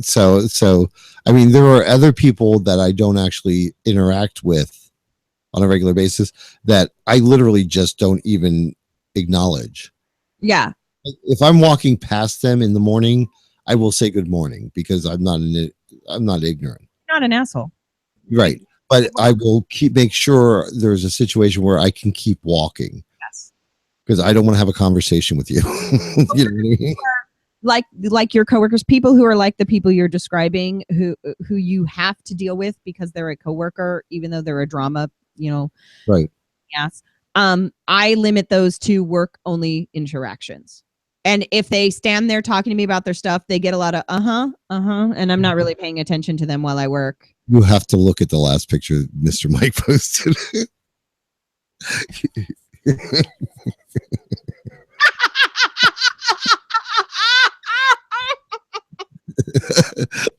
S2: So, I mean, there are other people that I don't actually interact with on a regular basis that I literally just don't even acknowledge.
S1: Yeah.
S2: If I'm walking past them in the morning, I will say good morning because I'm not ignorant.
S1: Not an asshole.
S2: Right. But I will make sure there's a situation where I can keep walking.
S1: Yes.
S2: Because I don't want to have a conversation with you. You know what I mean?
S1: Like your coworkers, people who are like the people you're describing, who you have to deal with because they're a coworker, even though they're a drama,
S2: Right.
S1: Yes. I limit those to work only interactions. And if they stand there talking to me about their stuff, they get a lot of and I'm not really paying attention to them while I work.
S2: You have to look at the last picture Mr. Mike posted.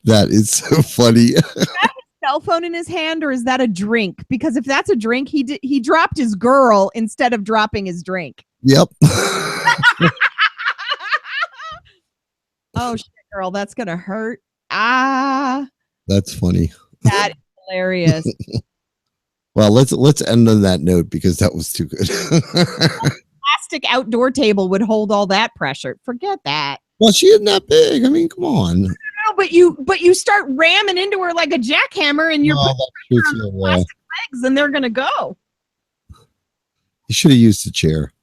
S2: That is so funny.
S1: Cell phone in his hand, or is that a drink? Because if that's a drink, he dropped his girl instead of dropping his drink.
S2: Yep.
S1: Oh shit, girl, that's gonna hurt. Ah,
S2: That's funny.
S1: that is hilarious.
S2: Well, let's end on that note because that was too good.
S1: Plastic outdoor table would hold all that pressure. Forget that.
S2: Well, she isn't that big. I mean, come on.
S1: No, but you start ramming into her like a jackhammer, and you're putting her on the plastic legs, and they're gonna go.
S2: You should have used the chair.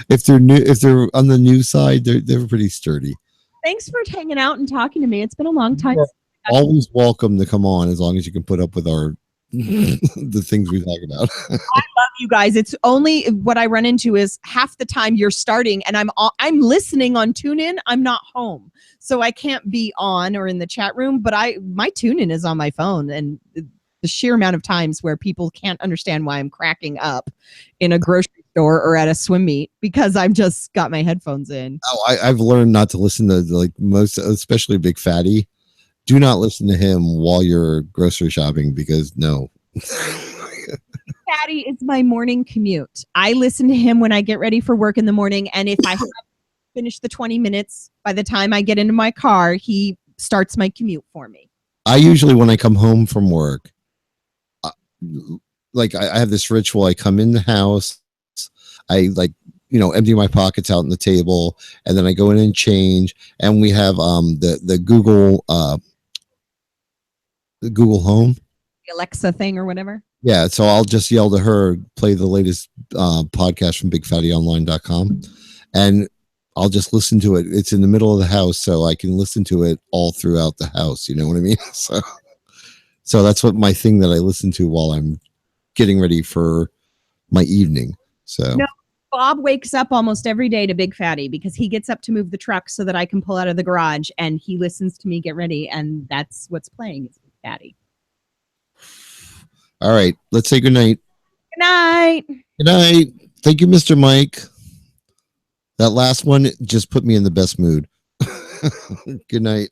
S2: If they're on the new side, they're pretty sturdy.
S1: Thanks for hanging out and talking to me. It's been a long time.
S2: Always welcome to come on as long as you can put up with our the things we talk about.
S1: I love you guys. It's only what I run into is half the time you're starting and I'm listening on TuneIn. I'm not home, so I can't be on or in the chat room. But my TuneIn is on my phone, and the sheer amount of times where people can't understand why I'm cracking up in a grocery store or at a swim meet because I've just got my headphones in.
S2: Oh, I've learned not to listen to like most, especially Big Fatty. Do not listen to him while you're grocery shopping because no.
S1: Patty is my morning commute. I listen to him when I get ready for work in the morning, and if I have finished the 20 minutes by the time I get into my car, he starts my commute for me.
S2: I usually, when I come home from work, like I have this ritual. I come in the house, I empty my pockets out on the table, and then I go in and change. And we have the Google Home,
S1: The Alexa thing or whatever.
S2: Yeah, so I'll just yell to her, play the latest podcast from BigFattyOnline.com, and I'll just listen to it. It's in the middle of the house, so I can listen to it all throughout the house. You know what I mean? So that's what my thing that I listen to while I'm getting ready for my evening. So
S1: no, Bob wakes up almost every day to Big Fatty because he gets up to move the truck so that I can pull out of the garage, and he listens to me get ready, and that's what's playing is Big Fatty.
S2: All right, let's say good night.
S1: Good night.
S2: Good night. Thank you, Mr. Mike. That last one just put me in the best mood. Good night.